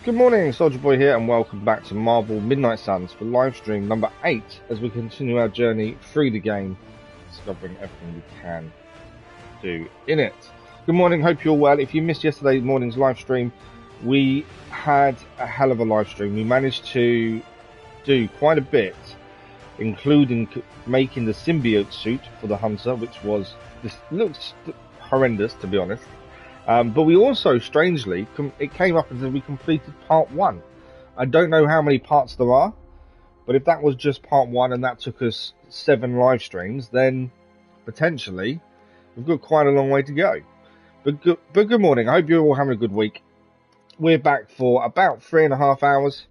Good morning, Soldier Boy here, and welcome back to Marvel Midnight Suns for live stream number 8 as we continue our journey through the game, discovering everything we can do in it. Good morning, hope you're well. If you missed yesterday morning's live stream, we had a hell of a live stream. We managed to do quite a bit, including making the symbiote suit for the Hunter, which looks horrendous, to be honest. But we also, strangely, it came up until we completed part 1. I don't know how many parts there are, but if that was just part 1 and that took us 7 live streams, then potentially we've got quite a long way to go. But good morning. I hope you're all having a good week. We're back for about 3.5 hours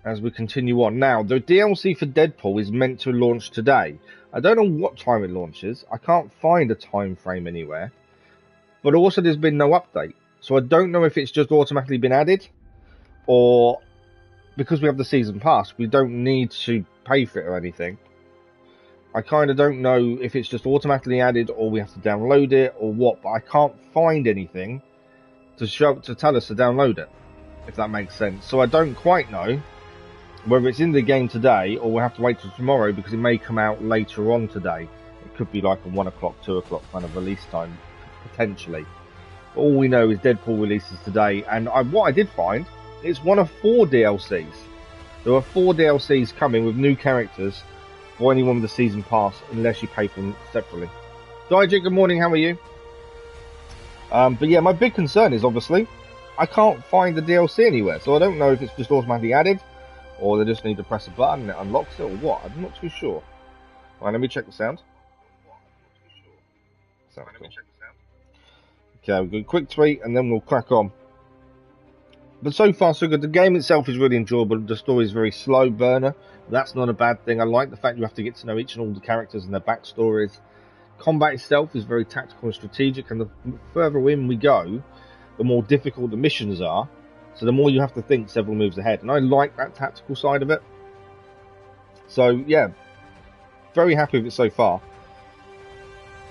as we continue on. Now, the DLC for Deadpool is meant to launch today. I don't know what time it launches. I can't find a time frame anywhere. But also there's been no update. So I don't know if it's just automatically been added, or because we have the season pass, we don't need to pay for it or anything. I kind of don't know if it's just automatically added or we have to download it or what, but I can't find anything to tell us to download it, if that makes sense. So I don't quite know whether it's in the game today or we'll have to wait till tomorrow, because it may come out later on today. It could be like a 1 o'clock, 2 o'clock kind of release time. Potentially. All we know is Deadpool releases today, and what I did find is one of 4 DLCs. There are 4 DLCs coming with new characters for anyone with the season pass, unless you pay for them separately. Dijik, good morning, how are you? But yeah, my big concern is obviously I can't find the DLC anywhere, so I don't know if it's just automatically added or they just need to press a button and it unlocks it or what. I'm not too sure. Right, let me check the sound. Sounds cool. Okay, we'll do a quick tweet and then we'll crack on. But so far so good. The game itself is really enjoyable. The story is very slow burner. That's not a bad thing. I like the fact you have to get to know each and all the characters and their backstories. Combat itself is very tactical and strategic, and the further in we go, the more difficult the missions are. So the more you have to think several moves ahead. And I like that tactical side of it. So yeah, very happy with it so far.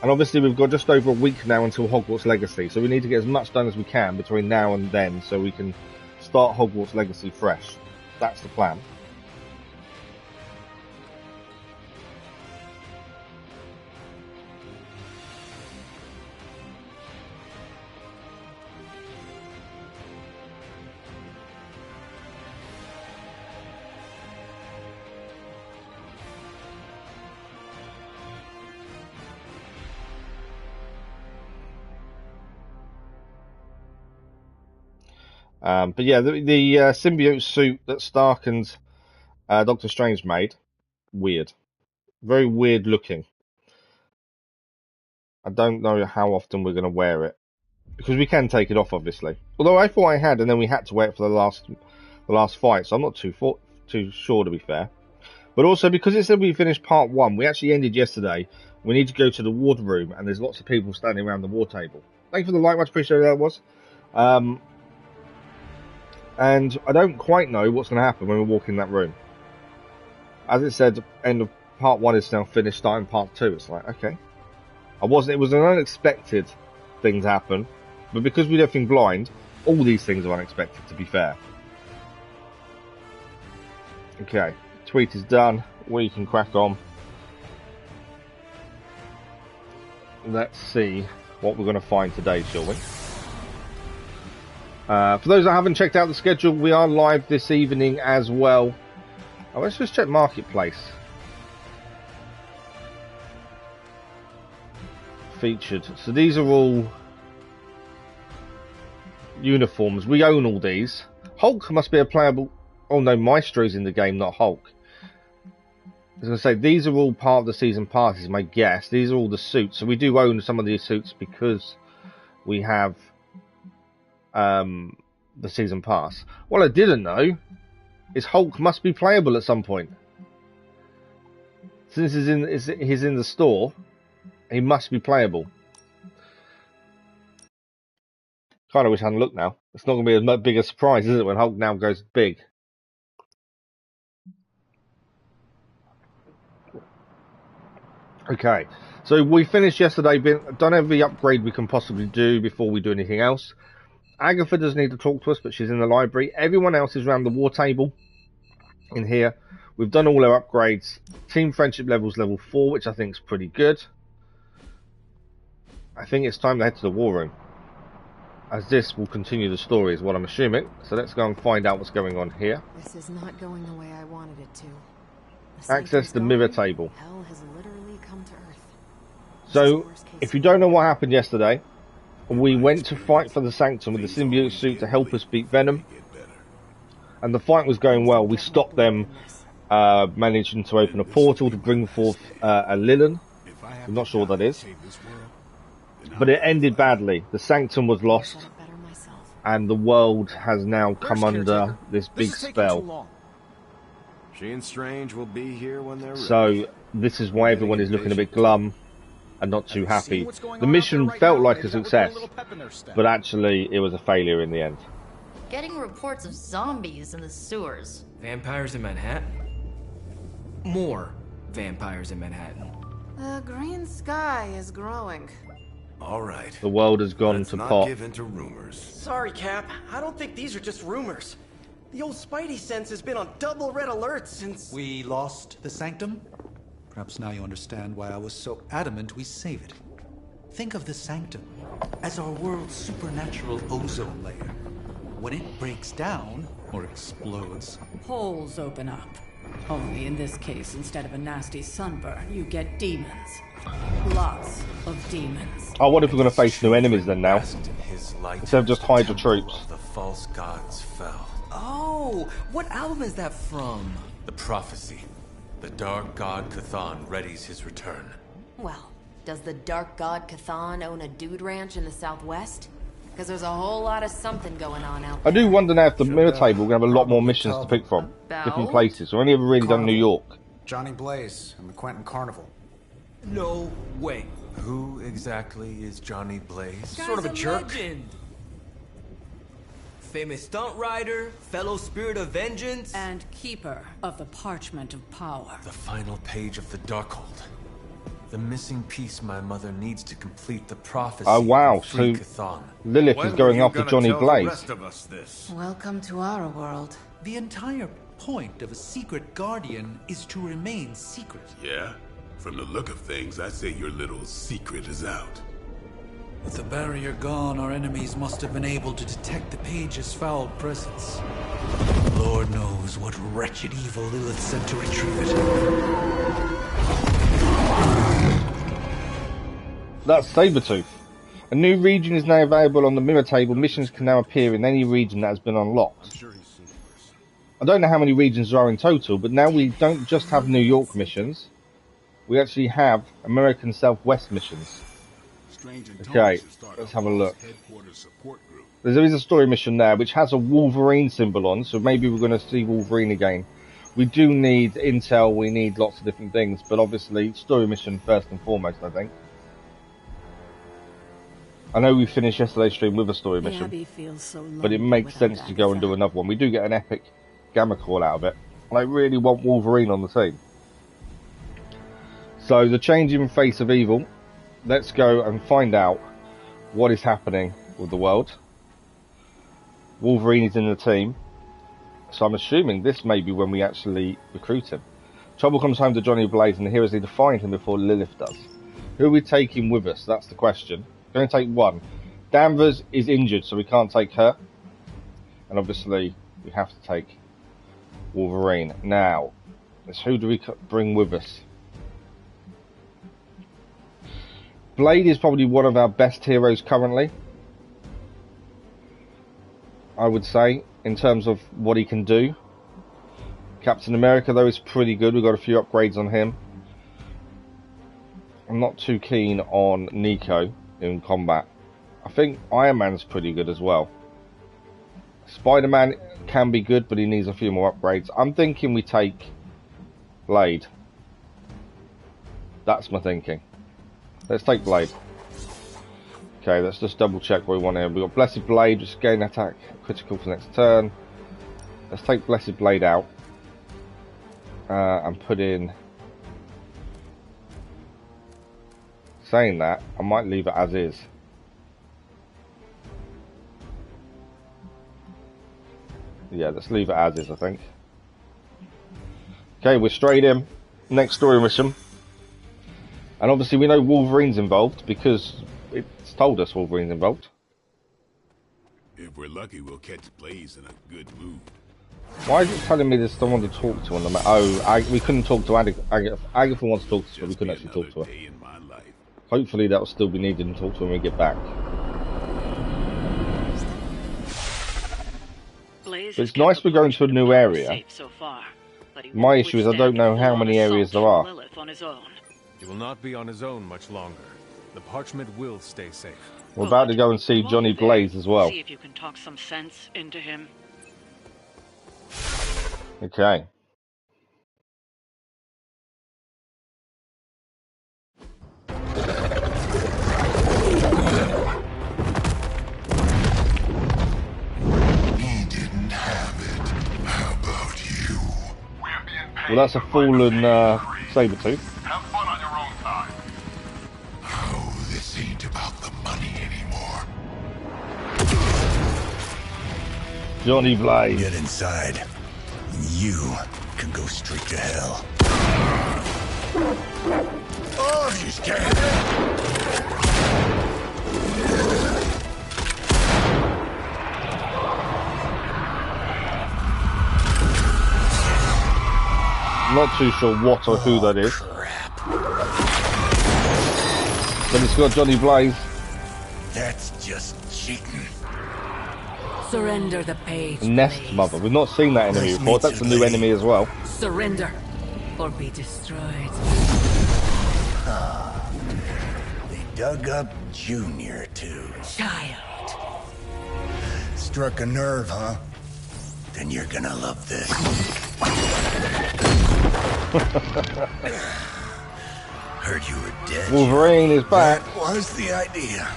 And obviously we've got just over a week now until Hogwarts Legacy, so we need to get as much done as we can between now and then so we can start Hogwarts Legacy fresh. That's the plan. But yeah, the symbiote suit that Stark and Doctor Strange made, weird. Very weird looking. I don't know how often we're going to wear it, because we can take it off, obviously. Although I thought I had, and then we had to wait for the last fight, so I'm not too sure, to be fair. But also, because it said we finished part 1, we actually ended yesterday. We need to go to the ward room, and there's lots of people standing around the war table. Thank you for the like, much appreciated that was. And I don't quite know what's going to happen when we walk in that room. As it said, end of part 1 is now finished, starting part 2. It's like, okay. It was an unexpected thing to happen, but because we do everything blind, all these things are unexpected, to be fair. Okay, tweet is done. We can crack on. Let's see what we're going to find today, shall we? For those that haven't checked out the schedule, we are live this evening as well. Oh, let's just check Marketplace. Featured. So these are all uniforms. We own all these. Hulk must be a playable... Oh no, Maestro's in the game, not Hulk. I was going to say, these are all part of the season pass, is my guess. These are all the suits. So we do own some of these suits because we have... the season pass. What I didn't know is Hulk must be playable at some point. Since he's in the store, he must be playable. Kind of wish I hadn't looked now. It's not going to be as much big a surprise, is it, when Hulk now goes big? Okay, so we finished yesterday, done every upgrade we can possibly do before we do anything else. Agatha doesn't need to talk to us, but she's in the library. Everyone else is around the war table in here. We've done all our upgrades. Team friendship levels level 4, which I think is pretty good. I think it's time to head to the war room, as this will continue the story, is what I'm assuming. So let's go and find out what's going on here. This is not going the way I wanted it to. Access the mirror table. Hell has literally come to Earth. So, if you don't know what happened yesterday, we went to fight for the Sanctum with the symbiote suit to help us beat Venom. And the fight was going well. We stopped them managing to open a portal to bring forth a Lilin. I'm not sure what that is. But it ended badly. The Sanctum was lost. And the world has now come under this big spell. She and Strange will be here when they're ready. So this is why everyone is looking a bit glum and not too happy. The mission felt like a success, but actually it was a failure in the end. Getting reports of zombies in the sewers. Vampires in Manhattan? More vampires in Manhattan. The green sky is growing. All right. The world has gone Let's to not pot. give in to rumors. Sorry, Cap. I don't think these are just rumors. The old Spidey sense has been on double red alert since... We lost the Sanctum? Perhaps now you understand why I was so adamant we save it. Think of the Sanctum as our world's supernatural ozone layer. When it breaks down, or explodes... Holes open up. Only in this case, instead of a nasty sunburn, you get demons. Lots of demons. I wonder if we're going to face new enemies then now, instead of just Hydra troops. The false gods fell. Oh, what album is that from? The prophecy. The dark god Cthon readies his return. Well, does the dark god Cthon own a dude ranch in the Southwest? Because there's a whole lot of something going on out I there. do wonder now if the mirror table we're going to have a lot more missions to pick from. Different places. We've only ever really done New York. Johnny Blaze and the Quentin Carnival. No way. Who exactly is Johnny Blaze? Sort of a jerk. Legend. Famous stunt rider, fellow spirit of vengeance, And keeper of the parchment of power. The final page of the Darkhold. The missing piece my mother needs to complete the prophecy. Oh wow, of free so Cthon. Lilith is going after Johnny Blaze. Welcome to our world. The entire point of a secret guardian is to remain secret. Yeah? From the look of things, I'd say your little secret is out. With the barrier gone, our enemies must have been able to detect the page's foul presence. Lord knows what wretched evil Lilith sent to retrieve it. That's Sabretooth. A new region is now available on the mirror table. Missions can now appear in any region that has been unlocked. I don't know how many regions there are in total, but now we don't just have New York missions. We actually have American Southwest missions. Okay, let's have a look. There is a story mission there which has a Wolverine symbol on, so maybe we're going to see Wolverine again. We do need intel, we need lots of different things, but obviously story mission first and foremost, I think. I know we finished yesterday's stream with a story mission, but it makes sense to go and do another one. We do get an epic gamma call out of it, and I really want Wolverine on the team. So, the changing face of evil. Let's go and find out what is happening with the world. Wolverine is in the team, so I'm assuming this may be when we actually recruit him. Trouble comes home to Johnny Blaze, and the heroes need to find him before Lilith does. Who are we taking with us? That's the question. We're going to take one. Danvers is injured, so we can't take her. And obviously, we have to take Wolverine. Now, who do we bring with us? Blade is probably one of our best heroes currently, I would say, in terms of what he can do. Captain America, though, is pretty good. We've got a few upgrades on him. I'm not too keen on Nico in combat. I think Iron Man's pretty good as well. Spider-Man can be good, but he needs a few more upgrades. I'm thinking we take Blade. That's my thinking. Let's take Blade. Okay, let's just double check what we want here. We've got Blessed Blade, just gain attack critical for next turn. Let's take Blessed Blade out. And put in... Saying that, I might leave it as is. Yeah, let's leave it as is, I think. Okay, we're straight in. Next story mission. And obviously we know Wolverine's involved because it's told us Wolverine's involved. If we're lucky, we'll catch Blaze in a good mood. Why is it telling me there's someone to talk to on the map? Oh, we couldn't talk to Agatha. Agatha wants to talk to us, but we couldn't actually talk to her. Hopefully that will still be needed and talk to her when we get back. But it's nice we're going to a new area. My issue is I don't know how many areas there are. He will not be on his own much longer. The parchment will stay safe. We're about to go and see Johnny Blaze as well. See if you can talk some sense into him. Okay. Well, that's a fallen Sabretooth. Have fun on your own time. Oh, this ain't about the money anymore. Johnny Blaze. Get inside. You can go straight to hell. Oh, she's dead. Not too sure what or who that is. Crap. But it's got Johnny Blaze. That's just cheating. Surrender the page. Nest Mother. We've not seen that enemy before. That's a new enemy as well. Surrender or be destroyed. They dug up Junior too. Child. Struck a nerve, huh? Then you're gonna love this. Heard you were dead. Wolverine is back. That was the idea.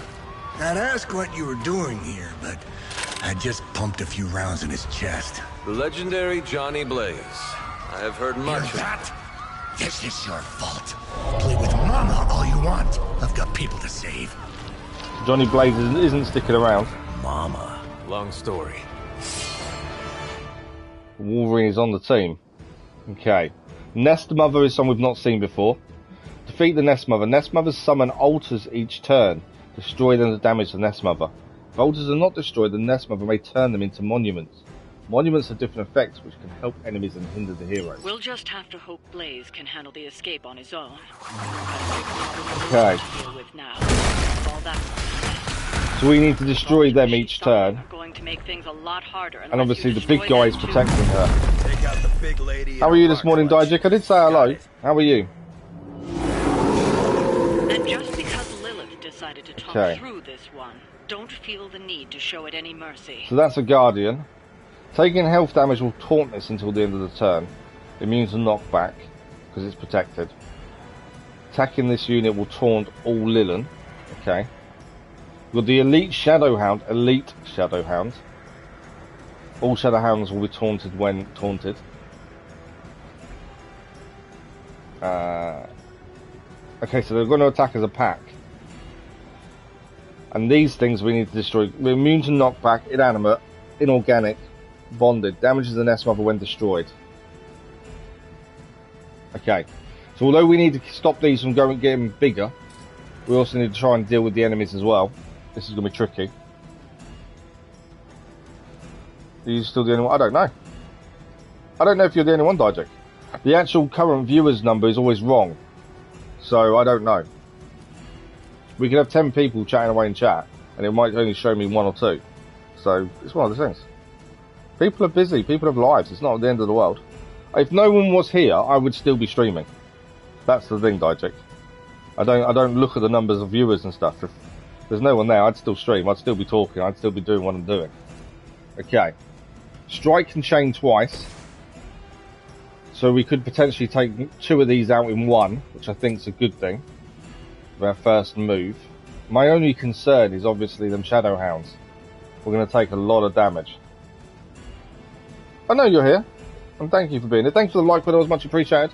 I'd ask what you were doing here, but I just pumped a few rounds in his chest. The legendary Johnny Blaze. I have heard much Hear of that? This is your fault. Play with Mama all you want. I've got people to save. Johnny Blaze isn't sticking around. Mama. Long story. Wolverine is on the team. Okay. Nest Mother is someone we've not seen before. Defeat the Nest Mother. Nest Mother's summon altars each turn. Destroy them to damage the Nest Mother. If altars are not destroyed, the Nest Mother may turn them into monuments. Monuments have different effects which can help enemies and hinder the heroes. We'll just have to hope Blaze can handle the escape on his own. Okay. So we need to destroy them each turn. Going to make things a lot harder, and obviously the big guy is protecting her. Take out the big lady. How are you this morning, Dijik? I did say hello. How are you? And just because Lilith decided to talk through this one, don't feel the need to show it any mercy. So that's a Guardian. Taking health damage will taunt this until the end of the turn. Immune to knockback, because it's protected. Attacking this unit will taunt all Lilith. Okay. We've got the Elite Shadowhound. Elite Shadowhound. All Shadowhounds will be taunted when taunted. Okay, so they're going to attack as a pack. And these things we need to destroy. We're immune to knockback, inanimate, inorganic, bonded. Damages the Nest Mother when destroyed. Okay. So although we need to stop these from getting bigger, we also need to try and deal with the enemies as well. This is going to be tricky. Are you still the only one? I don't know. I don't know if you're the only one, Dijik. The actual current viewers number is always wrong. So I don't know. We could have 10 people chatting away in chat, and it might only show me 1 or 2. So it's one of the things. People are busy. People have lives. It's not the end of the world. If no one was here, I would still be streaming. That's the thing, Dijik. I don't look at the numbers of viewers and stuff. If there's no one there, I'd still stream. I'd still be talking. I'd still be doing what I'm doing. Okay. Strike can chain twice. So we could potentially take 2 of these out in one, which I think is a good thing. For our first move. My only concern is obviously them Shadowhounds. We're going to take a lot of damage. I know you're here. And thank you for being here. Thanks for the like, but it was much appreciated.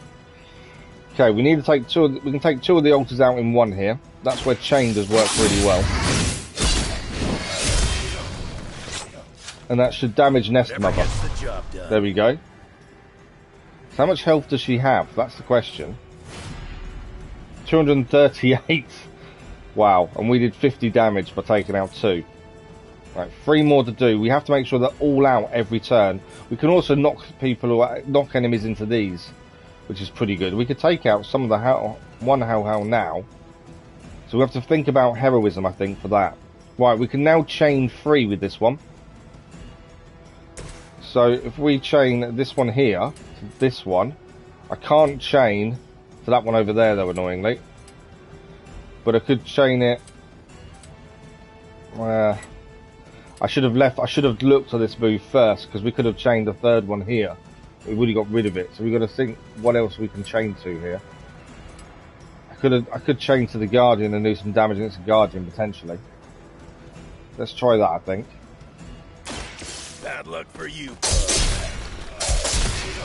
Okay, we need to take 2 of we can take 2 of the altars out in one here. That's where chain does work really well. And that should damage Nest Mother. There we go. So how much health does she have? That's the question. 238. Wow, and we did 50 damage by taking out 2. Right, 3 more to do. We have to make sure they're all out every turn. We can also knock enemies into these, which is pretty good. We could take out some of the one hellhound now. So we have to think about heroism, I think, for that. Right, we can now chain 3 with this one. So if we chain this one here to this one, I can't chain to that one over there though, annoyingly. But I could chain it. I should have looked at this move first, because we could have chained the third one here. We would have got rid of it. So we've got to think what else we can chain to here. I could chain to the Guardian and do some damage against the Guardian potentially. Let's try that, I think. Bad luck for you.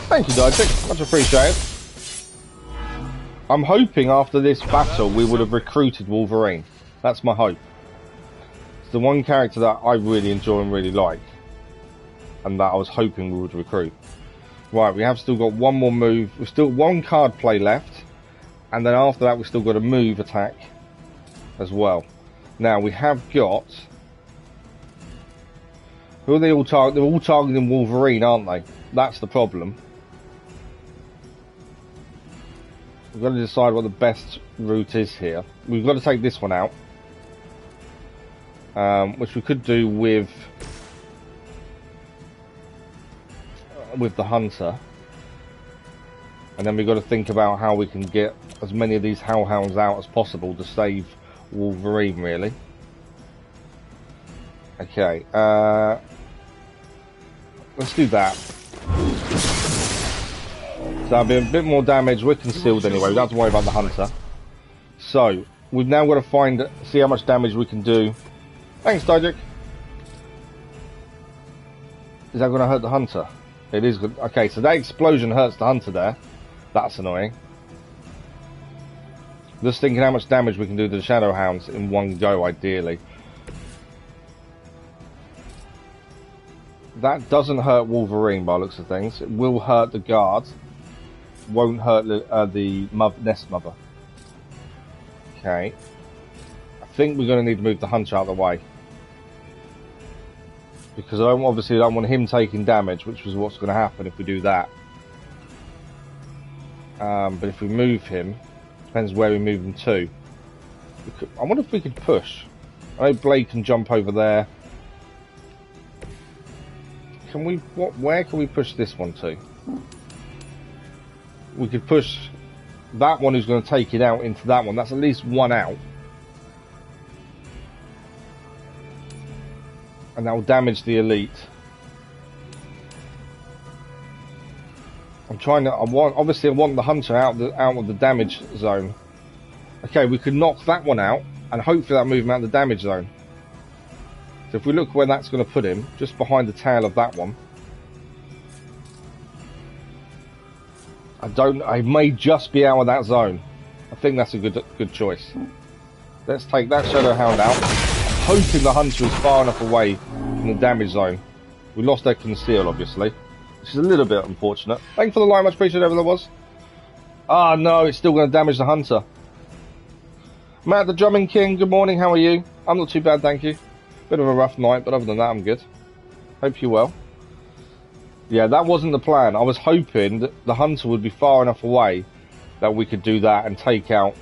Thank you, Dijic. Much appreciated. I'm hoping after this battle we would have recruited Wolverine. That's my hope. It's the one character that I really enjoy and really like, and that I was hoping we would recruit. Right, we have still got one more move. We've still one card play left, and then after that we've still got a move attack as well. Now we have got... Who are they all targeting? They're all targeting Wolverine, aren't they? That's the problem. We've got to decide what the best route is here. We've got to take this one out. Which we could do with the Hunter. And then we've got to think about how we can get as many of these hellhounds out as possible to save Wolverine, really. Okay, let's do that. So that'll be a bit more damage. We're concealed anyway. We don't have to worry about the Hunter. So we've now got to see how much damage we can do. Thanks, Dijic. Is that going to hurt the Hunter? It is good. Okay, so that explosion hurts the Hunter there. That's annoying. Just thinking how much damage we can do to the Shadow Hounds in one go, ideally. That doesn't hurt Wolverine by the looks of things. It will hurt the guards. Won't hurt the Nest Mother. Okay. I think we're going to need to move the Hunter out of the way. Because obviously I don't want him taking damage, which is what's going to happen if we do that. But if we move him, depends where we move him to. I wonder if we could push. I know Blade can jump over there. Can we? Where can we push this one to? We could push that one who's going to take it out into that one. That's at least one out. And that will damage the elite. Obviously I want the Hunter out of the damage zone. Okay, we could knock that one out, and hopefully that move him out of the damage zone. So if we look where that's going to put him, just behind the tail of that one. I may just be out of that zone. I think that's a good choice. Let's take that Shadow Hound out. I'm hoping the Hunter is far enough away from the damage zone. We lost their conceal, obviously, which is a little bit unfortunate. Thanks for the line, much appreciated, whatever that was. Ah, no, it's still going to damage the Hunter. Matt the Drumming King, good morning, how are you? I'm not too bad, thank you. Bit of a rough night, but other than that, I'm good. Hope you're well. Yeah, that wasn't the plan. I was hoping that the Hunter would be far enough away that we could do that and take out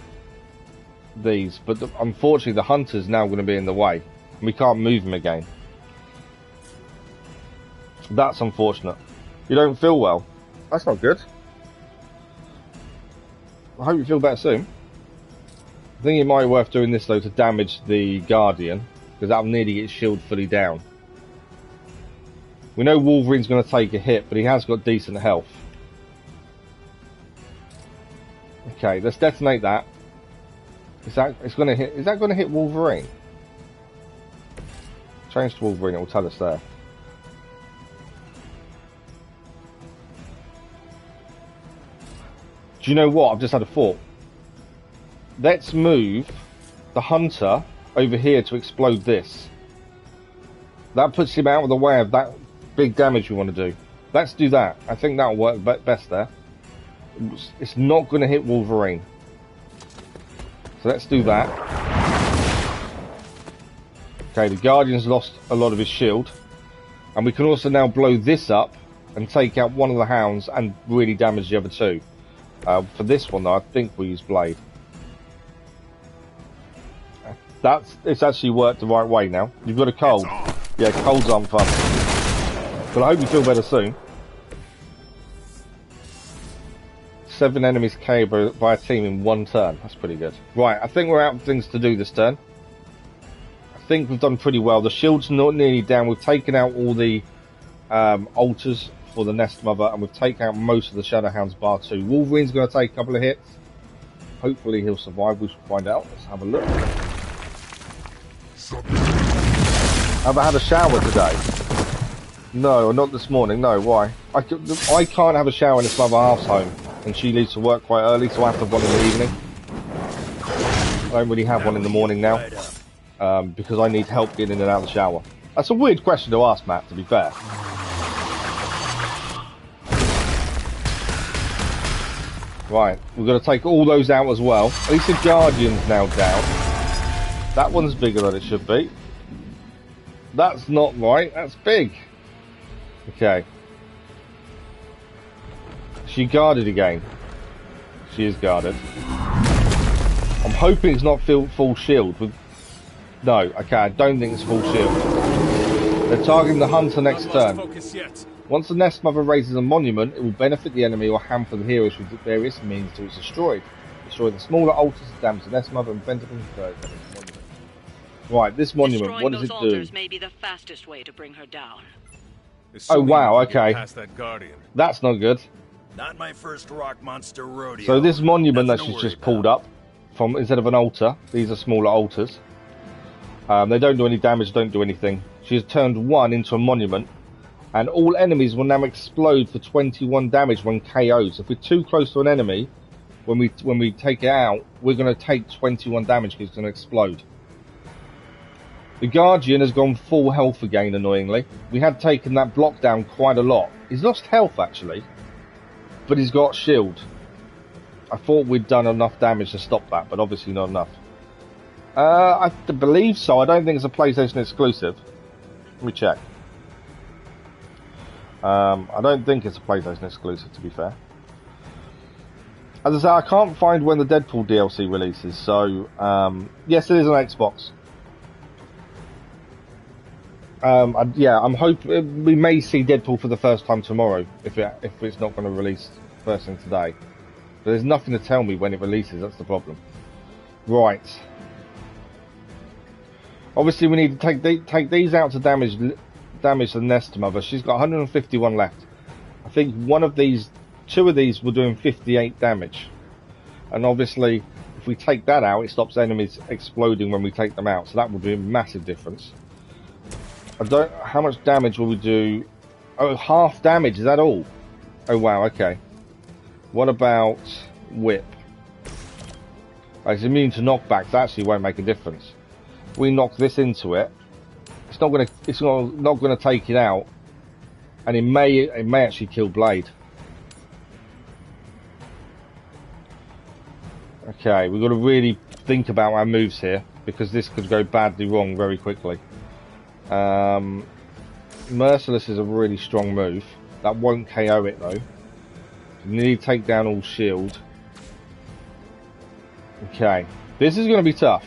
these. But unfortunately, the Hunter's now going to be in the way. And we can't move him again. That's unfortunate. You don't feel well. That's not good. I hope you feel better soon. I think it might be worth doing this, though, to damage the Guardian. Because that'll nearly get his shield fully down. We know Wolverine's going to take a hit, but he has got decent health. Okay, let's detonate that. Is that going to hit Wolverine? Change to Wolverine, it will tell us there. Do you know what? I've just had a thought. Let's move the Hunter over here to explode this. That puts him out of the way of that big damage we want to do. Let's do that. I think that'll work best there. It's not going to hit Wolverine. So let's do that. Okay, the Guardian's lost a lot of his shield. And we can also now blow this up and take out one of the hounds and really damage the other two. For this one though, I think we'll use Blade. It's actually worked the right way now. You've got a cold. Yeah, colds aren't fun. But I hope you feel better soon. 7 enemies KO'd by a team in 1 turn. That's pretty good. Right, I think we're out of things to do this turn. I think we've done pretty well. The shield's not nearly down. We've taken out all the altars for the Nest Mother, and we've taken out most of the Shadowhounds bar 2. Wolverine's going to take a couple of hits. Hopefully he'll survive. We should find out. Let's have a look. Have I had a shower today? No, not this morning. No, why? I can't have a shower in this mother half's home, and she leaves to work quite early, so I have to have one in the evening. I don't really have one in the morning now, because I need help getting in and out of the shower. That's a weird question to ask, Matt, to be fair. Right, we've got to take all those out as well. At least the Guardian's now down. That one's bigger than it should be. That's not right, that's big. Okay. She guarded again. She is guarded. I'm hoping it's not full shield. No, okay, I don't think it's full shield. They're targeting the hunter next turn. Once the Nest Mother raises a monument, it will benefit the enemy or hamper the heroes with various means till it's destroyed. Destroy the smaller altars to damage the Nest Mother and prevent it from monument. Right, this monument, what does it do? May be the fastest way to bring her down. Oh wow, okay. That's not good. Not my first rock monster rodeo. So this monument that she's just pulled up from, instead of an altar, these are smaller altars. They don't do any damage, don't do anything. She's turned one into a monument, and all enemies will now explode for 21 damage when KO'd. So if we're too close to an enemy, when we take it out, we're going to take 21 damage because it's going to explode. The Guardian has gone full health again, annoyingly. We had taken that block down quite a lot. He's lost health, actually, but he's got shield. I thought we'd done enough damage to stop that, but obviously not enough. I believe so. I don't think it's a PlayStation exclusive. Let me check. I don't think it's a PlayStation exclusive, to be fair. As I say, I can't find when the Deadpool DLC releases, so yes, it is on Xbox. Yeah, I'm hoping we may see Deadpool for the first time tomorrow if it's not going to release first thing today. But there's nothing to tell me when it releases. That's the problem. Right. Obviously, we need to take these out to damage the Nest Mother. She's got 151 left. I think two of these were doing 58 damage. And obviously, if we take that out, it stops enemies exploding when we take them out. So that will do a massive difference. How much damage will we do? Oh, half damage, is that all? Oh wow, okay. What about whip? It's immune to knockbacks, that actually won't make a difference. If we knock this into it, it's not gonna take it out, and it may actually kill Blade. Okay, we've got to really think about our moves here, because this could go badly wrong very quickly. Merciless is a really strong move. That won't KO it though. We need to take down all shield. Okay, this is going to be tough.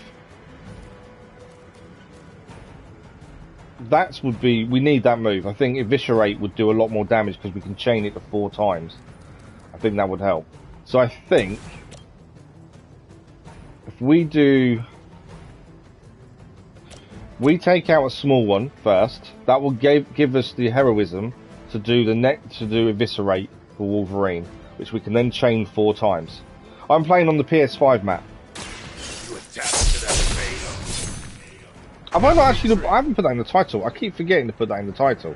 We need that move. I think Eviscerate would do a lot more damage because we can chain it to 4 times. I think that would help. So I think if we take out a small one first, that will give us the heroism to do Eviscerate for Wolverine, which we can then chain 4 times. I'm playing on the PS5, Matt. Have I not actually? I haven't put that in the title. I keep forgetting to put that in the title.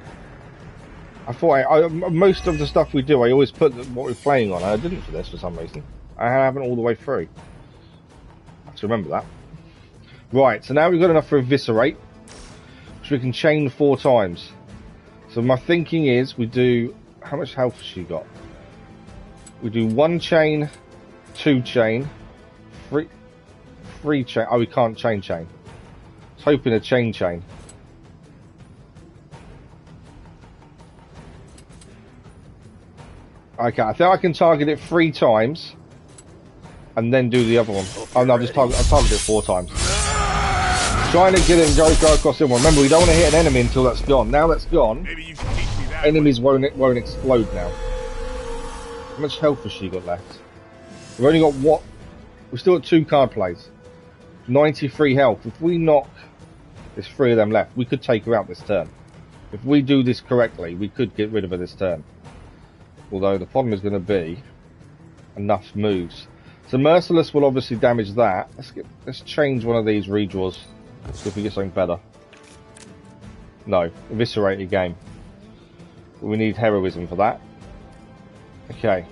I thought most of the stuff we do, I always put what we're playing on. I didn't for this for some reason. I haven't all the way through. I have to remember that. Right, so now we've got enough for Eviscerate. So we can chain 4 times. So my thinking is we do... How much health has she got? We do 1 chain, 2 chain, 3 chain. Oh, we can't chain. I was hoping a chain. Okay, I think I can target it 3 times. And then do the other one. Oh no, I'll target it 4 times. Trying to get it and go across the one. Remember, we don't want to hit an enemy until that's gone. Now that's gone, enemies won't explode now. How much health has she got left? We've only got what? We've still got 2 card plays. 93 health. If we knock, there's 3 of them left. We could take her out this turn. If we do this correctly, we could get rid of her this turn. Although the problem is going to be enough moves. So Merciless will obviously damage that. Let's change one of these redraws. See if we get something better. No, eviscerate your game. We need heroism for that. Okay.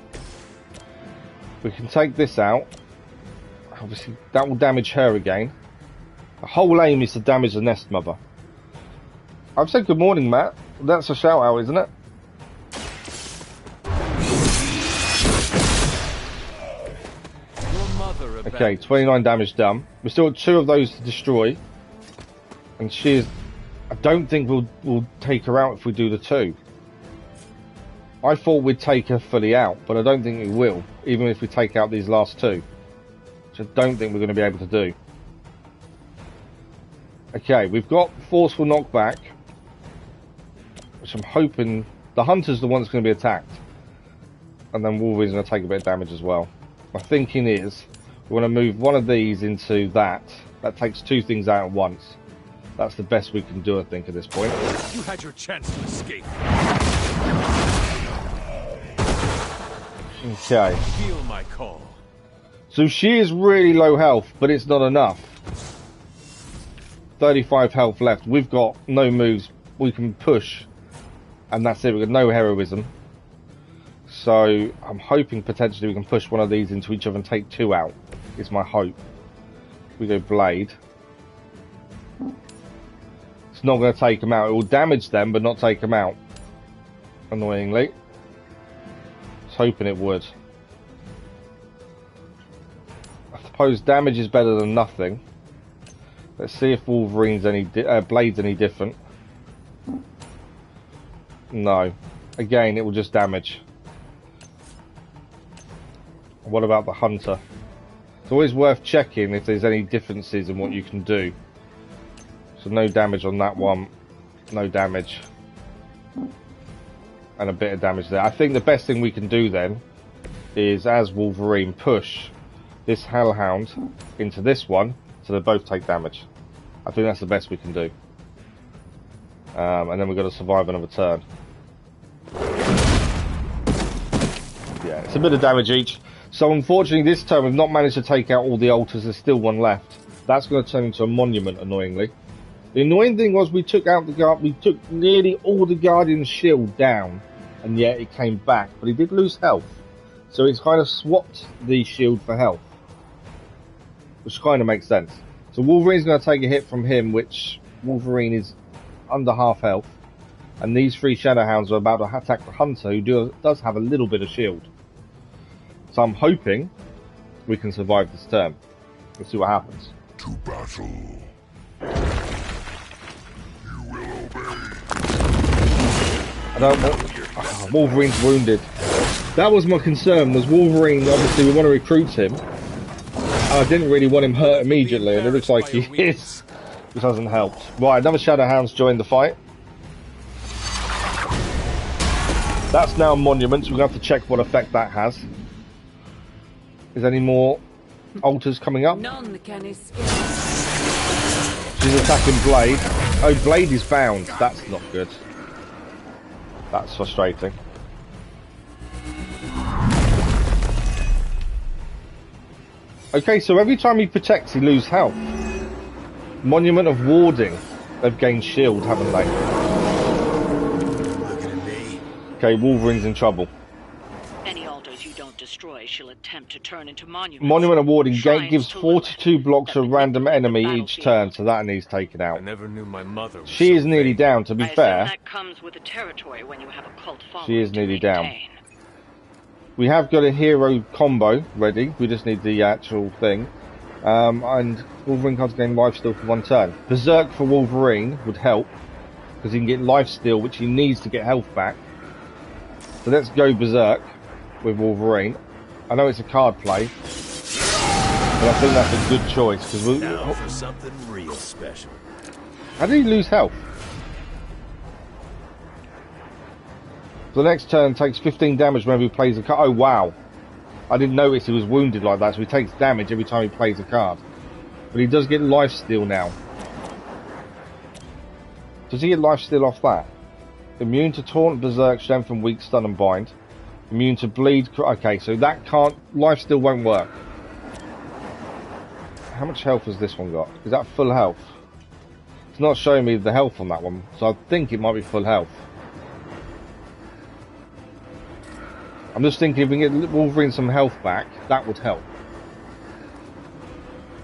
We can take this out. Obviously, that will damage her again. The whole aim is to damage the Nest Mother. I've said good morning, Matt. That's a shout out, isn't it? Okay, 29 damage done. We still got 2 of those to destroy. And she is... I don't think we'll take her out if we do the 2. I thought we'd take her fully out, but I don't think we will, even if we take out these last 2. Which I don't think we're going to be able to do. Okay, we've got Forceful Knockback, which I'm hoping... The Hunter's the one that's going to be attacked. And then Wolverine's going to take a bit of damage as well. My thinking is... We want to move one of these into that. That takes 2 things out at once. That's the best we can do, I think, at this point. You had your chance to escape. Okay. Feel my call. So she is really low health, but it's not enough. 35 health left. We've got no moves. We can push. And that's it. We've got no heroism. So I'm hoping potentially we can push one of these into each other and take 2 out. Is my hope. We go Blade. It's not going to take them out. It will damage them, but not take them out. Annoyingly. I was hoping it would. I suppose damage is better than nothing. Let's see if Wolverine's Blade's any different. No. Again, it will just damage. What about the Hunter? It's always worth checking if there's any differences in what you can do. So no damage on that one. No damage. And a bit of damage there. I think the best thing we can do then is, as Wolverine, push this Hellhound into this one so they both take damage. I think that's the best we can do. And then we've got to survive another turn. Yeah, it's a bit of damage each. So unfortunately this turn we've not managed to take out all the altars. There's still one left. That's going to turn into a monument, annoyingly. The annoying thing was we took out we took nearly all the Guardian's shield down, and yet it came back. But he did lose health, so he's kind of swapped the shield for health, which kind of makes sense. So Wolverine's going to take a hit from him, which Wolverine is under half health, and these 3 Shadowhounds are about to attack the Hunter, who does have a little bit of shield. So I'm hoping we can survive this turn. Let's see what happens. To battle. You will obey. I don't want... Wolverine's wounded. That was my concern, was Wolverine, obviously we want to recruit him. And I didn't really want him hurt immediately, and it looks like he is. Which hasn't helped. Right, another Shadowhound's joined the fight. That's now a monument, so we're going to have to check what effect that has. Is any more altars coming up? None can escape. She's attacking Blade. Oh, Blade is bound. That's not good. That's frustrating. Okay, so every time he protects, he loses health. Monument of Warding. They've gained shield, haven't they? Okay, Wolverine's in trouble. Any altars you don't destroy destroy, she'll attempt to turn into monuments. Monument awarding. Gate Shrines gives to 42 blocks that of random manipulate the enemy each battlefield. turn, so that needs taken I out. never knew my mother was She so is nearly vain. down, to be I assume fair. that comes with the territory when you have a cult following. She is to nearly down. maintain. We have got a hero combo ready. We just need the actual thing. And Wolverine cards gain lifesteal for 1 turn. Berserk for Wolverine would help, because he can get lifesteal, which he needs to get health back. So let's go Berserk with Wolverine. I know it's a card play, but I think that's a good choice. Because Now for something real special. how did he lose health? The next turn takes 15 damage whenever he plays a card. Oh wow. I didn't notice he was wounded like that, so he takes damage every time he plays a card. But he does get lifesteal now. Does he get lifesteal off that? Immune to taunt, berserk, strengthen, weak, stun and bind. Immune to bleed. Okay, so that can't... lifesteal won't work. How much health has this one got? Is that full health? It's not showing me the health on that one, so I think it might be full health. I'm just thinking if we can get Wolverine some health back, that would help.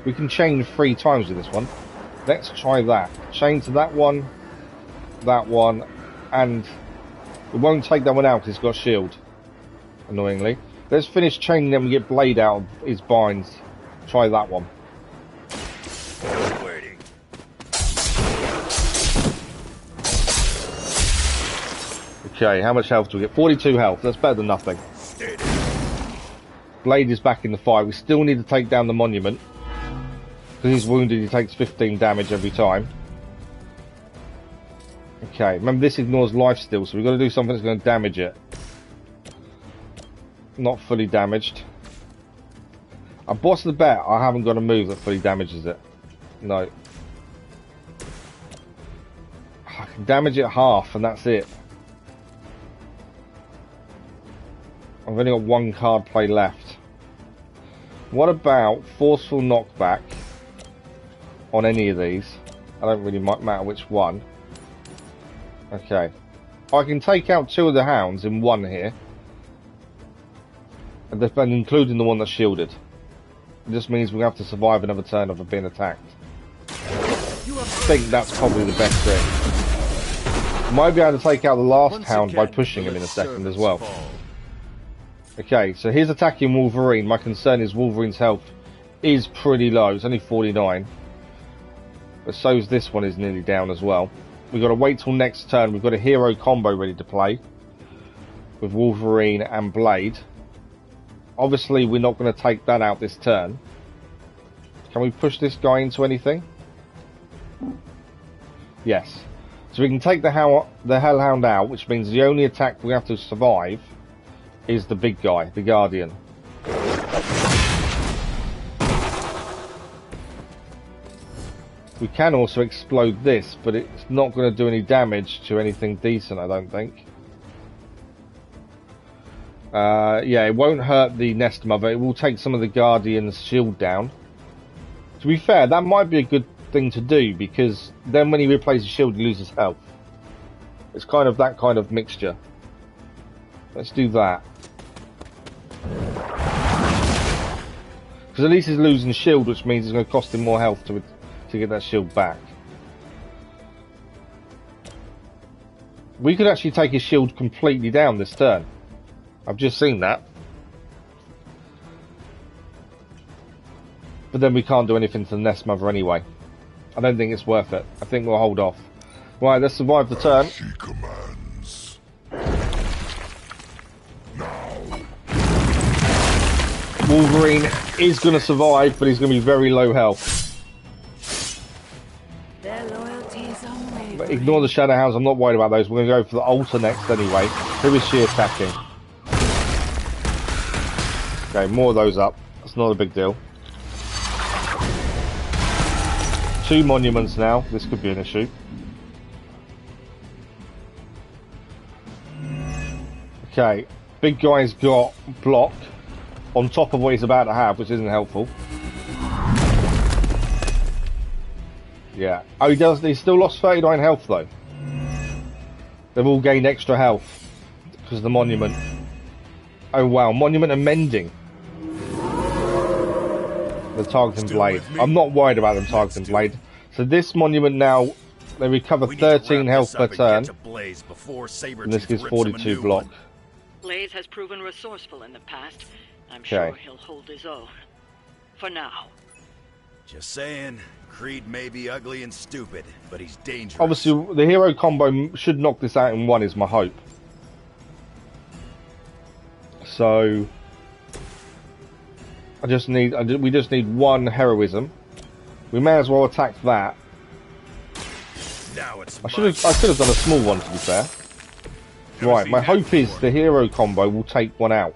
We can chain 3 times with this one. Let's try that. Chain to that one, and it won't take that one out because it's got shield, annoyingly. Let's finish chaining them and get Blade out of his binds. Try that one. Waiting. Okay, how much health do we get? 42 health, that's better than nothing. Blade is back in the fight. We still need to take down the monument. Because he's wounded, he takes 15 damage every time. Okay, remember this ignores lifesteal, so we've got to do something that's going to damage it. Not fully damaged. What's the bet? I haven't got a move that fully damages it. No. I can damage it half and that's it. I've only got 1 card play left. What about forceful knockback on any of these? I don't really matter which one. Okay. I can take out 2 of the hounds in 1 here. And including the one that's shielded. It just means we have to survive another turn of being attacked. I think that's probably the best thing. Might be able to take out the last hound by pushing him in a second as well. Okay, so here's attacking Wolverine. My concern is Wolverine's health is pretty low. It's only 49. But so's this one is nearly down as well. We've got to wait till next turn. We've got a hero combo ready to play with Wolverine and Blade. Obviously, we're not going to take that out this turn. Can we push this guy into anything? Yes. So we can take the Hellhound out, which means the only attack we have to survive is the big guy, the Guardian. We can also explode this, but it's not going to do any damage to anything decent, I don't think. Yeah, it won't hurt the Nest Mother. It will take some of the Guardian's shield down. To be fair, that might be a good thing to do, because then when he replaces his shield, he loses health. It's kind of that kind of mixture. Let's do that. Because at least he's losing shield, which means it's going to cost him more health to get that shield back. We could actually take his shield completely down this turn. I've just seen that. But then we can't do anything to the Nest Mother anyway. I don't think it's worth it. I think we'll hold off. Right, let's survive the turn. She commands. Wolverine is going to survive, but he's going to be very low health. Their loyalty is unwavering. But ignore the Shadow Hounds, I'm not worried about those. We're going to go for the altar next anyway. Who is she attacking? Okay, more of those up. That's not a big deal. 2 monuments now. This could be an issue. Okay, big guy's got block on top of what he's about to have, which isn't helpful. Yeah. Oh, he does. He's still lost 39 health though. They've all gained extra health because of the monument. Oh wow, monument amending. The targeting blade. I'm not worried about them targeting blade. So this monument now, they recover 13 health per turn. And this gives 42 block. Blaze has proven resourceful in the past. I'm sure he'll hold his own. For now. Just saying, Creed may be ugly and stupid, but he's dangerous. Obviously, the hero combo should knock this out in one, is my hope. So we just need one heroism. We may as well attack that. Now it's I could have done a small one, to be fair. Right, my hope is the hero combo will take one out.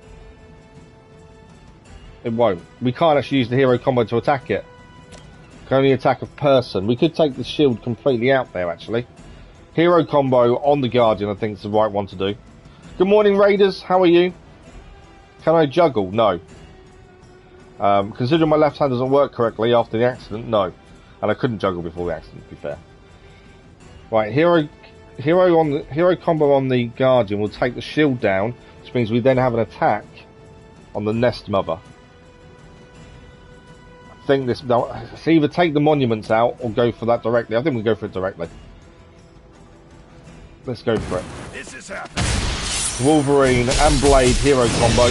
It won't. We can't actually use the hero combo to attack it. Can only attack a person. We could take the shield completely out there, actually. Hero combo on the Guardian, I think, is the right one to do. Good morning, Raiders. How are you? Can I juggle? No. Considering my left hand doesn't work correctly after the accident, no. And I couldn't juggle before the accident, to be fair. Right, hero combo on the Guardian will take the shield down, which means we then have an attack on the Nest Mother. I think this... It's either take the monuments out or go for that directly. I think we go for it directly. Let's go for it. This is happening. Wolverine and Blade hero combo.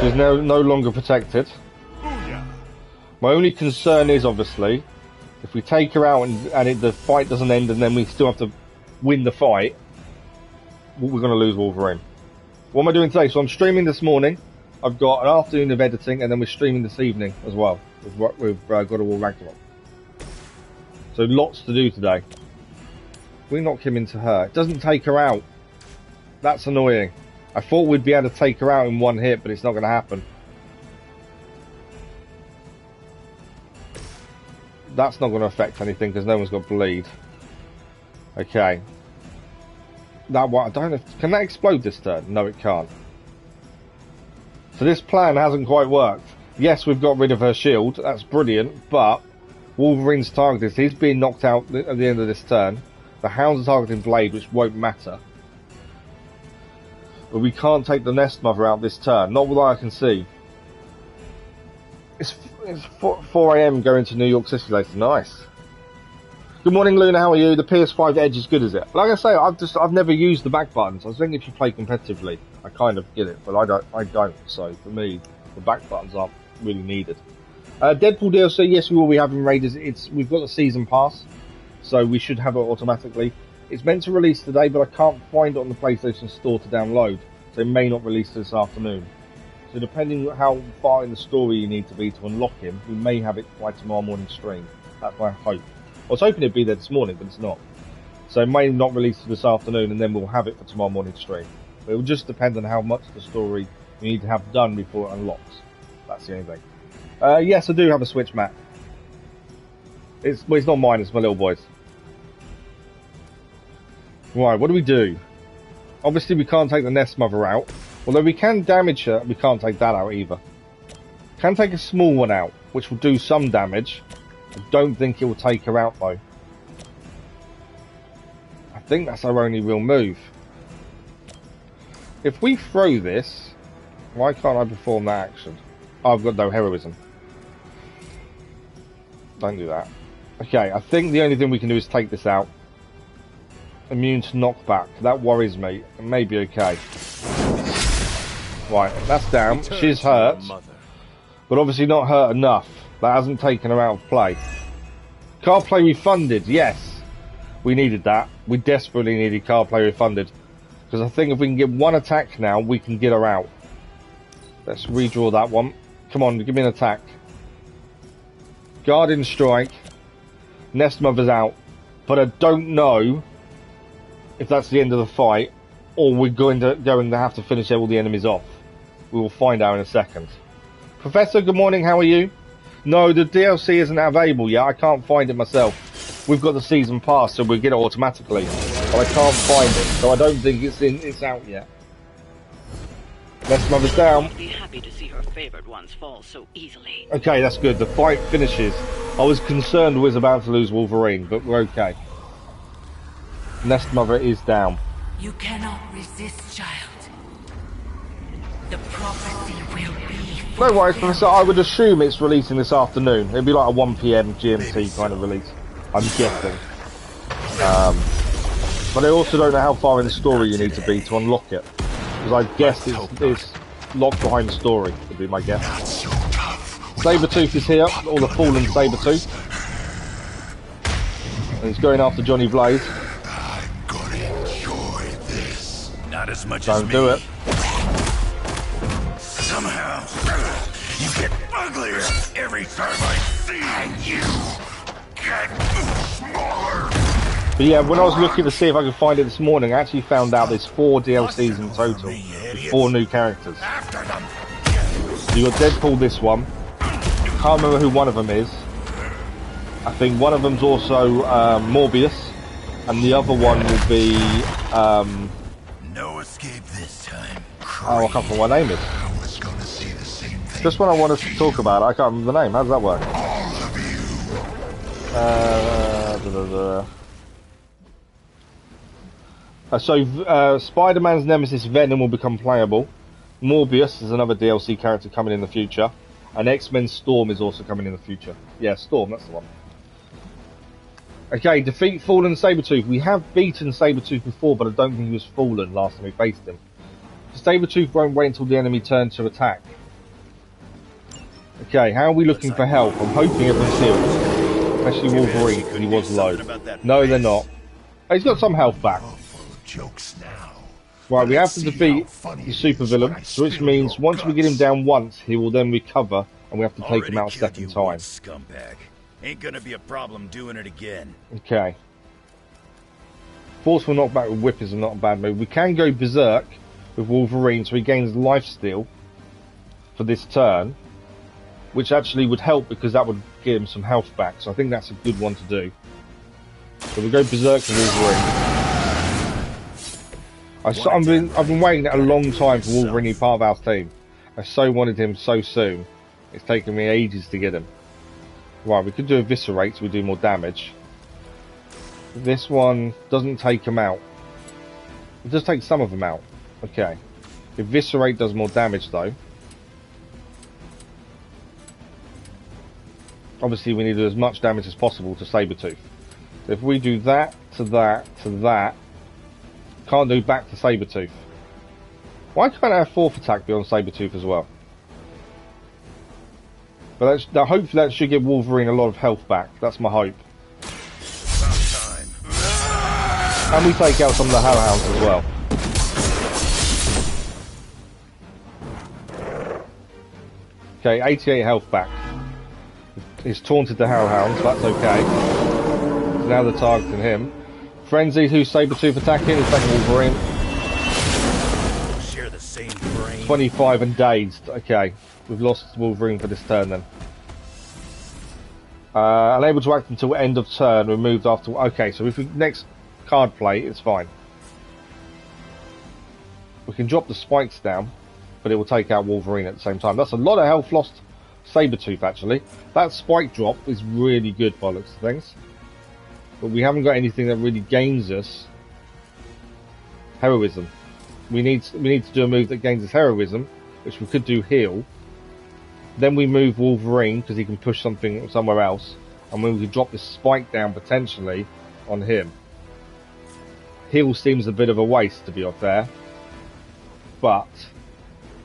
She's now no longer protected. My only concern is, obviously, if we take her out and the fight doesn't end and then we still have to win the fight, we're going to lose Wolverine. What am I doing today? So I'm streaming this morning. I've got an afternoon of editing, and then we're streaming this evening as well with God of War Ragnarok. So lots to do today. We knock him into her. It doesn't take her out. That's annoying. I thought we'd be able to take her out in one hit, but it's not going to happen. That's not going to affect anything because no one's got bleed. Okay. That one, I don't know. Can that explode this turn? No, it can't. So this plan hasn't quite worked. Yes, we've got rid of her shield. That's brilliant, but Wolverine's targeted. He's being knocked out at the end of this turn. The Hound's are targeting Blade, which won't matter. But we can't take the Nest Mother out this turn. Not what I can see. It's 4 AM going to New York City later. Nice. Good morning, Luna. How are you? The PS5 Edge is good, is it? Like I say, I've never used the back buttons. I was thinking if you play competitively, I kind of get it, but I don't. So for me, the back buttons aren't really needed. Deadpool DLC, yes, we will be having Raiders. We've got the season pass, so we should have it automatically. It's meant to release today, but I can't find it on the PlayStation Store to download, so it may not release this afternoon. So depending on how far in the story you need to be to unlock him, we may have it by tomorrow morning stream. That's my hope. I was hoping it'd be there this morning, but it's not. So it may not release this afternoon, and then we'll have it for tomorrow morning stream. But it will just depend on how much of the story you need to have done before it unlocks. That's the only thing. Yes, I do have a Switch, Matt. It's not mine, it's my little boy's. Right, what do we do? Obviously we can't take the Nest Mother out. Although we can damage her, we can't take that out either. Can take a small one out, which will do some damage. I don't think it will take her out though. I think that's our only real move. If we throw this, why can't I perform that action? Oh, I've got no heroism. Don't do that. Okay, I think the only thing we can do is take this out. Immune to knockback. That worries me. It may be okay. Right, that's down. She's hurt. But obviously not hurt enough. That hasn't taken her out of play. Card play refunded. Yes. We needed that. We desperately needed card play refunded. Because I think if we can get one attack now, we can get her out. Let's redraw that one. Come on, give me an attack. Guardian Strike. Nest Mother's out. But I don't know if that's the end of the fight, or we're going to have to finish all the enemies off. We will find out in a second. Professor, good morning, how are you? No, the DLC isn't available yet, I can't find it myself. We've got the season pass, so we'll get it automatically. But I can't find it, so I don't think it's out yet. Nest Mother's down. Be happy to see her favored ones fall so easily. Okay, that's good. The fight finishes. I was concerned we was about to lose Wolverine, but we're okay. Nest Mother is down. You cannot resist, child. The prophecy will be. No worries, Professor. I would assume it's releasing this afternoon. It'd be like a 1 PM GMT kind of release. I'm guessing. But I also don't know how far in the story you need to be to unlock it. Because I guess it's locked behind the story, would be my guess. Sabretooth is here, or the fallen Sabretooth. And he's going after Johnny Blaze. I'm gonna enjoy this. Not as much Don't as me. do it. Somehow, you get uglier every time I see you. And you get smaller. But yeah, when I was looking to see if I could find it this morning, I actually found out there's 4 DLCs in total, with 4 new characters. So you got Deadpool this one. Can't remember who one of them is. I think one of them's also Morbius, and the other one will be no escape this time. Oh, I can't remember what my name is. Just when I wanted to talk about it, I can't remember the name. How does that work? So Spider-Man's nemesis Venom will become playable. Morbius is another DLC character coming in the future. And X-Men Storm is also coming in the future. Yeah, Storm, that's the one. Okay, defeat Fallen Sabretooth. We have beaten Sabretooth before, but I don't think he was fallen last time we faced him. Sabretooth won't wait until the enemy turns to attack. Okay, how are we looking for help? I'm hoping everyone's healed. Especially Wolverine, because he was low. No, they're not. Oh, he's got some health back. Right, we have to defeat the supervillain, so which means once we get him down once, he will then recover, and we have to take him out a second time. Scumbag. Ain't gonna be a problem doing it again. Okay. Forceful knockback with whip is not a bad move. We can go berserk with Wolverine, so he gains lifesteal for this turn, which actually would help because that would give him some health back. So I think that's a good one to do. So we go berserk with Wolverine. I've been waiting a long time for Wolverine to be part of our team. I so wanted him so soon. It's taken me ages to get him. Right, we could do Eviscerate so we do more damage. This one doesn't take him out. It does take some of them out. Okay. Eviscerate does more damage though. Obviously we need to do as much damage as possible to Sabretooth. So if we do that, to that, to that, can't do back to Sabretooth. Why can't I have 4th attack be on Sabretooth as well? But hopefully that should give Wolverine a lot of health back. That's my hope. And we take out some of the Hellhounds as well. Okay, 88 health back. He's taunted the Hellhounds, that's okay. So now they're targeting him. Frenzy, who's Sabretooth attacking, is attacking Wolverine. Share the same brain. 25 and dazed. Okay, we've lost Wolverine for this turn then. Unable to act until end of turn, removed after... Okay, so if we next card play, it's fine. We can drop the spikes down, but it will take out Wolverine at the same time. That's a lot of health lost Sabretooth, actually. That spike drop is really good by looks of things. But we haven't got anything that really gains us heroism. We need to do a move that gains us heroism, which we could do heal. Then we move Wolverine because he can push something somewhere else, and then we can drop this spike down potentially on him. Heal seems a bit of a waste, to be fair, but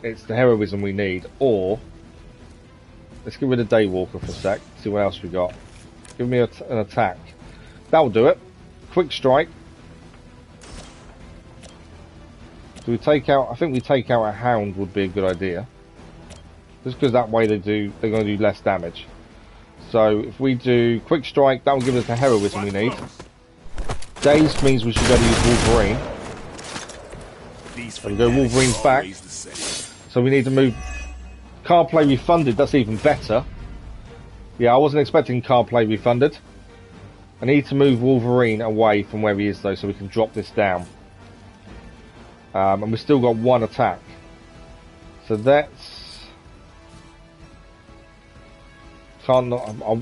it's the heroism we need. Or let's get rid of Daywalker for a sec. See what else we got. Give me an attack. That'll do it. Quick strike. Do we take out? I think we take out a Hound would be a good idea. Just because that way they're going to do less damage. So if we do quick strike, that will give us the heroism we need. Dazed means we should be able to use Wolverine. So we go Wolverine's back. So we need to move. Card play refunded. That's even better. Yeah, I wasn't expecting card play refunded. I need to move Wolverine away from where he is though, so we can drop this down. And we've still got 1 attack. So that's... I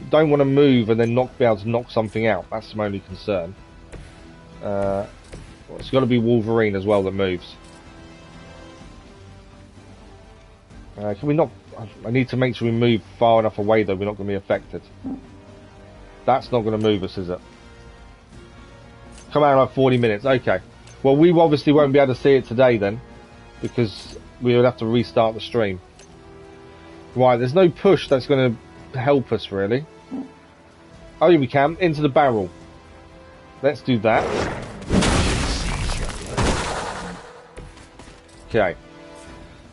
don't want to move and then be able to knock something out. That's my only concern. It's got to be Wolverine as well that moves. Can we not... I need to make sure we move far enough away though we're not going to be affected. That's not going to move us, is it? Come out in like 40 minutes. Okay. Well, we obviously won't be able to see it today then, because we would have to restart the stream. Right, there's no push that's going to help us really. Oh, yeah, we can. Into the barrel. Let's do that. Okay.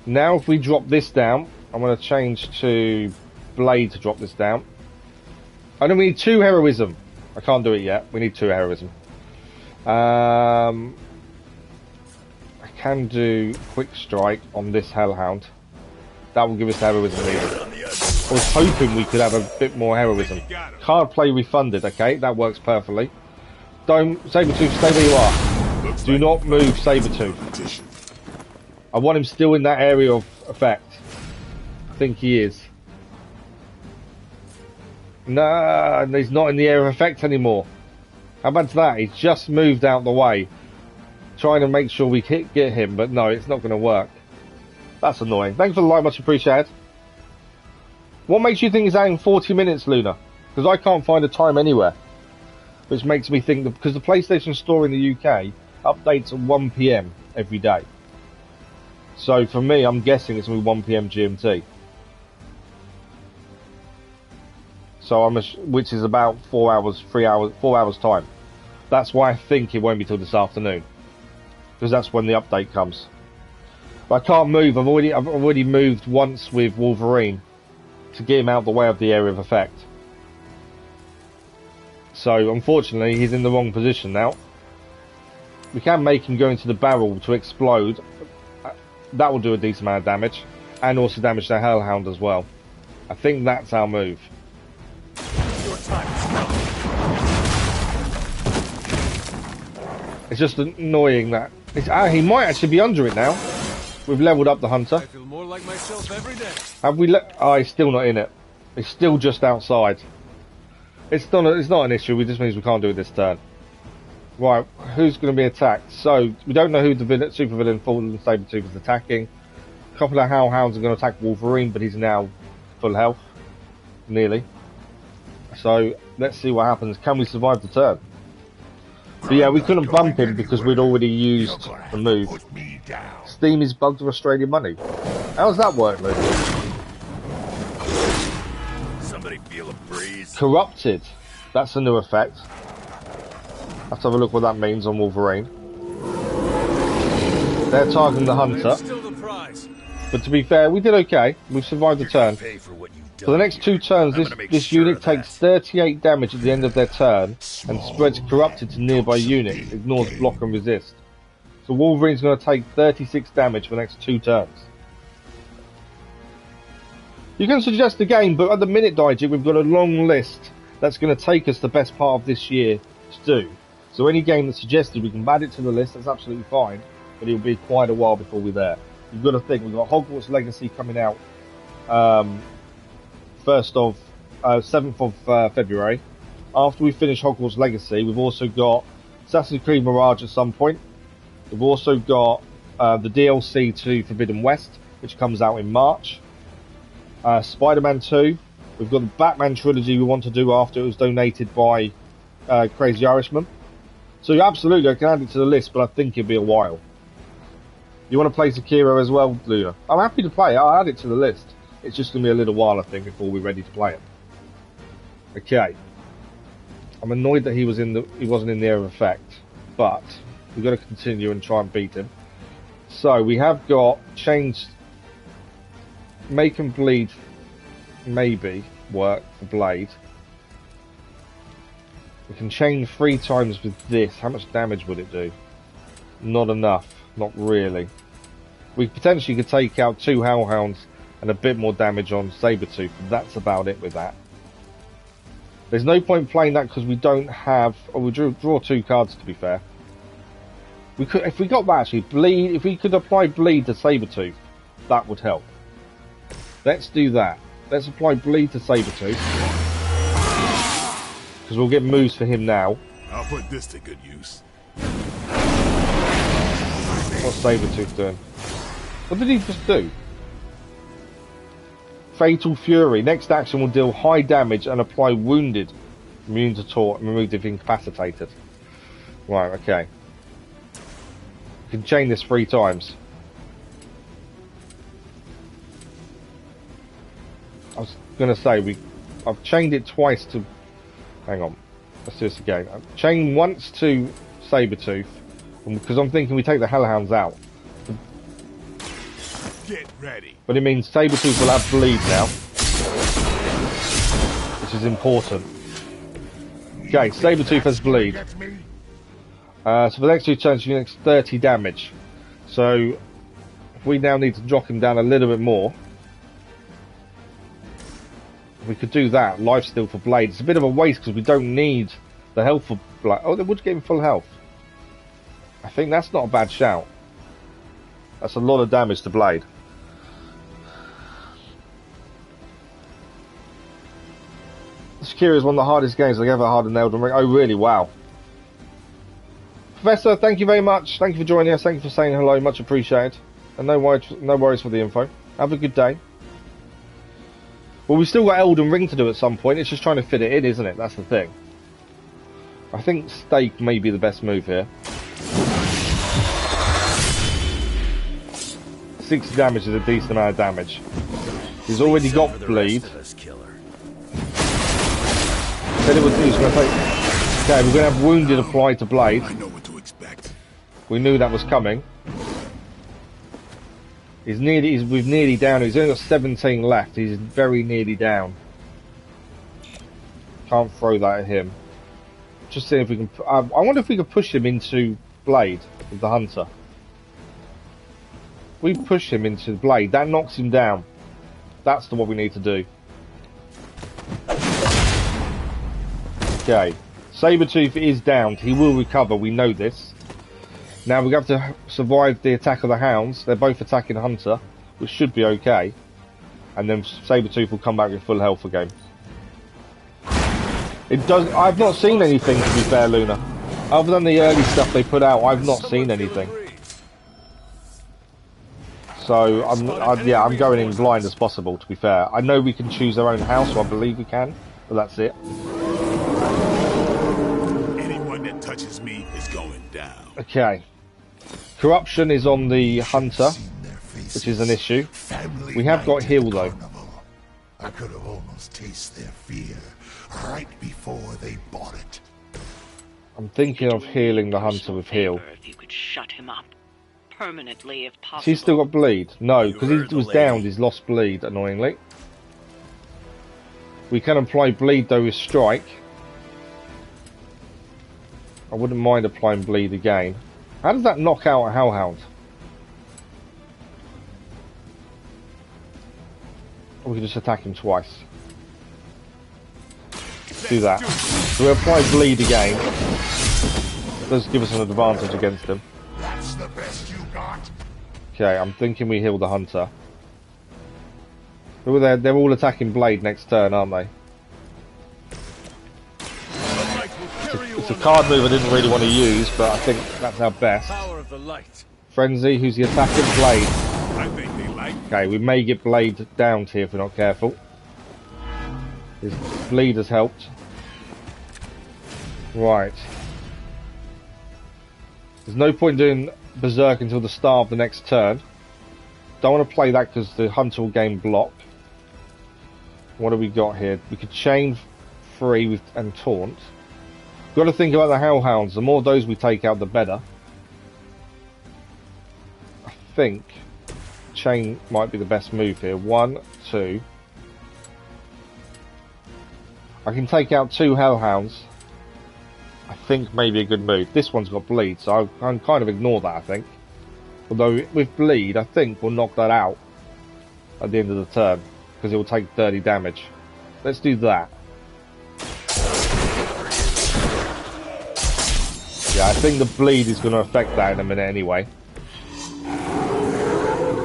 Now if we drop this down, I'm going to change to Blade to drop this down. I know we need 2 heroism. I can't do it yet. We need 2 heroism. I can do quick strike on this hellhound. That will give us heroism needed. I was hoping we could have a bit more heroism. Card play refunded. Okay, that works perfectly. Don't Sabretooth, stay where you are. Do not move Sabretooth. I want him still in that area of effect. I think he is. No, he's not in the area of effect anymore. How about that? He's just moved out the way. Trying to make sure we get him, but no, it's not going to work. That's annoying. Thanks for the like, much appreciated. What makes you think it's adding 40 minutes, Luna? Because I can't find a time anywhere. Which makes me think that because the PlayStation Store in the UK updates at 1 PM every day. So for me, I'm guessing it's going to be 1 PM GMT. So which is about 4 hours time. That's why I think it won't be till this afternoon, because that's when the update comes. But I can't move. I've already moved once with Wolverine to get him out of the way of the area of effect. So unfortunately, he's in the wrong position now. We can make him go into the barrel to explode. That will do a decent amount of damage, and also damage the Hellhound as well. I think that's our move. It's just annoying that he might actually be under it now. We've leveled up the hunter. I feel more like myself every day. Have we oh, he's still not in it. He's still just outside. It's not an issue. It just means we can't do it this turn. Right, who's going to be attacked? So we don't know who the supervillain Fallen Sabretooth is attacking. A couple of Hellhounds are going to attack Wolverine, but he's now full health, nearly. So let's see what happens. Can we survive the turn? But yeah, we couldn't bump him because we'd already used the move. Steam is bugged with Australian money. How does that work, Luke? Somebody feel a breeze? Corrupted. That's a new effect. Let's have a look what that means on Wolverine. They're targeting the hunter. But to be fair, we did okay. We've survived the turn. For the next 2 turns, this unit takes 38 damage at the end of their turn and spreads corrupted to nearby units, ignores block and resist. So Wolverine's going to take 36 damage for the next 2 turns. You can suggest a game, but at the minute, Daiji, we've got a long list that's going to take us the best part of this year to do. So any game that's suggested, we can add it to the list, that's absolutely fine, but it'll be quite a while before we're there. You've got to think, we've got Hogwarts Legacy coming out 7th of February. After we finish Hogwarts Legacy, we've also got Assassin's Creed Mirage at some point. We've also got the DLC to Forbidden West, which comes out in March. Spider-Man 2. We've got the Batman trilogy we want to do after it was donated by Crazy Irishman. So absolutely, I can add it to the list, but I think it'll be a while. You want to play Sekiro as well, Luna? I'm happy to play it. I'll add it to the list. It's just going to be a little while, I think, before we're ready to play it. Okay. I'm annoyed that he wasn't in the area of effect, but we've got to continue and try and beat him. So we have got changed. Make him bleed. Maybe work for Blade. We can chain 3 times with this. How much damage would it do? Not enough. Not really. We potentially could take out 2 Hellhounds and a bit more damage on Sabretooth, but that's about it with that. There's no point playing that because we don't have... Oh, we draw 2 cards, to be fair. We could, if we got that actually, bleed. If we could apply bleed to Sabretooth, that would help. Let's do that. Let's apply bleed to Sabretooth. Because we'll get moves for him now. I'll put this to good use. What's Sabretooth doing? What did he just do? Fatal Fury. Next action will deal high damage and apply wounded. Immune to taunt, removed if incapacitated. Right, okay. You can chain this 3 times. I was going to say, I've chained it twice to... Hang on. Let's do this again. I've chained once to Sabretooth, because I'm thinking we take the Hellhounds out. Get ready. But it means Sabretooth will have bleed now. Which is important. Okay, Sabretooth has bleed. So for the next 2 turns, you next 30 damage. So, we now need to drop him down a little bit more. We could do that. Lifesteal for Blade. It's a bit of a waste because we don't need the health for Blade. Oh, they would give him full health. I think that's not a bad shout. That's a lot of damage to Blade. Sekiro is one of the hardest games I've ever had in Elden Ring. Oh, really? Wow. Professor, thank you very much. Thank you for joining us. Thank you for saying hello. Much appreciated. And no worries for the info. Have a good day. Well, we've still got Elden Ring to do at some point. It's just trying to fit it in, isn't it? That's the thing. I think Stake may be the best move here. 60 damage is a decent amount of damage. He's already got bleed. Said it was going to take... Okay, we're going to have wounded applied to Blade. I know what to expect. We knew that was coming. We're nearly down. He's only got 17 left. He's very nearly down. Can't throw that at him. Just seeing if we can... I wonder if we could push him into Blade with the Hunter. We push him into Blade. That knocks him down. That's what we need to do. Okay. Sabretooth is downed. He will recover. We know this. Now we have to survive the attack of the Hounds. They're both attacking Hunter, which should be okay. And then Sabretooth will come back with full health again. It does. I've not seen anything, to be fair, Luna. Other than the early stuff they put out, I've not seen anything. So I'm going in blind as possible, to be fair. I know we can choose our own house, so I believe we can, but that's it. Anyone that touches me is going down. Okay. Corruption is on the Hunter, which is an issue. We have got heal though. I could have almost tasted their fear right before they bought it. I'm thinking of healing the Hunter with heal. If you could shut him up permanently, if possible. He's still got bleed? No, because he was downed. He's lost bleed, annoyingly. We can apply bleed though with strike. I wouldn't mind applying bleed again. How does that knock out a Hellhound? Or we can just attack him twice. Do that. So we apply bleed again. Does give us an advantage against him. That's the best you got. Okay, I'm thinking we heal the Hunter. They're all attacking Blade next turn, aren't they? It's a card move I didn't really want to use, but I think that's our best. Frenzy, who's the attacking? Blade. Okay, we may get Blade downed here if we're not careful. His bleed has helped. Right. There's no point doing Berserk until the start of the next turn. Don't want to play that because the Hunter will gain block. What do we got here? We could chain free and taunt. Got to think about the Hellhounds. The more of those we take out, the better. I think chain might be the best move here. 1, 2. I can take out 2 Hellhounds. I think maybe a good move. This one's got bleed, so I can kind of ignore that, I think. Although with bleed, I think we'll knock that out at the end of the turn, because it will take 30 damage. Let's do that. Yeah, I think the bleed is going to affect that in a minute anyway.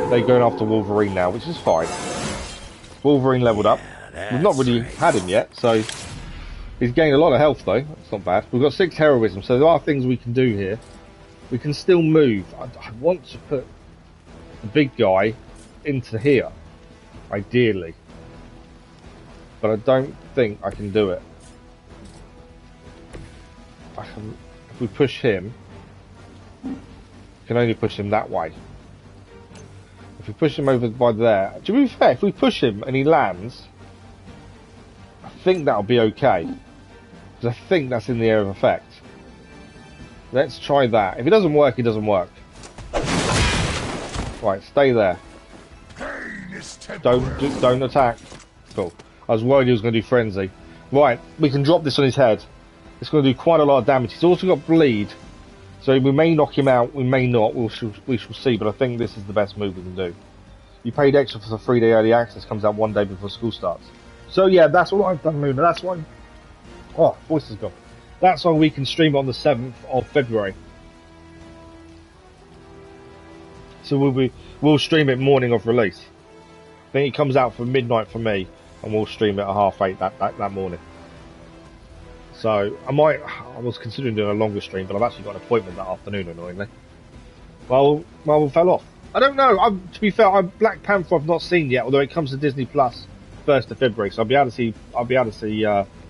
they're going after Wolverine now, which is fine. Wolverine leveled up. We've not really had him yet, so he's gained a lot of health though. That's not bad. We've got 6 heroism, so there are things we can do here. We can still move. I want to put the big guy into here, ideally, but I don't think I can do it. If we push him, we can only push him that way. If we push him over by there, to be fair, if we push him and he lands, I think that'll be okay, because I think that's in the area of effect. Let's try that. If it doesn't work, it doesn't work. Right, stay there. Don't attack. Cool. I was worried he was going to do frenzy. Right, we can drop this on his head. It's going to do quite a lot of damage. He's also got bleed, so we may knock him out. We may not. We shall see. But I think this is the best move we can do. You paid extra for the 3-day early access. Comes out 1 day before school starts. So yeah, that's what I've done, Luna. That's why. Oh, voice is gone. That's why we can stream on the 7th of February. So we'll stream it morning of release. I think it comes out for midnight for me, and we'll stream it at 8:30 that morning. So I was considering doing a longer stream, but I've actually got an appointment that afternoon, annoyingly. Marvel fell off. I don't know. To be fair, Black Panther I've not seen yet, although it comes to Disney Plus 1st of February, so I'll be able to see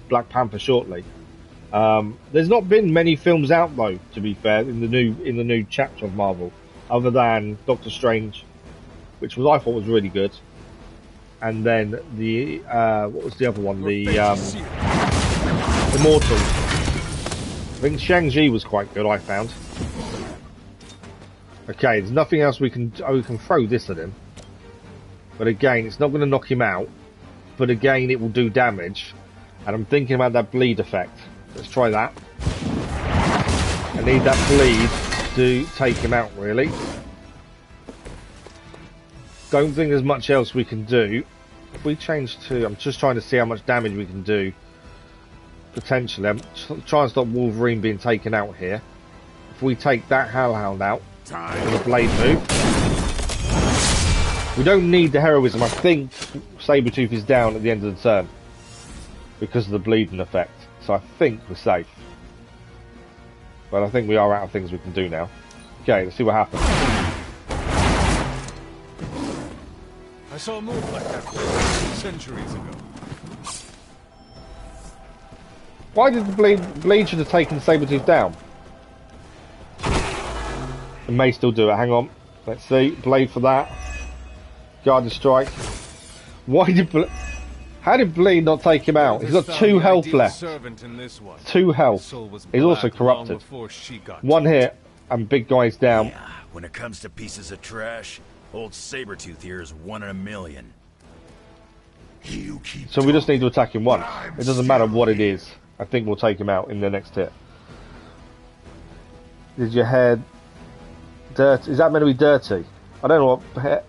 Black Panther shortly. There's not been many films out though, to be fair, in the new chapter of Marvel, other than Doctor Strange, which I thought was really good, and then the what was the other one? The Immortals. I think Shang-Chi was quite good, I found. Okay, there's nothing else we can throw this at him. But again, it's not going to knock him out. But again, it will do damage. And I'm thinking about that bleed effect. Let's try that. I need that bleed to take him out, really. Don't think there's much else we can do. If we change to... I'm just trying to see how much damage we can do. Potentially. I'm trying to stop Wolverine being taken out here. If we take that Hellhound out with a blade move. We don't need the heroism. I think Sabretooth is down at the end of the turn because of the bleeding effect. So I think we're safe. But I think we are out of things we can do now. Okay, let's see what happens. I saw a move like that centuries ago. Why did the bleed should have taken Sabretooth down? It may still do it. Hang on. Let's see. Blade for that. Guardian Strike. Why did... How did Bleed not take him out? He's got 2 health left. 2 health. He's also corrupted. 1 hit, and big guy's down. Yeah, when it comes to pieces of trash, old Sabretooth here is 1 in a million. So we just need to attack him once. It doesn't matter what it is. I think we'll take him out in the next hit. Is your head dirty? Is that meant to be dirty? I don't know what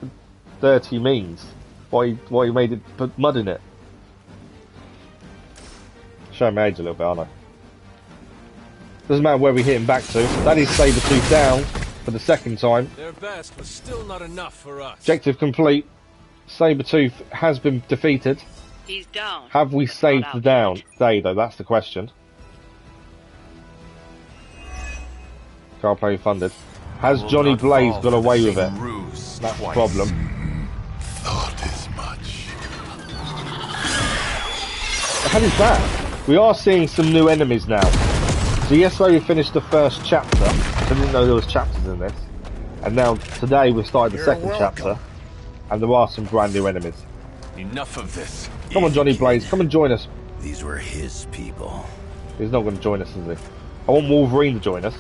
dirty means. Why he made it put mud in it. Showing my age a little bit, aren't I? Doesn't matter where we hit him back to. That is Sabretooth down for the 2nd time. Their best was still not enough for us. Objective complete. Sabretooth has been defeated. He's down. Have we saved the day though? That's the question. Car play funded. Has Johnny Blaze got away with it? That's the problem. Thought as much. How is that? We are seeing some new enemies now. So yesterday we finished the 1st chapter. I didn't know there was chapters in this. And now today we started the 2nd chapter. And there are some brand new enemies. Enough of this. Come on, Johnny Blaze, come and join us. These were his people. He's not going to join us, is he? I want Wolverine to join us.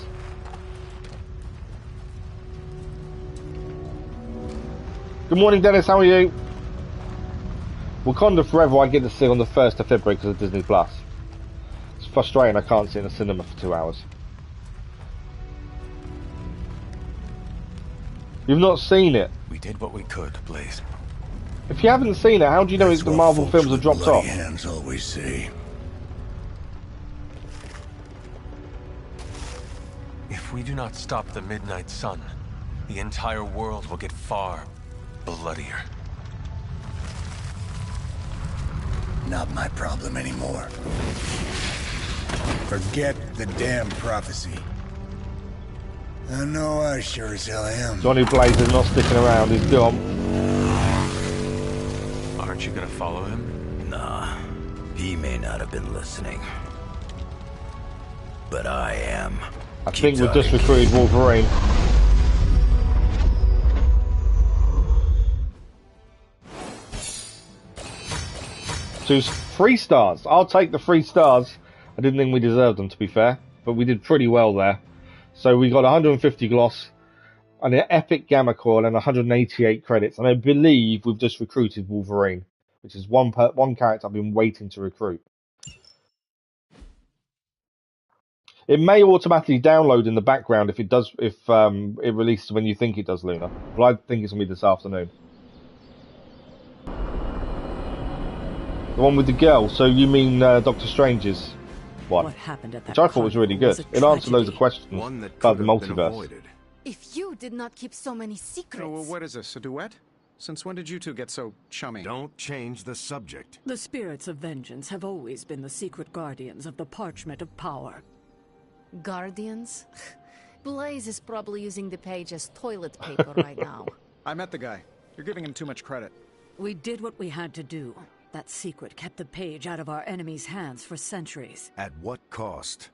Good morning, Dennis, how are you? Wakanda Forever I get to see on the 1st of February because of Disney Plus. It's frustrating I can't see in the cinema for 2 hours. You've not seen it? We did what we could, Blaze. If you haven't seen it, how do you know the Marvel films have dropped off? Hands always say. If we do not stop the Midnight Sun, the entire world will get far, bloodier. Not my problem anymore. Forget the damn prophecy. I know I sure as hell am. Johnny Blaze is not sticking around, he's gone. Aren't you gonna follow him? Nah, he may not have been listening. But I am. I think we've just recruited Wolverine. So 3 stars. I'll take the 3 stars. I didn't think we deserved them, to be fair, but we did pretty well there. So we got 150 gloss, and an epic gamma coil, and 188 credits. And I believe we've just recruited Wolverine, which is one character I've been waiting to recruit. It may automatically download in the background if it does, if it releases when you think it does, Luna. But I think it's gonna be this afternoon. The one with the girl. So you mean Doctor Strange's one? What happened at that which I thought was really good. It answered loads of questions about the multiverse. If you did not keep so many secrets. Oh, well, what is this, a duet? Since when did you two get so chummy? Don't change the subject. The spirits of vengeance have always been the secret guardians of the parchment of power. Guardians? Blaze is probably using the page as toilet paper right now. I met the guy. You're giving him too much credit. We did what we had to do. That secret kept the page out of our enemies' hands for centuries. At what cost?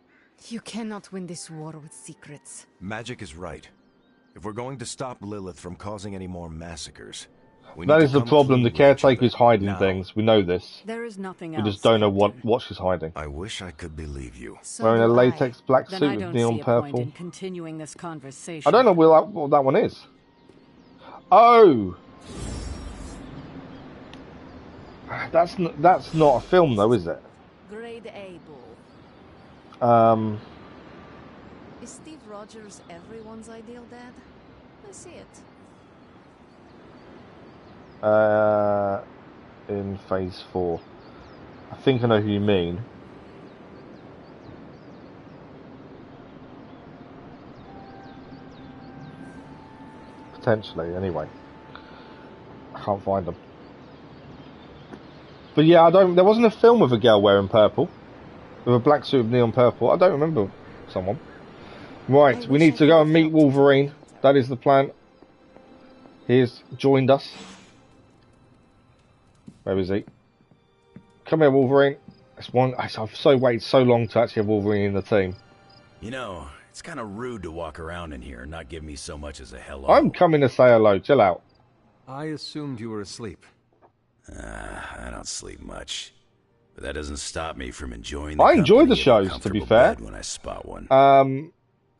You cannot win this war with secrets. Magic is right. If we're going to stop Lilith from causing any more massacres, that is the problem. The Caretaker is hiding things. We know this. There is nothing else. We just don't know what she's hiding. I wish I could believe you. So wearing a latex black suit with neon purple. In continuing this conversation. I don't know what that one is. Oh, that's not a film though, is it? Grade A bull. Is Steve Rogers everyone's ideal dad? I see it. In phase 4. I think I know who you mean. Potentially, anyway. I can't find them. But yeah, there wasn't a film with a girl wearing purple. With a black suit with neon purple. I don't remember someone. Right, we need to go and meet Wolverine. That is the plan. He's joined us. Where is he? Come here, Wolverine. I've waited so long to actually have Wolverine in the team. You know, it's kind of rude to walk around in here and not give me so much as a hello. I'm coming to say hello. Chill out. I assumed you were asleep. I don't sleep much, but that doesn't stop me from enjoying. I enjoy the shows, to be fair. When I spot one.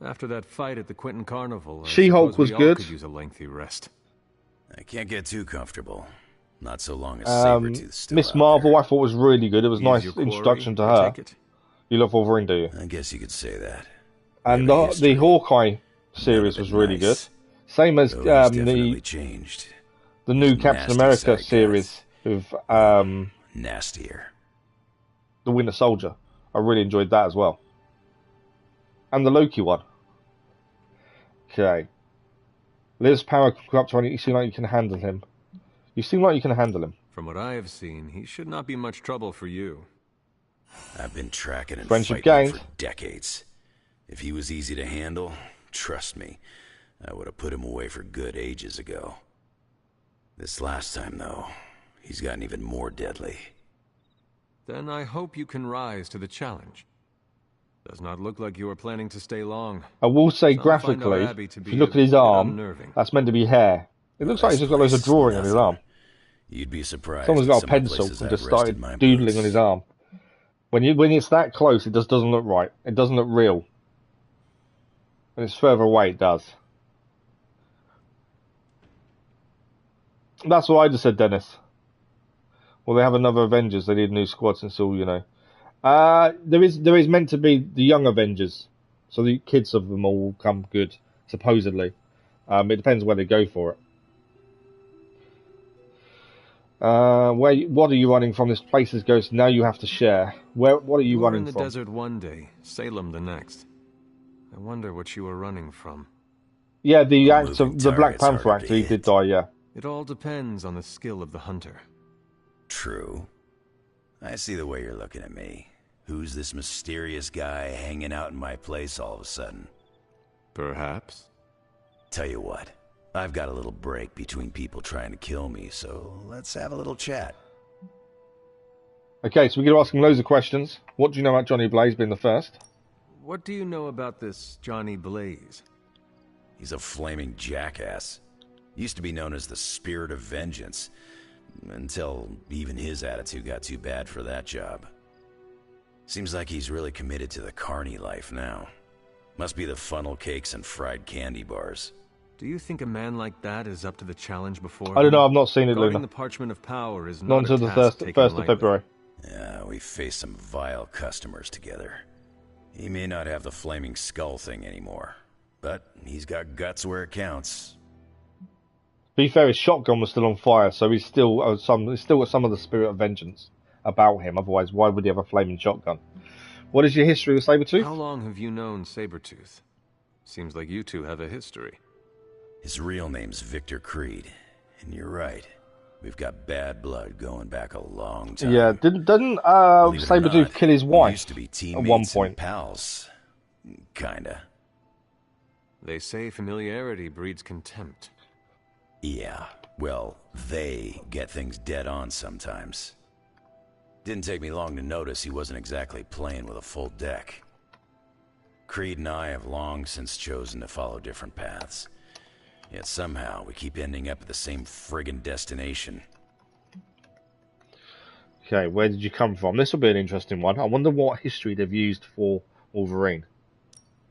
After that fight at the Quentin Carnival, She-Hulk was good. Could use a lengthy rest. I can't get too comfortable. Not so long as Sabretooth's still Miss Marvel, I thought was really good. It was a nice introduction to her. You love Wolverine, do you? I guess you could say that. And the Hawkeye series was really good. Same as changed. The new Captain America series with nastier. The Winter Soldier. I really enjoyed that as well. And the Loki one. Okay. Liv's power can go up to 20. You seem like you can handle him. You seem like you can handle him. From what I have seen, he should not be much trouble for you. I've been tracking and Friendship fighting for decades. If he was easy to handle, trust me, I would have put him away for good ages ago. This last time, though, he's gotten even more deadly. Then I hope you can rise to the challenge. Does not look like you are planning to stay long. I will say graphically, if you look at his arm, that's meant to be hair. It looks like he's just got loads of drawing on his arm. You'd be surprised. Someone's got a pencil and just started doodling on his arm. When it's that close, it just doesn't look right. It doesn't look real. When it's further away, it does. That's what I just said, Dennis. Well, they have another Avengers. They need a new squad since all, you know. There is meant to be the young Avengers. So the kids of them all will come good, supposedly. It depends where they go for it. What are you running from? This place is ghost. Now you have to share. What are you running from? In the desert one day, Salem the next. I wonder what you were running from. Yeah, the Black Panther actor, he did die, yeah. It all depends on the skill of the hunter. True. I see the way you're looking at me. Who's this mysterious guy hanging out in my place all of a sudden? Perhaps. Tell you what, I've got a little break between people trying to kill me, so let's have a little chat. Okay, so we're going to ask him loads of questions. What do you know about Johnny Blaze being the first? What do you know about this Johnny Blaze? He's a flaming jackass. Used to be known as the Spirit of Vengeance, until even his attitude got too bad for that job. Seems like he's really committed to the carny life now. Must be the funnel cakes and fried candy bars. Do you think a man like that is up to the challenge before? I don't know, I've not seen it, Guarding Luna. the Parchment of Power is not until the 1st of February. Yeah, we faced some vile customers together. He may not have the flaming skull thing anymore, but he's got guts where it counts. To be fair, his shotgun was still on fire, so he's still got some of the Spirit of Vengeance about him. Otherwise, why would he have a flaming shotgun? What is your history with Sabretooth? How long have you known Sabretooth? Seems like you two have a history. His real name's Victor Creed, and you're right. We've got bad blood going back a long time. Yeah, didn't Sabretooth kill his wife used to be at one point? And pals. Kinda. They say familiarity breeds contempt. Yeah, well, they get things dead on sometimes. Didn't take me long to notice he wasn't exactly playing with a full deck. Creed and I have long since chosen to follow different paths. Yet somehow we keep ending up at the same friggin' destination. Okay, where did you come from? This will be an interesting one. I wonder what history they've used for Wolverine.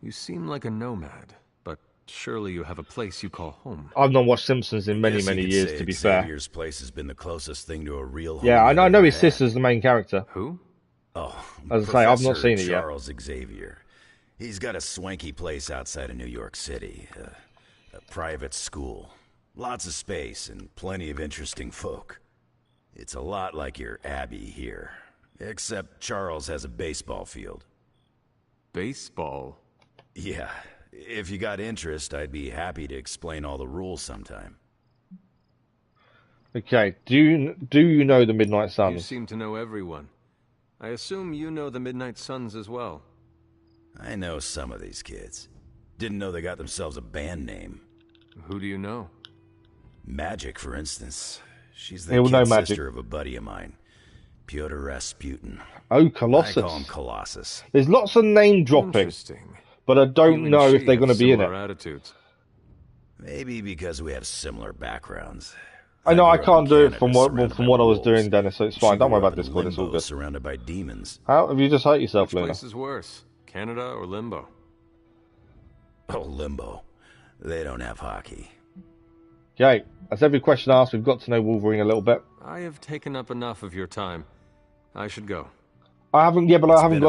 You seem like a nomad, but surely you have a place you call home. I've not watched Simpsons in many years, to be fair. Xavier's place has been the closest thing to a real home. Yeah, I know his sister's the main character. Who? Oh, as I say, I've not seen it yet. Charles Xavier. He's got a swanky place outside of New York City. A private school. Lots of space and plenty of interesting folk. It's a lot like your Abbey here. Except Charles has a baseball field. Baseball? Yeah. If you got interest, I'd be happy to explain all the rules sometime. Okay, do you know the Midnight Suns? You seem to know everyone. I assume you know the Midnight Suns as well. I know some of these kids. Didn't know they got themselves a band name. Who do you know? Magic, for instance. She's the kid sister of a buddy of mine, Pyotr Rasputin. Oh, Colossus. I call him Colossus. There's lots of name dropping, but I don't know if they're going to be in it. Attitudes. Maybe because we have similar backgrounds. I know I can't do it from what I was doing, Dennis, so it's fine. Don't worry about Discord, it's all good. Surrounded by demons. How have you just hurt yourself, Luna? Which place is worse, Canada or Limbo? Oh, Limbo. They don't have hockey. Okay, as every question asked, we've got to know Wolverine a little bit. I have taken up enough of your time. I should go. I haven't got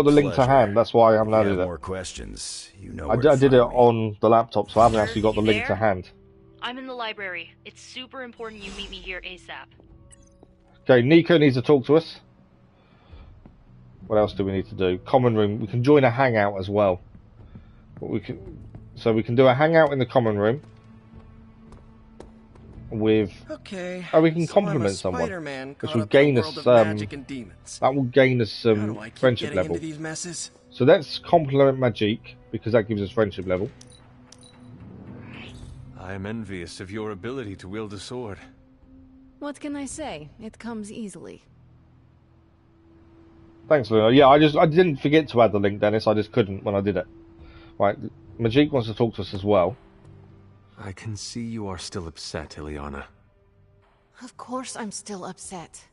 the link to hand. That's why I haven't added it. More questions? You know. I did it on the laptop, so I haven't actually got the link to hand. I'm in the library. It's super important you meet me here ASAP. Okay, Nico needs to talk to us. What else do we need to do? Common room. We can join a hangout as well. But we can do a hangout in the common room. With we can compliment someone, which will gain us that will gain us some friendship level. So let's compliment Magic because that gives us friendship level. I am envious of your ability to wield a sword. What can I say? It comes easily. Thanks, Luna. Yeah, I didn't forget to add the link, Dennis. I just couldn't when I did it. Right, Magic wants to talk to us as well. I can see you are still upset, Ileana. Of course I'm still upset.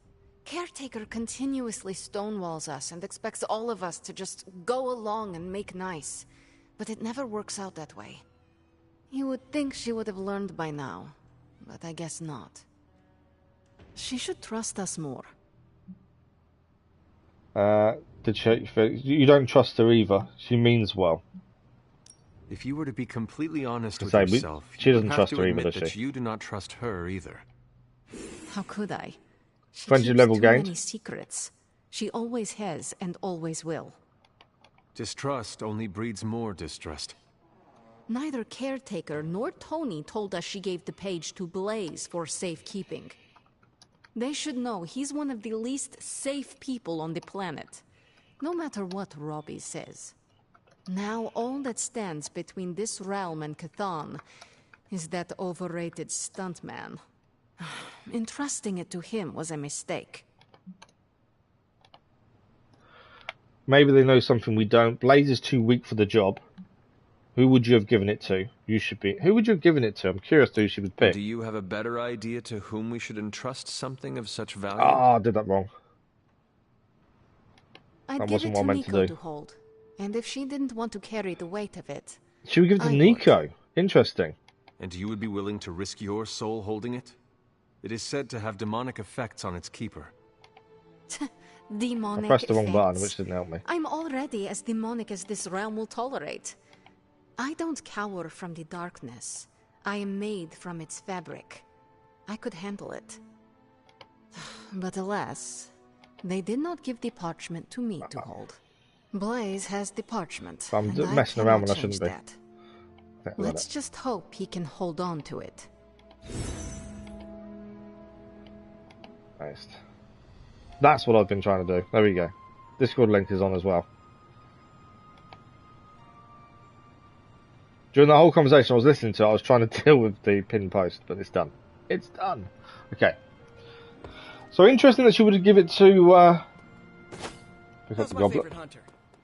Caretaker continuously stonewalls us and expects all of us to just go along and make nice. But it never works out that way. You would think she would have learned by now, but I guess not. She should trust us more. You don't trust her either. She means well. If you were to be completely honest with yourself, she doesn't trust her either, does that you do not trust her either. How could I? She Friendship level keeps gained. too many secrets. She always has and always will. Distrust only breeds more distrust. Neither Caretaker nor Tony told us she gave the page to Blaze for safekeeping. They should know he's one of the least safe people on the planet, no matter what Robbie says. Now all that stands between this realm and Chthon is that overrated stuntman. Entrusting it to him was a mistake. Maybe they know something we don't. Blaze is too weak for the job. Who would you have given it to? You should be. Who would you have given it to? I'm curious who she would pick. Do you have a better idea to whom we should entrust something of such value? Ah, I did that wrong. I'd give it to Nico to hold. And if she didn't want to carry the weight of it... She would give it to Nico. Interesting. And you would be willing to risk your soul holding it? It is said to have demonic effects on its keeper. Demonic I pressed the wrong effects. button, which didn't help me. I'm already as demonic as this realm will tolerate. I don't cower from the darkness. I am made from its fabric. I could handle it. But alas, they did not give the parchment to me to hold. Blaze has the parchment. I'm messing around when I shouldn't be. Let's just hope he can hold on to it. Nice. That's what I've been trying to do. There we go. Discord link is on as well. During the whole conversation I was listening to, I was trying to deal with the pinned post, but it's done. It's done. Okay. So interesting that she would give it to. That's my favorite hunter.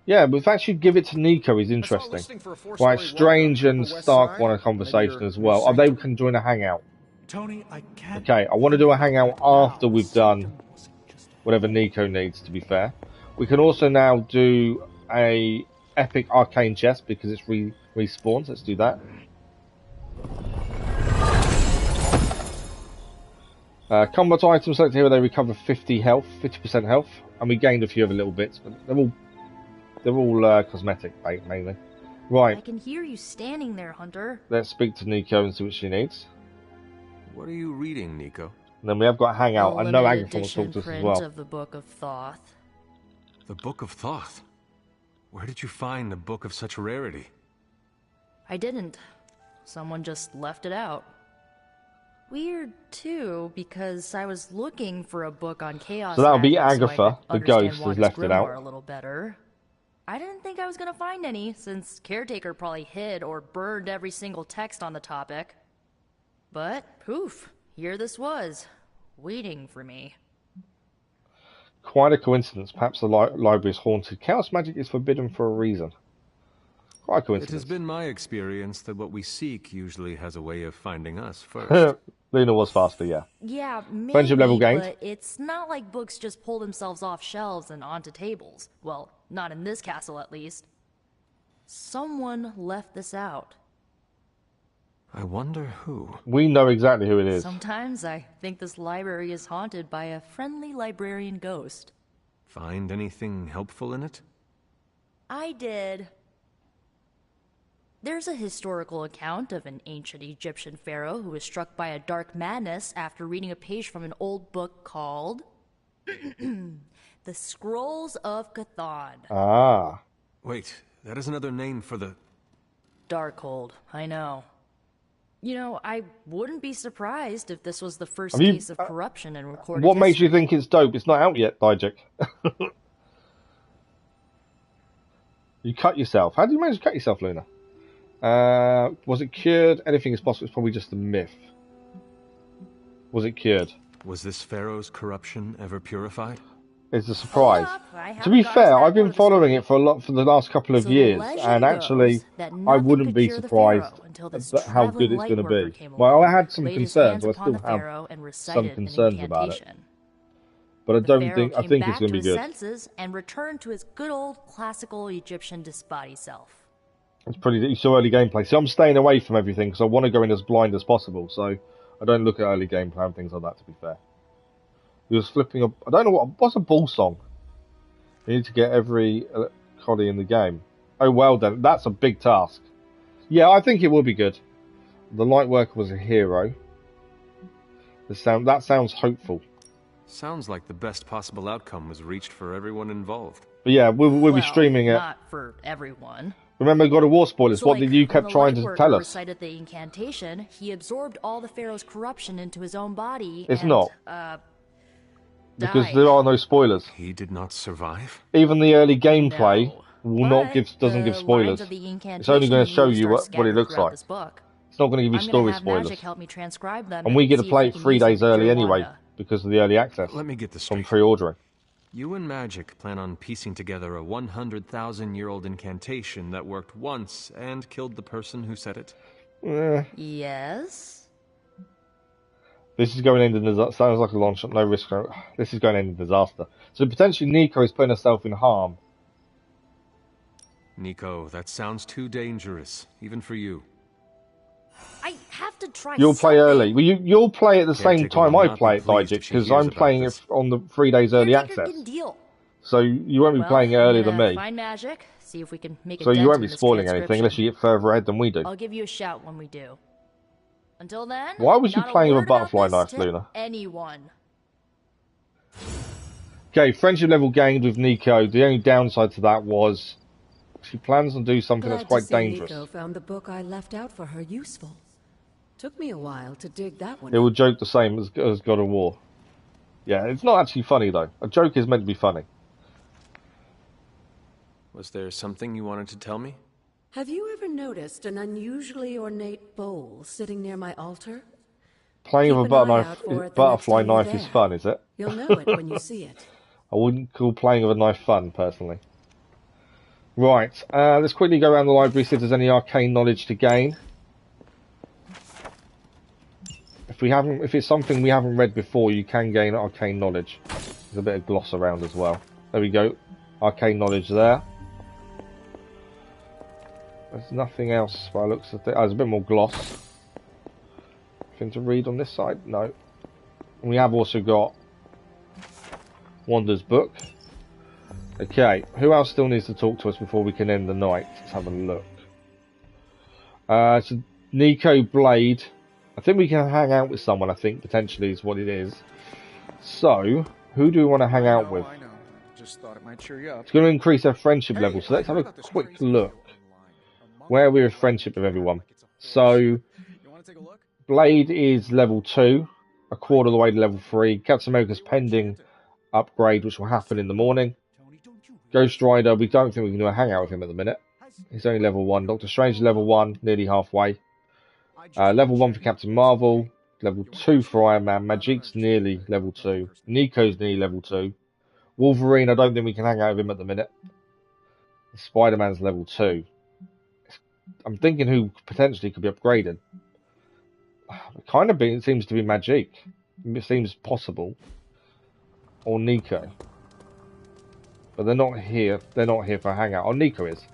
Yeah, but the fact she'd give it to Nico is interesting. Why Strange and Stark want a conversation as well. Oh, they can join a hangout. Tony, I can't. Okay, I want to do a hangout after we've done whatever Nico needs, to be fair. We can also now do a epic arcane chest because it's respawns. Let's do that. Combat items selected here, they recover 50% health, and we gained a few other little bits, but they're all cosmetic, mainly. Right. I can hear you standing there, Hunter. Let's speak to Nico and see what she needs. What are you reading, Nico? And then we have got a hangout. I know Agatha will talk to us as well. Of the Book of Thoth. The Book of Thoth? Where did you find a book of such rarity? I didn't. Someone just left it out. Weird, too, because I was looking for a book on chaos. So that'll be magic, Agatha, so the ghost, has left it out. A little better. I didn't think I was gonna find any, since Caretaker probably hid or burned every single text on the topic. But, poof, here this was, waiting for me. Quite a coincidence. Perhaps the library is haunted. Chaos magic is forbidden for a reason. Quite a coincidence. It has been my experience that what we seek usually has a way of finding us first. Luna was faster, yeah. Yeah, maybe, Friendship level gained. But it's not like books just pull themselves off shelves and onto tables. Well, not in this castle, at least. Someone left this out. I wonder who. We know exactly who it is. Sometimes I think this library is haunted by a friendly librarian ghost. Find anything helpful in it? I did. There's a historical account of an ancient Egyptian pharaoh who was struck by a dark madness after reading a page from an old book called The Scrolls of Chthon. Ah. Wait, that is another name for the... Darkhold, I know. You know, I wouldn't be surprised if this was the first case of corruption in recorded What makes you think it's dope? It's not out yet, Dijak. You cut yourself. How did you manage to cut yourself, Luna? Was it cured? Anything is possible. It's probably just a myth. Was it cured? Was this pharaoh's corruption ever purified? It's a surprise. To be fair, I've been following it for the last couple of years, and actually, I wouldn't be surprised at how good it's going to be. Well, I had some concerns. I still have some concerns about it, but I think it's going to be good. And returned to his good old classical Egyptian disbody self. It's pretty. So early gameplay. So I'm staying away from everything because I want to go in as blind as possible. So I don't look at early gameplay and things like that. To be fair. He was flipping up. I don't know what's a ball song. You need to get every collie in the game. Oh well then, that's a big task. Yeah, I think it will be good. The light worker was a hero. That sounds hopeful. Sounds like the best possible outcome was reached for everyone involved. But yeah, we'll be streaming it. Not for everyone. Remember God of War spoilers? So, What did you kept trying to tell us? Recited the incantation, he absorbed all the Pharaoh's corruption into his own body. It's and, not. Because there are no spoilers. He did not survive? Even the early gameplay doesn't give spoilers. It's only going to show you what it looks like. It's not going to give you story spoilers. Help me transcribe them and we get to play it 3 days early anyway because of the early access. Let me get this straight. From pre-ordering. You and Magic plan on piecing together a 100,000-year-old incantation that worked once and killed the person who said it? Yes. This is going to end in disaster. Sounds like a long shot, no risk. This is going to end in disaster. So potentially Nico is putting herself in harm. Nico, that sounds too dangerous, even for you. I have to try. You'll play early. Well, you'll play at the same time I play it, Digic, because I'm playing it on the 3 days early access. So you won't be playing it earlier than me. Find Magic. See if we can make so you won't be spoiling anything unless you get further ahead than we do. I'll give you a shout when we do. Until then, why was you playing with a butterfly knife, Luna? Anyone. Okay, friendship level gained with Nico. The only downside to that was she plans on doing something that's quite dangerous. Nico found the book I left out for her useful. Took me a while to dig that one. It will joke the same as God of War. Yeah, it's not actually funny though. A joke is meant to be funny. Was there something you wanted to tell me? Have you ever noticed an unusually ornate bowl sitting near my altar? Playing with a butterfly knife is fun, is it? You'll know it when you see it. I wouldn't call playing with a knife fun, personally. Right, let's quickly go around the library, see if there's any arcane knowledge to gain. If it's something we haven't read before, you can gain arcane knowledge. There's a bit of gloss around as well. There we go. Arcane knowledge there. There's nothing else by the looks of it. There's a bit more gloss. Anything to read on this side? No. And we have also got Wanda's book. Okay, who else still needs to talk to us before we can end the night? Let's have a look. So Nico, Blade. I think we can hang out with someone, I think, potentially is what it is. So, who do we want to hang out with? I know. Just thought it might cheer you up. It's going to increase our friendship level, so let's have a quick look. Where are we with friendship with everyone? So, Blade is level 2, a quarter of the way to level 3. Captain America's pending upgrade, which will happen in the morning. Ghost Rider, we don't think we can do a hangout with him at the minute. He's only level 1. Doctor Strange is level 1, nearly halfway. Level 1 for Captain Marvel. Level 2 for Iron Man. Magic's nearly level 2. Nico's nearly level 2. Wolverine, I don't think we can hang out with him at the minute. Spider-Man's level 2. I'm thinking who potentially could be upgraded. It seems to be Magic. It seems possible. Or Nico. But they're not here. They're not here for a hangout. Oh, Nico is.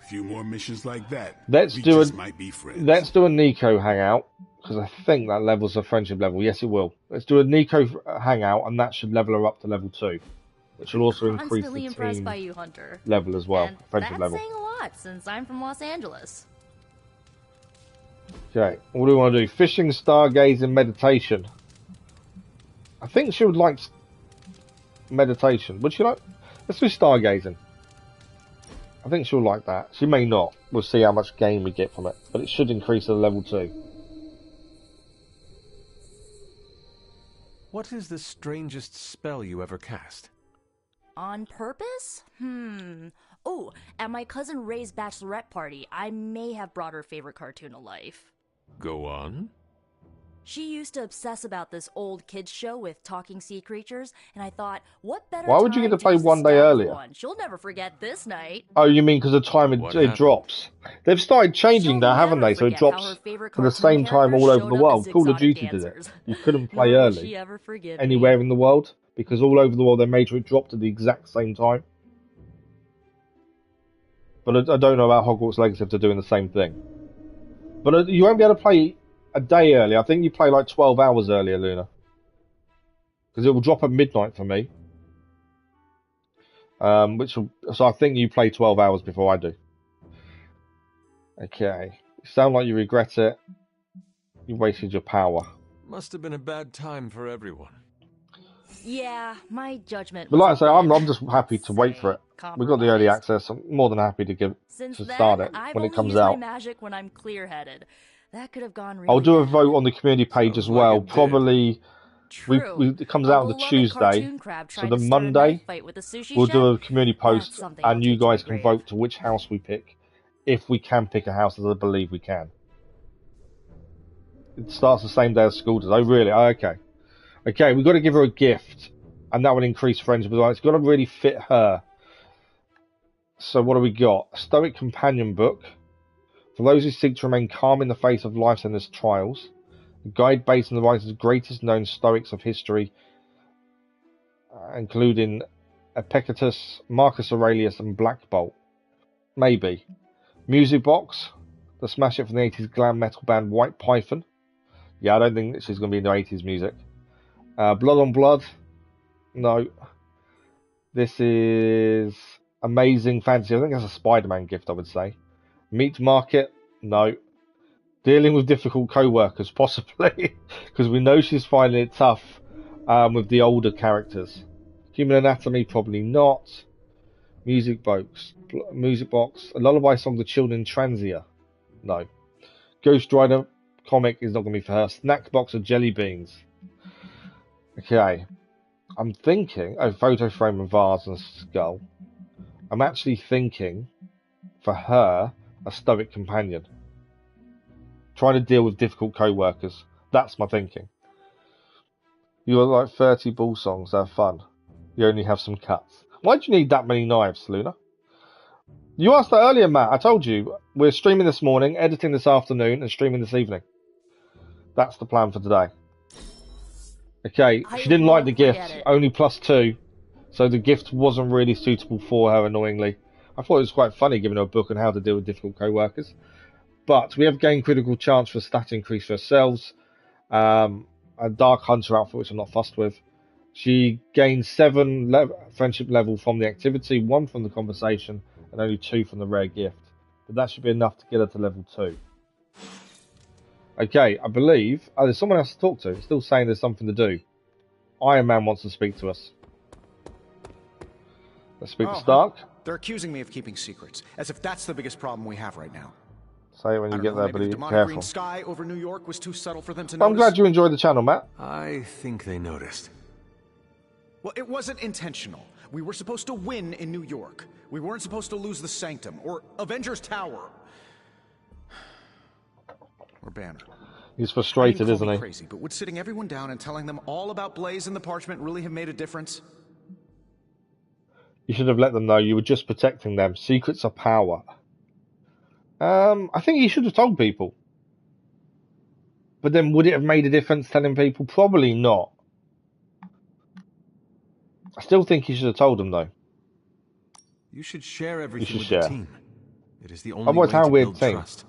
A few more missions like that. Let's do a Nico hangout. Because I think that levels a friendship level. Yes, it will. Let's do a Nico hangout, and that should level her up to level 2. Which will also increase the team by you, Hunter. level as well. And friendship that's level. saying a lot, since I'm from Los Angeles. Okay, what do we want to do? Fishing, stargazing, meditation. I think she would like meditation. Would she like? Let's do stargazing. I think she'll like that. She may not. We'll see how much gain we get from it. But it should increase to level 2. What is the strangest spell you ever cast? On purpose? Oh, at my cousin Ray's bachelorette party, I may have brought her favorite cartoon to life. Go on. She used to obsess about this old kids show with talking sea creatures, and I thought, what better Why would you get to play use one day style earlier? one? She'll never forget this night. Oh, you mean because of time it drops? They've started changing that, haven't they? So it drops for the same time all over the world. Call of Duty did it. You couldn't play early anywhere in the world because all over the world they made sure it dropped at the exact same time. But I don't know about Hogwarts Legacy if they're doing the same thing. But you won't be able to play a day early. I think you play like 12 hours earlier, Luna. Because it will drop at midnight for me. So I think you play 12 hours before I do. Okay. You sound like you regret it. You wasted your power. Must have been a bad time for everyone. Yeah, my judgment. But like I say, I'm just happy to wait for it. We got the early access. I'm more than happy to start it I've when it only comes used my out. magic when I'm clear-headed. That could have gone really I'll do a bad. vote on the community page as well. Probably it comes out on the Tuesday, so the Monday we'll do a community post, and you guys can vote to which house we pick, if we can pick a house, as I believe we can. It starts the same day as school does. Oh, really? Oh, okay. Okay, we've got to give her a gift, and that will increase friendship. It's got to really fit her. So what do we got? A Stoic Companion book. For those who seek to remain calm in the face of life's endless trials. A guide based on the writers' greatest known Stoics of history, including Epictetus, Marcus Aurelius, and Black Bolt. Maybe. Music box. The smash hit from the 80s glam metal band White Python. Yeah, I don't think she's going to be into 80s music. Blood on Blood. No. This is Amazing Fantasy. I think that's a Spider-Man gift, I would say. Meat Market. No. Dealing with difficult co-workers, possibly. Because we know she's finding it tough with the older characters. Human Anatomy, probably not. Music box. A lullaby song to children, Transia. No. Ghost Rider comic is not going to be for her. Snack box of jelly beans. Okay. I'm thinking... Oh, photo frame and vase and skull. I'm actually thinking, for her, a Stoic Companion. Trying to deal with difficult co-workers. That's my thinking. You got like 30 ball songs, they're fun. You only have some cuts. Why do you need that many knives, Luna? You asked that earlier, Matt. I told you. We're streaming this morning, editing this afternoon, and streaming this evening. That's the plan for today. Okay, she didn't like the gift. Only +2. So the gift wasn't really suitable for her, annoyingly. I thought it was quite funny giving her a book on how to deal with difficult co-workers. But we have gained critical chance for a stat increase for ourselves. A Dark Hunter outfit, which I'm not fussed with. She gained 7 friendship level from the activity, 1 from the conversation, and only 2 from the rare gift. But that should be enough to get her to level 2. Okay, I believe... Oh, there's someone else to talk to. It's still saying there's something to do. Iron Man wants to speak to us. Let's speak to Stark. They're accusing me of keeping secrets, as if that's the biggest problem we have right now. Say it when you get there, but be careful. Green sky over New York was too subtle for them to I'm notice. glad you enjoyed the channel, Matt. I think they noticed. Well, it wasn't intentional. We were supposed to win in New York. We weren't supposed to lose the Sanctum, or Avengers Tower. Or Banner. He's frustrated, isn't he? Crazy, but would sitting everyone down and telling them all about Blaze and the Parchment really have made a difference? You should have let them know you were just protecting them. Secrets are power. I think you should have told people. But then would it have made a difference telling people? Probably not. I still think you should have told them, though. You should share everything with share. the team. It is the only Otherwise, way how to weird build thing. trust.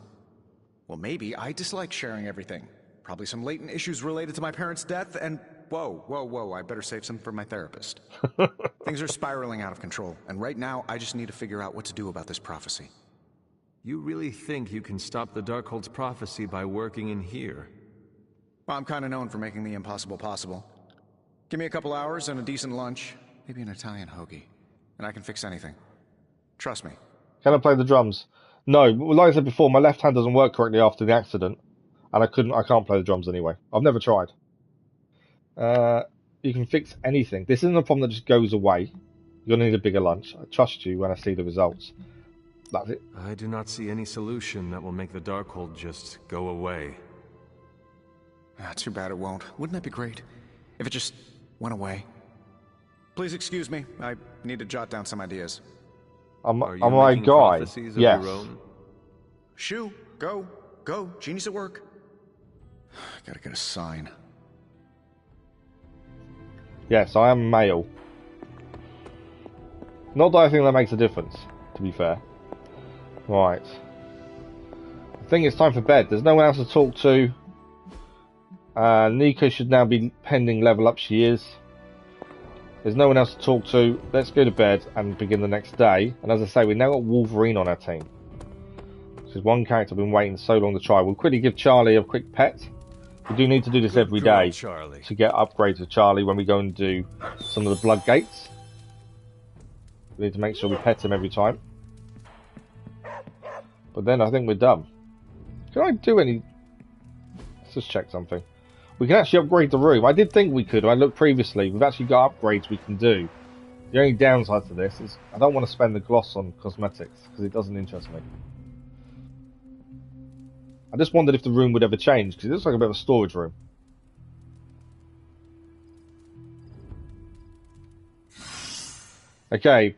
Well, maybe I dislike sharing everything. Probably some latent issues related to my parents' death, and whoa, I better save some for my therapist. Things are spiraling out of control, and right now I just need to figure out what to do about this prophecy. You really think you can stop the Darkhold's prophecy by working in here? Well, I'm kind of known for making the impossible possible. Give me a couple hours and a decent lunch, maybe an Italian hoagie, and I can fix anything. Trust me. Can I play the drums? No, like I said before, my left hand doesn't work correctly after the accident, and I can't play the drums anyway. I've never tried. You can fix anything. This isn't a problem that just goes away. You're gonna need a bigger lunch. I trust you when I see the results. That's it. I do not see any solution that will make the Darkhold just go away. Too bad it won't. Wouldn't that be great? If it just went away. Please excuse me. I need to jot down some ideas. Am I a guy? Yes. Shoo, go. Genius at work. Gotta get a sign. Yes, I am male. Not that I think that makes a difference, to be fair. Right. I think it's time for bed. There's no one else to talk to. Nico should now be pending level up. She is. There's no one else to talk to. Let's go to bed and begin the next day. And as I say, we've now got Wolverine on our team. This is one character I've been waiting so long to try. We'll quickly give Charlie a quick pet. We do need to do this every day to get upgrades with Charlie when we go and do some of the blood gates. We need to make sure we pet him every time. But then I think we're done. Can I do any... Let's just check something. We can actually upgrade the room. I did think we could. I looked previously. We've actually got upgrades we can do. The only downside to this is I don't want to spend the gloss on cosmetics because it doesn't interest me. I just wondered if the room would ever change because it looks like a bit of a storage room. Okay.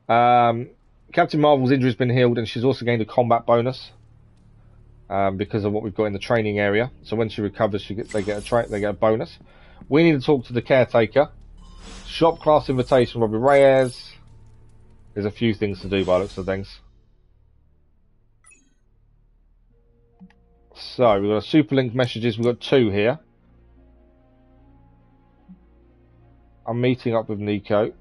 Captain Marvel's injury has been healed and she's also gained a combat bonus because of what we've got in the training area. So when she recovers, they get a bonus. We need to talk to the Caretaker. Shop class invitation, Robbie Reyes. There's a few things to do by the looks of things. So we've got a superlink messages. We've got 2 here. I'm meeting up with Nico.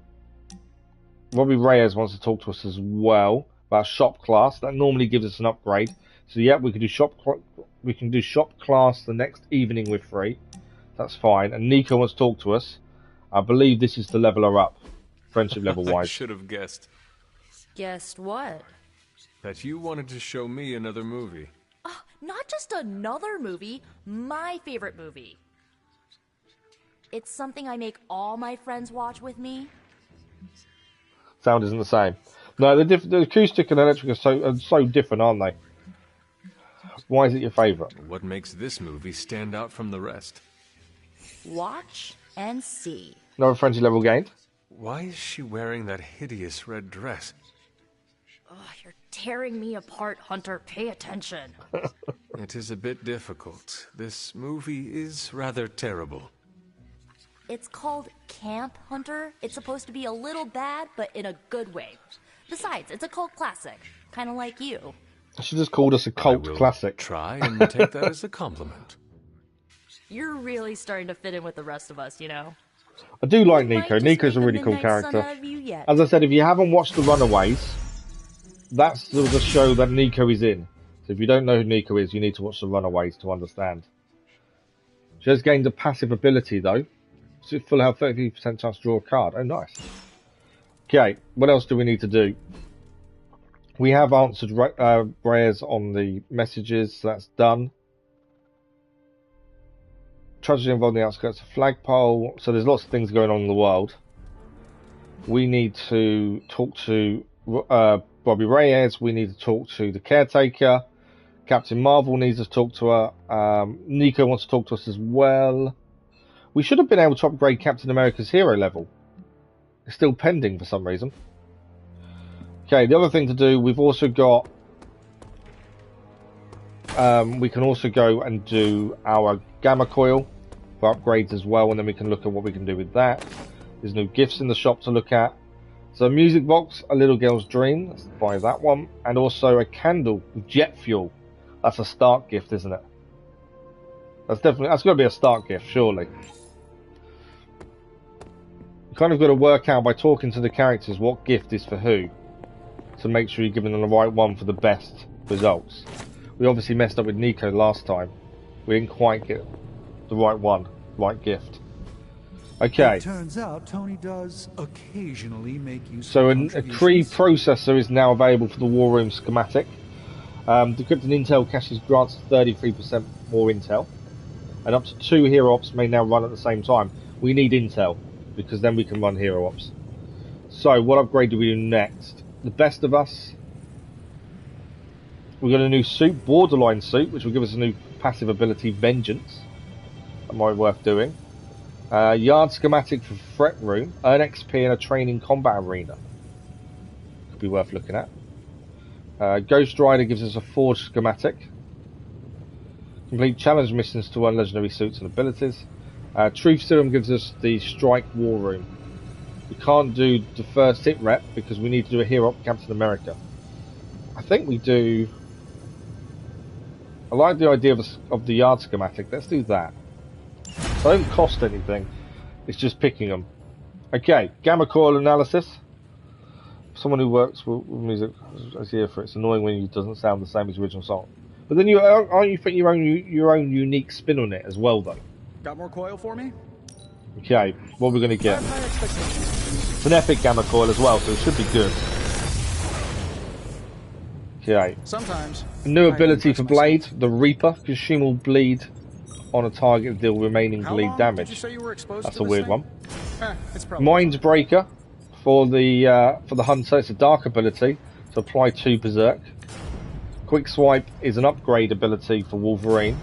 Robbie Reyes wants to talk to us as well about shop class. That normally gives us an upgrade. So yeah, we can do shop class the next evening with free. That's fine. And Nico wants to talk to us. I believe this is to level her up, friendship level wise. I should have guessed. Guessed what? That you wanted to show me another movie. Not just another movie, my favorite movie. It's something I make all my friends watch with me. Sound isn't the same. No, the acoustic and electric are so different, aren't they? Why is it your favourite? What makes this movie stand out from the rest? Watch and see. Another friendship level gained. Why is she wearing that hideous red dress? Oh, you're tearing me apart, Hunter. Pay attention. It is a bit difficult. This movie is rather terrible. It's called Camp Hunter. It's supposed to be a little bad, but in a good way. Besides, it's a cult classic. Kind of like you. She just called us a cult classic. Try and take that as a compliment. You're really starting to fit in with the rest of us, you know? I do like Nico. Nico's a really cool character. As I said, if you haven't watched The Runaways, that's the show that Nico is in. So if you don't know who Nico is, you need to watch The Runaways to understand. She has gained a passive ability, though. So full health, 30% chance to draw a card. Oh, nice. Okay, what else do we need to do? We have answered Reyes on the messages, so that's done. Tragedy involved in the outskirts of Flagpole. So there's lots of things going on in the world. We need to talk to Robbie Reyes. We need to talk to the Caretaker. Captain Marvel needs to talk to her. Nico wants to talk to us as well. We should have been able to upgrade Captain America's hero level. It's still pending for some reason. Okay, the other thing to do, we've also got... we can also go and do our Gamma Coil for upgrades as well, and then we can look at what we can do with that. There's no gifts in the shop to look at. So a music box, a little girl's dream, let's buy that one, and also a candle with jet fuel. That's a start gift, isn't it? That's got to be a start gift, surely. You kind of got to work out by talking to the characters what gift is for who, to make sure you're giving them the right one for the best results. We obviously messed up with Nico last time. We didn't quite get the right one, right gift. Okay. It turns out Tony does occasionally make use so of a Cree processor is now available for the War Room schematic. Decrypted Intel caches grants 33% more Intel. And up to 2 Hero Ops may now run at the same time. We need Intel, because then we can run Hero Ops. So, what upgrade do we do next? The Best of Us. We've got a new suit, Borderline suit, which will give us a new passive ability, Vengeance. That might be worth doing. Yard schematic for Threat Room. Earn XP in a training combat arena. Could be worth looking at. Ghost Rider gives us a Forge schematic. Complete challenge missions to earn legendary suits and abilities. Truth Serum gives us the Strike War Room. We can't do the first hit rep because we need to do a hero up Captain America. I think we do... I like the idea of the yard schematic. Let's do that. So it don't cost anything. It's just picking them. Okay, Gamma Coil analysis. Someone who works with music is here for it's annoying when it doesn't sound the same as the original song. But then aren't you think your own unique spin on it as well, though? Got more coil for me? Okay, what are we going to get? It's an epic gamma coil as well, so it should be good. Okay. Sometimes. A new ability for Blade, the Reaper. Consume all bleed on a target to deal remaining bleed damage. Did you say you were exposed That's to a this weird thing? one. It's probably Mind Breaker for the Hunter. It's a dark ability to apply 2 Berserk. Quick Swipe is an upgrade ability for Wolverine,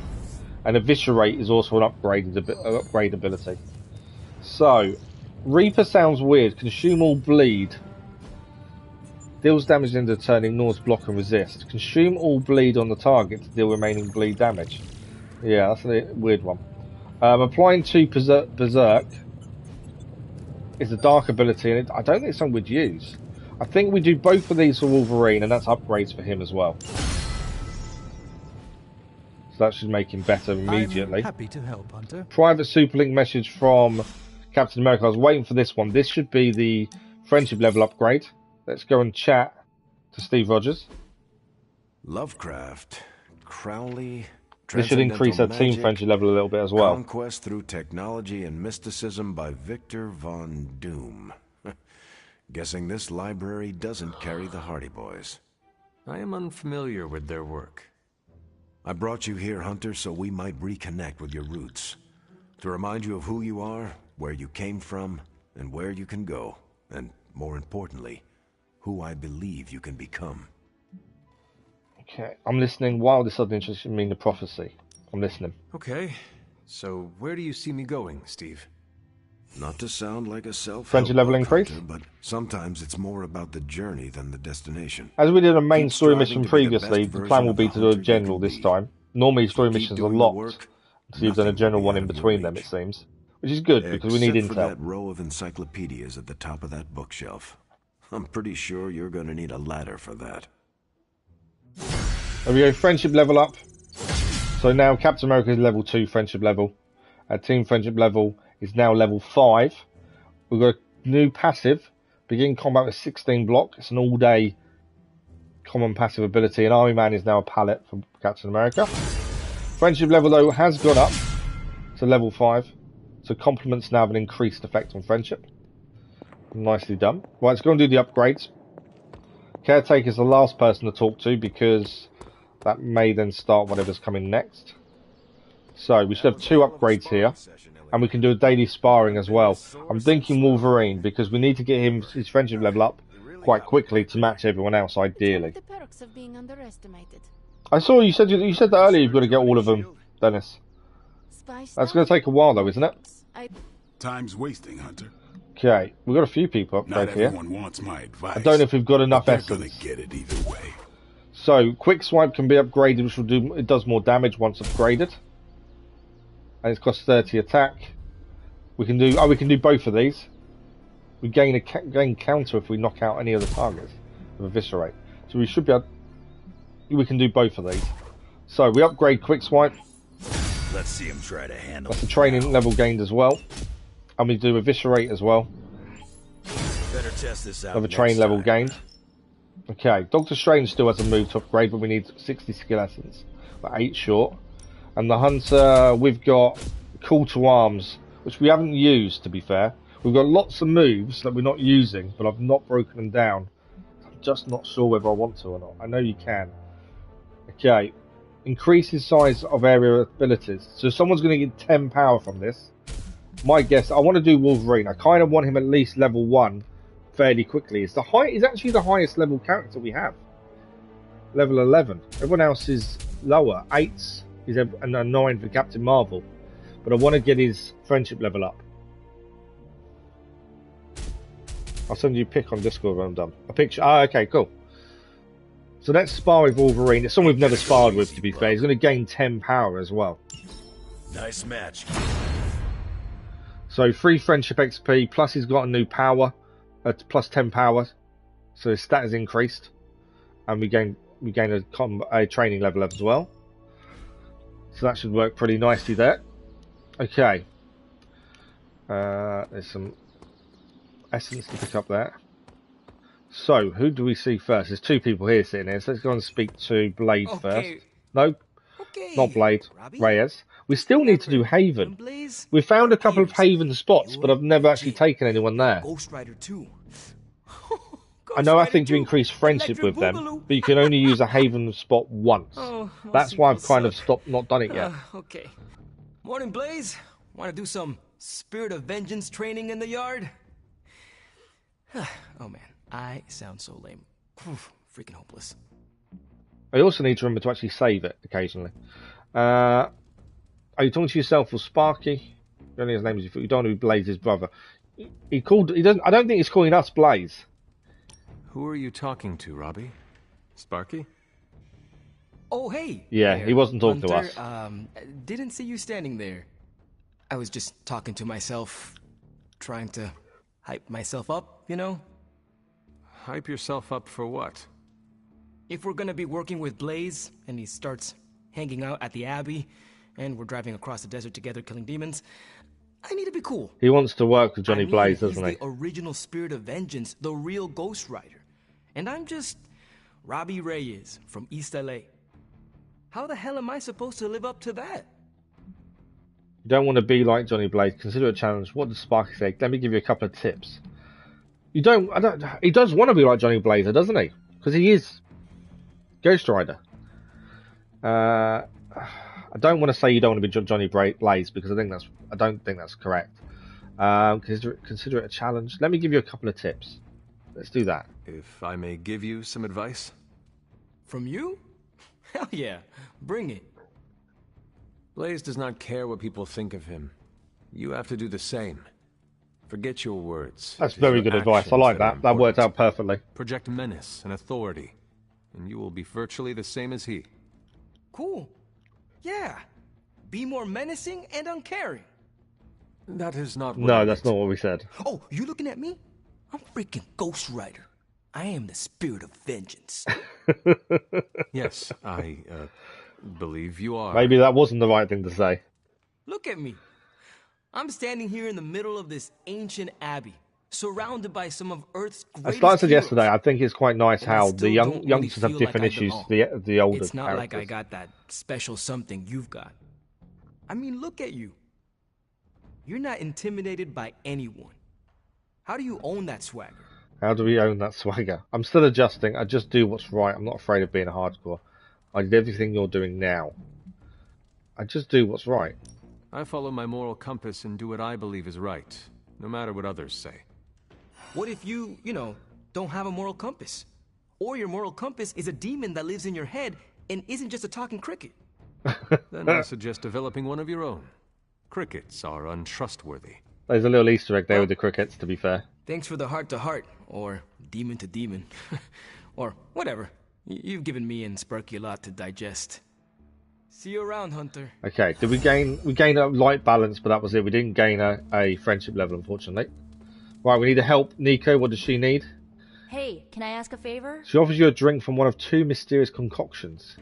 and Eviscerate is also an upgrade ability. So, Reaper sounds weird. Consume all bleed. Deals damage into turn, ignores block and resist. Consume all bleed on the target to deal remaining bleed damage. Yeah, that's a weird one. Applying 2 Berserk is a dark ability, and I don't think it's something we'd use. I think we do both of these for Wolverine, and that's upgrades for him as well. So that should make him better immediately. I'm happy to help, Hunter. Private Superlink message from Captain America. I was waiting for this one. This should be the friendship level upgrade. Let's go and chat to Steve Rogers. Lovecraft, Crowley. This should increase our team friendship level a little bit as well. Conquest through technology and mysticism by Victor Von Doom. Guessing this library doesn't carry the Hardy Boys. I am unfamiliar with their work. I brought you here, Hunter, so we might reconnect with your roots. To remind you of who you are, where you came from, and where you can go. And, more importantly, who I believe you can become. Okay, I'm listening. While this other interested me in the prophecy. I'm listening. Okay, so where do you see me going, Steve? Not to sound like a self-help friendship level increase, but sometimes it's more about the journey than the destination. As we did a main story mission previously, the plan will be to do a general this time. Normally story missions are locked, so you've done a general one in between them, it seems. Which is good, because we need Except for intel. that row of encyclopedias at the top of that bookshelf. I'm pretty sure you're going to need a ladder for that. There we go, friendship level up. So now Captain America is level 2 friendship level. Our team friendship level is now level 5. We've got a new passive. Begin combat with 16 block. It's an all-day common passive ability. And Army Man is now a pallet for Captain America. Friendship level, though, has gone up to level 5. So compliments now have an increased effect on friendship. Nicely done. Right, let's go and do the upgrades. Caretaker is the last person to talk to because that may then start whatever's coming next. So we should have 2 upgrades here, and we can do a daily sparring as well. I'm thinking Wolverine because we need to get his friendship level up quite quickly to match everyone else, ideally. The perks of being underestimated. I saw you said that earlier. You've got to get all of them, Dennis. That's going to take a while, though, isn't it? Time's wasting, Hunter. Okay, we've got a few people up Not here. everyone wants my advice. I don't know if we've got enough they're essence. Gonna get it either way. So quick swipe can be upgraded, which will do. It does more damage once upgraded, and it's cost 30 attack. We can do. Oh, we can do both of these. We gain counter if we knock out any other targets with Eviscerate. So we should be able. We can do both of these. So we upgrade quick swipe. Let's see him try to handle. That's a training level gained as well. And we do Eviscerate as well. Better test this out. Another train level gained. Okay, Doctor Strange still has a move to upgrade, but we need 60 skill essence. But 8 short. And the Hunter, we've got Call to Arms, which we haven't used, to be fair. We've got lots of moves that we're not using, but I've not broken them down. I'm just not sure whether I want to or not. I know you can. Okay. Increases size of area abilities. So someone's going to get 10 power from this. My guess, I want to do Wolverine. I kind of want him at least level 1 fairly quickly. He's actually the highest level character we have. Level 11. Everyone else is lower. 8s is and 9 for Captain Marvel. But I want to get his friendship level up. I'll send you a pic on Discord when I'm done. A picture. Oh, okay, cool. So let's spar with Wolverine. It's someone we've never sparred with, to be fair. He's going to gain 10 power as well. Nice match. So free friendship XP, plus he's got a new power, plus 10 power. So his stat is increased, and we gain a training level as well. So that should work pretty nicely there. Okay. There's some essence to pick up there. So who do we see first? There's 2 people here sitting here. So let's go and speak to Blade first. No, not Blade. Reyes. We still need to do Haven. We found a couple of Haven spots, but I've never actually taken anyone there. Ghost Rider 2. I know I think you increase friendship with them, but you can only use a Haven spot once. That's why I've kind of stopped, not done it yet. Okay. Morning, Blaze. Want to do some Spirit of Vengeance training in the yard? Oh man, I sound so lame. Freaking hopeless. I also need to remember to actually save it occasionally. Are you talking to yourself or Sparky? Only his name is. You don't know Blaze's brother. He doesn't. I don't think he's calling us Blaze. Who are you talking to, Robbie? Sparky? Oh, hey. Yeah, there, he wasn't talking Hunter. to us. Didn't see you standing there. I was just talking to myself, trying to hype myself up, you know? Hype yourself up for what? If we're gonna be working with Blaze, and he starts hanging out at the Abbey, and we're driving across the desert together killing demons, I need to be cool. He wants to work with Johnny Blaze, doesn't he? He's the original Spirit of Vengeance, the real Ghost Rider. And I'm just Robbie Reyes from East LA. How the hell am I supposed to live up to that? You don't want to be like Johnny Blaze. Consider it a challenge. What does Sparky say? Let me give you a couple of tips. He does want to be like Johnny Blaze, doesn't he? Because he is Ghost Rider. I don't want to say you don't want to be Johnny Blaze because I don't think that's correct. Consider it a challenge. Let me give you a couple of tips. Let's do that. If I may give you some advice? From you? Hell yeah, bring it. Blaze does not care what people think of him. You have to do the same. Forget your words. That's very good advice. I like that. That worked out perfectly. Project menace and authority, and you will be virtually the same as he. Cool. Yeah. Be more menacing and uncaring. That is not what No, that's not what we said. Oh, you looking at me? I'm freaking Ghost Rider. I am the Spirit of Vengeance. Yes, I believe you are. Maybe that wasn't the right thing to say. Look at me. I'm standing here in the middle of this ancient abbey, surrounded by some of Earth's greatest As I said heroes. yesterday, I think it's quite nice how the youngsters have different issues to the older It's not characters. like I got that special something you've got. I mean, look at you. You're not intimidated by anyone. How do you own that swagger? How do we own that swagger? I'm still adjusting. I just do what's right. I'm not afraid of being a hardcore. I did everything you're doing now. I just do what's right. I follow my moral compass and do what I believe is right, no matter what others say. What if you don't have a moral compass? Or your moral compass is a demon that lives in your head and isn't just a talking cricket? Then I suggest developing one of your own. Crickets are untrustworthy. There's a little Easter egg there with the crickets, to be fair. Thanks for the heart-to-heart, or demon-to-demon, or whatever. You've given me and Sparky a lot to digest. See you around, Hunter. Okay, did we gain a light balance, but that was it. We didn't gain a friendship level, unfortunately. Right, we need to help Nico. What does she need? Hey, can I ask a favor? She offers you a drink from one of two mysterious concoctions.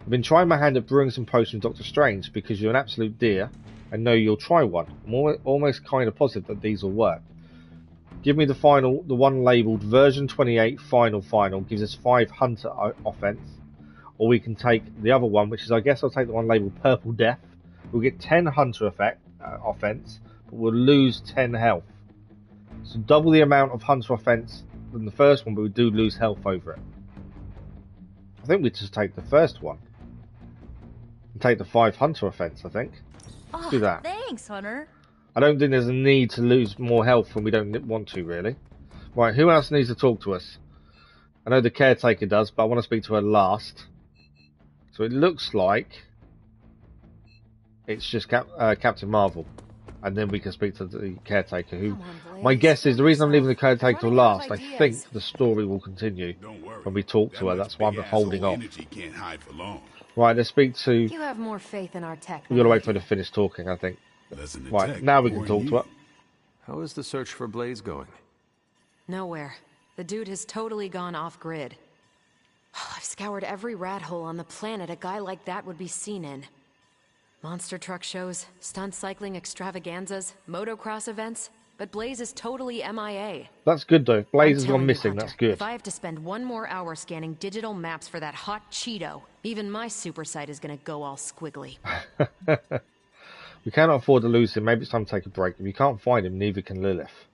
I've been trying my hand at brewing some potions with Dr. Strange because you're an absolute dear and know you'll try one. I'm almost kind of positive that these will work. Give me the one labelled version 28 final, gives us 5 hunter offense. Or we can take the other one, which is, I guess I'll take the one labelled Purple Death. We'll get 10 hunter offense, but we'll lose 10 health. So double the amount of hunter offense than the first one, but we do lose health over it. I think we just take the first one. And take the 5 hunter offense, I think. Let's do that. Thanks, Hunter. I don't think there's a need to lose more health when we don't want to, really. Right, who else needs to talk to us? I know the Caretaker does, but I want to speak to her last. So it looks like it's just Captain Marvel. And then we can speak to the Caretaker, who... My guess is the reason I'm leaving the Caretaker till last, I think the story will continue when we talk to her. That's why I'm holding off. Right, let's speak to... You have more faith in our tech. We've got to wait for her to finish talking, I think. Right, now we can talk to her. How is the search for Blaze going? Nowhere. The dude has totally gone off-grid. I've scoured every rat hole on the planet a guy like that would be seen in. Monster truck shows, stunt cycling extravaganzas, motocross events. but Blaze is totally MIA. That's good though. Blaze has I'm telling gone you, missing. Hunter, That's good. If I have to spend 1 more hour scanning digital maps for that hot Cheeto, even my super sight is gonna go all squiggly. We cannot afford to lose him. Maybe it's time to take a break. If you can't find him, neither can Lilith.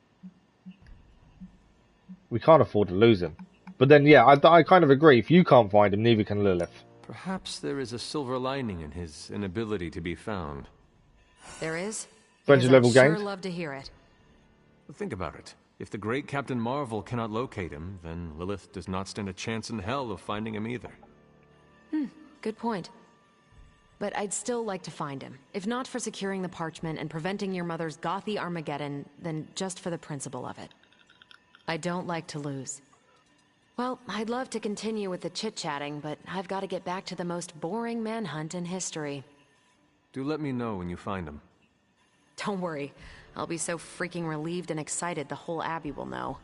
We can't afford to lose him. But then, yeah, I kind of agree. If you can't find him, neither can Lilith. Perhaps there is a silver lining in his inability to be found. There is? Friendship level I'd sure gained. love to hear it. Think about it. If the great Captain Marvel cannot locate him, then Lilith does not stand a chance in hell of finding him either. Good point. But I'd still like to find him. If not for securing the parchment and preventing your mother's gothy Armageddon, then just for the principle of it. I don't like to lose. Well, I'd love to continue with the chit-chatting, but I've got to get back to the most boring manhunt in history. Do let me know when you find him. Don't worry. I'll be so freaking relieved and excited the whole Abbey will know.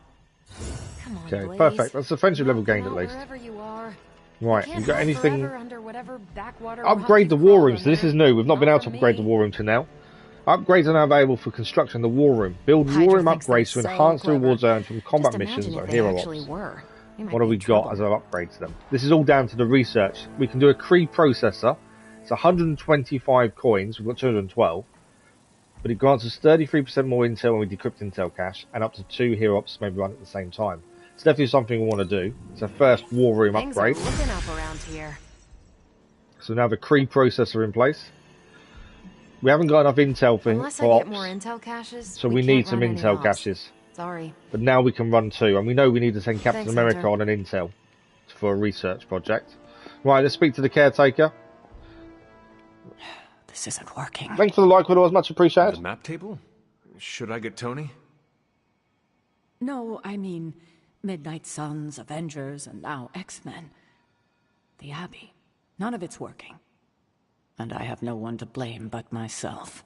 Come on, Okay, Blaze. perfect. That's the friendship level gained at least. Wherever you are. Right, You you got anything? under whatever backwater Upgrade the war room. So this is new. We've not been able to upgrade the war room till now. Upgrades are now available for construction the war room. Build war room upgrades to enhance the rewards earned from combat missions or hero ops. What have we got as our upgrades to them? This is all down to the research. We can do a Cree processor. It's 125 coins. We've got 212. But it grants us 33% more intel when we decrypt intel cache, and up to 2 hero ops maybe run at the same time. It's definitely something we want to do. It's our first war room upgrade. Things are looking up around here. So now the Cree processor in place. We haven't got enough intel for Unless I ops, get more intel caches, so we need some intel caches. Sorry. But now we can run 2, and we know we need to send Captain Thanks, America Hunter. on an intel for a research project. Right, let's speak to the Caretaker. This isn't working. Thanks for the like, it was much appreciated. The map table? Should I get Tony? No, I mean Midnight Suns, Avengers, and now X-Men. The Abbey. None of it's working. And I have no one to blame but myself.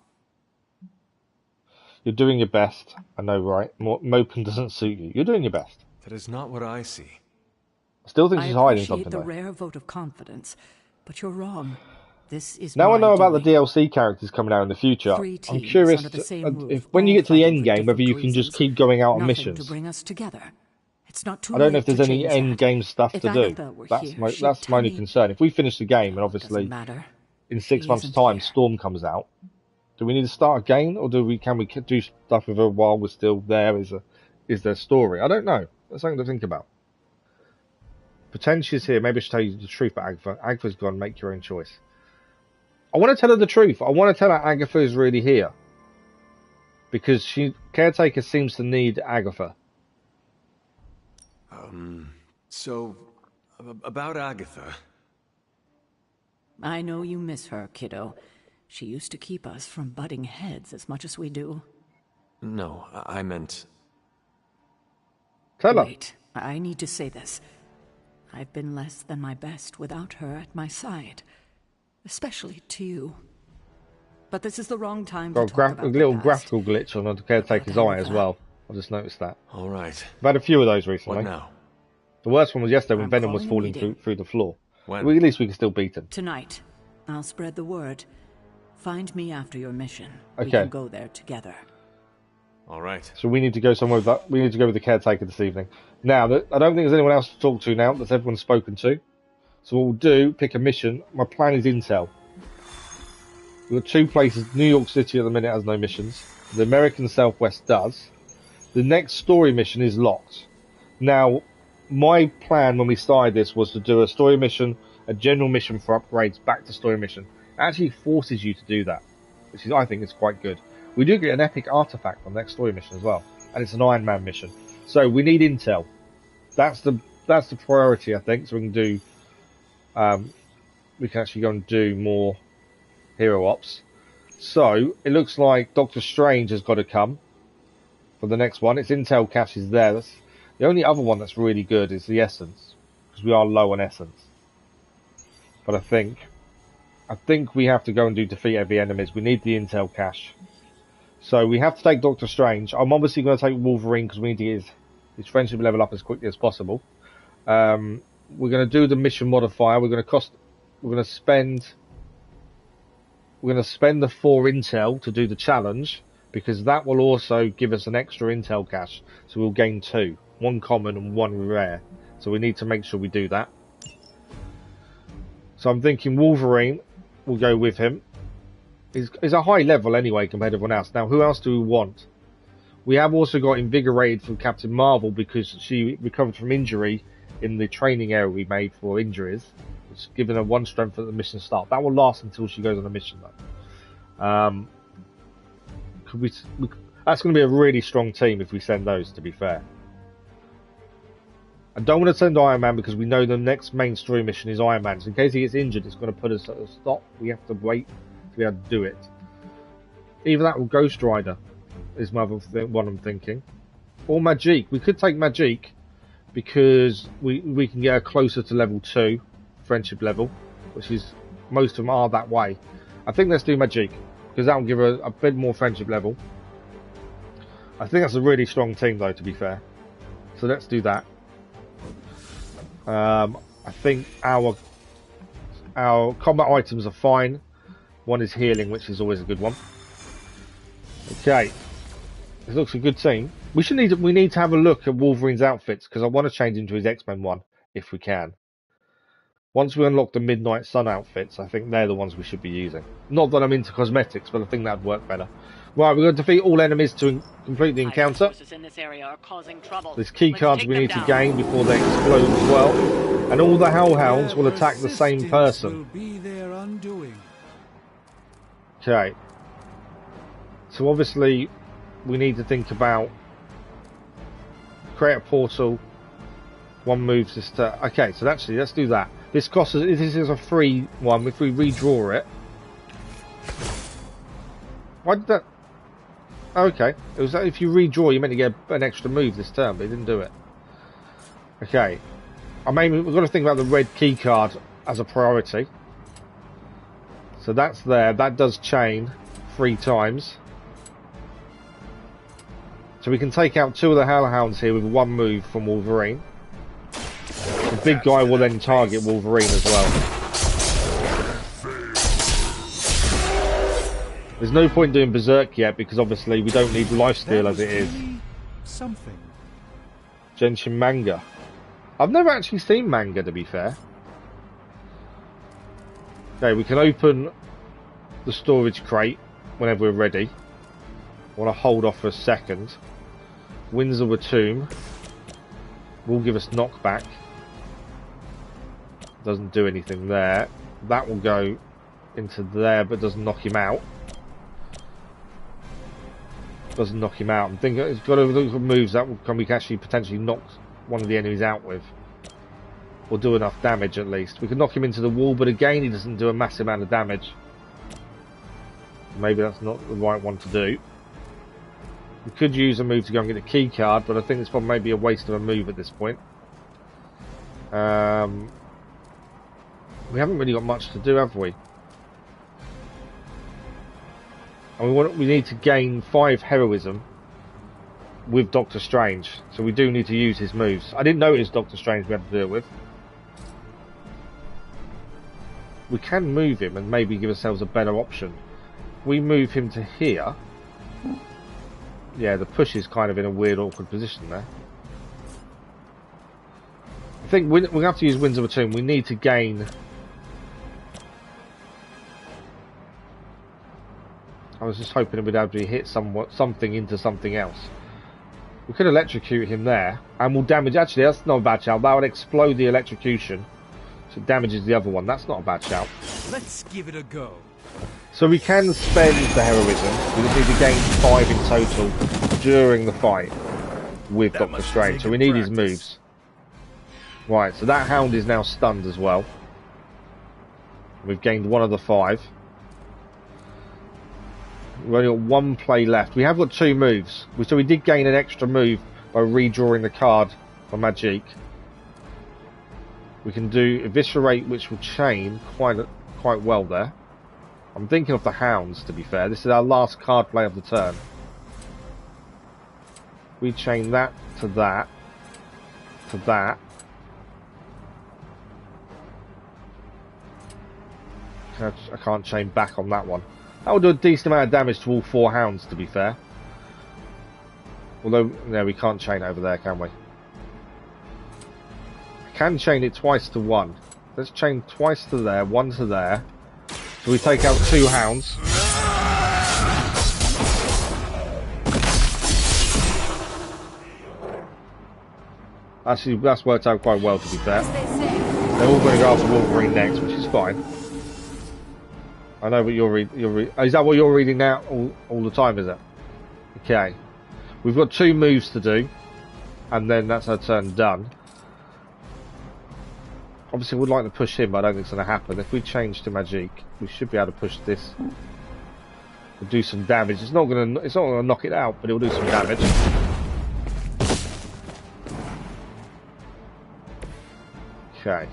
You're doing your best. I know, right? Moping doesn't suit you. You're doing your best. That is not what I see. I still think she's hiding something, I appreciate the though. rare vote of confidence, but you're wrong. This is Now I my know about the doing. DLC characters coming out in the future. 3 I'm teams curious under the same roof, if when you all get to the fighting end for game, whether you different can just reasons. keep going out on Nothing missions. to bring us together. It's not too I don't know late if there's to any change end that. game stuff If to do. Annabelle were That's here, my she'd that's my tell only me- concern. If we finish the game and obviously matter. in 6 She months' isn't time here. Storm comes out, do we need to start again, or can we do stuff with her while we're still there? Is there story? I don't know. That's something to think about. Pretend she's here. Maybe I should tell you the truth about Agatha. Agatha's gone. Make your own choice. I want to tell her the truth. I want to tell her Agatha is really here. Because Caretaker seems to need Agatha. So, about Agatha. I know you miss her, kiddo. She used to keep us from butting heads as much as we do. No, I meant... Tell her. Wait, I need to say this. I've been less than my best without her at my side. Especially to you. But this is the wrong time to Got talk a about little the past. graphical glitch on the Caretaker's eye as well. I just noticed that. All right. I've had a few of those recently. What now? The worst one was yesterday when I'm Venom was calling a falling meeting. through the floor. When? Well, at least we can still beat him. Tonight, I'll spread the word. Find me after your mission. We Okay. can go there together. All right. So we need to go somewhere with that. We need to go with the Caretaker this evening. Now, I don't think there's anyone else to talk to now. That's everyone's spoken to. So what we'll do, pick a mission. My plan is intel. We've got 2 places. New York City at the minute has no missions. The American Southwest does. The next story mission is locked. Now, my plan when we started this was to do a story mission, a general mission for upgrades back to story mission. It actually forces you to do that, which is, I think, is quite good. We do get an epic artifact on the next story mission as well, and it's an Iron Man mission. So we need intel. That's the priority, I think. So we can do, we can actually go and do more hero ops. So it looks like Doctor Strange has got to come for the next one. Its intel cache is there. That's the only other one that's really good is the essence, because we are low on essence. But I think we have to go and do defeat heavy enemies. We need the intel cache. So we have to take Doctor Strange. I'm obviously going to take Wolverine because we need to get his friendship level up as quickly as possible. We're going to do the mission modifier. We're going to spend the 4 intel to do the challenge. because that will also give us an extra intel cache, so we'll gain 2. 1 common and 1 rare. So we need to make sure we do that. So I'm thinking Wolverine, we'll go with him. He's a high level anyway compared to everyone else. Now, who else do we want? We have also got Invigorated from Captain Marvel because she recovered from injury in the training area we made for injuries. It's given her 1 strength at the mission start. That will last until she goes on a mission though. That's going to be a really strong team if we send those, to be fair. I don't want to send Iron Man because we know the next main story mission is Iron Man. So in case he gets injured, it's going to put us at a stop. We have to wait to be able to do it. Either that or Ghost Rider is my other one I'm thinking. Or Magique. We could take Magique because we can get her closer to level 2, friendship level, which is, most of them are that way. I think let's do Magique because that will give her a bit more friendship level. I think that's a really strong team though, to be fair. So let's do that. I think our combat items are fine. One is healing, which is always a good one. Okay, this looks a good team. We need to have a look at Wolverine's outfits because I want to change into his X-Men one if we can. Once we unlock the Midnight Sun outfits, I think they're the ones we should be using. Not that I'm into cosmetics, but I think that'd work better. Right, we're going to defeat all enemies to complete the encounter. There's key cards we need to gain before they explode as well. And all the Hellhounds will attack the same person. Okay. So obviously, we need to think about... create a portal. 1 moves this to... Okay, so actually, let's do that. This costs us... This is a free one. If we redraw it... Why did that... Okay, it was if you redraw, you meant to get an extra move this turn, but it didn't do it. Okay, we've got to think about the red key card as a priority. So that's there. That does chain 3 times. So we can take out 2 of the Hellhounds here with 1 move from Wolverine. The big guy will then target Wolverine as well. There's no point doing Berserk yet because obviously we don't need lifesteal as it is. Something. Genshin manga. I've never actually seen manga, to be fair. Okay, we can open the storage crate whenever we're ready. I want to hold off for a second. Winds of the Tomb will give us knockback. Doesn't do anything there. That will go into there but doesn't knock him out. Doesn't knock him out. I'm thinking it's got to look at moves that we can actually potentially knock one of the enemies out with. Or do enough damage at least. We can knock him into the wall, but again he doesn't do a massive amount of damage. Maybe that's not the right one to do. We could use a move to go and get a key card, but I think it's probably maybe a waste of a move at this point. We haven't really got much to do, have we? And we need to gain 5 heroism with Doctor Strange, so we do need to use his moves. I didn't know it was Doctor Strange we had to deal with. We can move him and maybe give ourselves a better option. We move him to here. Yeah, the push is kind of in a weird, awkward position there. I think we'll have to use Winds of the Tomb. We need to gain... I was just hoping we'd be able to hit something into something else. We could electrocute him there, and we'll damage... Actually, that's not a bad shout. That would explode the electrocution, so it damages the other one. That's not a bad shout. Let's give it a go. So we can spend the heroism. We just need to gain 5 in total during the fight with Doctor Strange. So we need his moves. Right, so that hound is now stunned as well. We've gained 1 of the 5. We've only got 1 play left. We have got 2 moves. So we did gain an extra move by redrawing the card for Magique. We can do Eviscerate, which will chain quite well there. I'm thinking of the hounds, to be fair. This is our last card play of the turn. We chain that to that to that. I can't chain back on that one. That will do a decent amount of damage to all 4 hounds, to be fair. Although, no, we can't chain it over there, can we? We can chain it twice to 1. Let's chain twice to there, 1 to there. So we take out 2 hounds. Actually, that's worked out quite well, to be fair. They're all going to go after Wolverine next, which is fine. I know what you're reading. Is that what you're reading now all the time, is it? Okay. We've got 2 moves to do, and then that's our turn done. Obviously, we'd like to push him, but I don't think it's going to happen. If we change to Magic, we should be able to push this. We'll do some damage. It's not going to knock it out, but it'll do some damage. Okay.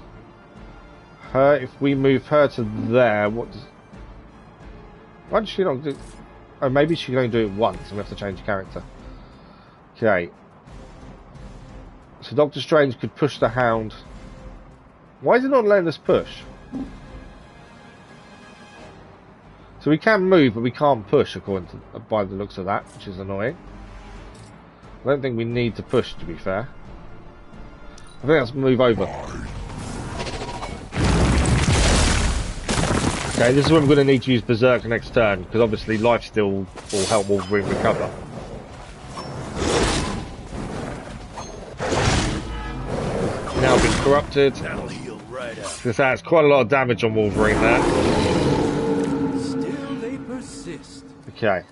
Her, if we move her to there, what does... Why does she not do... Oh, maybe she can only do it once, and we have to change character. Okay. So Doctor Strange could push the Hound. Why is it not letting us push? So we can move, but we can't push, according to... by the looks of that, which is annoying. I don't think we need to push, to be fair. I think let's move over. Okay, this is when we're going to need to use Berserk next turn, because obviously Lifesteal will help Wolverine recover. Now been corrupted. This has quite a lot of damage on Wolverine there. Still they persist. Okay.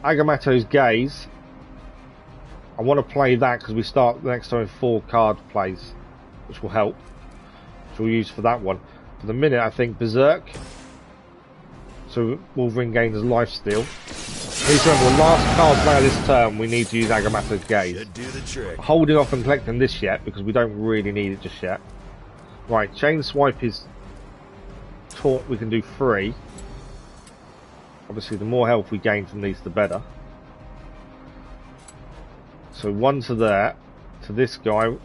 Agamotto's Gaze. I want to play that because we start the next time with 4 card plays, which will help. Which we'll use for that one. For the minute, I think Berserk. So Wolverine gains Lifesteal. Please remember, last card play of this turn, we need to use Agamotto's Gaze. Do the trick. Holding off and collecting this yet because we don't really need it just yet. Right, Chain Swipe is taught. We can do 3. Obviously, the more health we gain from these, the better. So 1 to there, to this guy.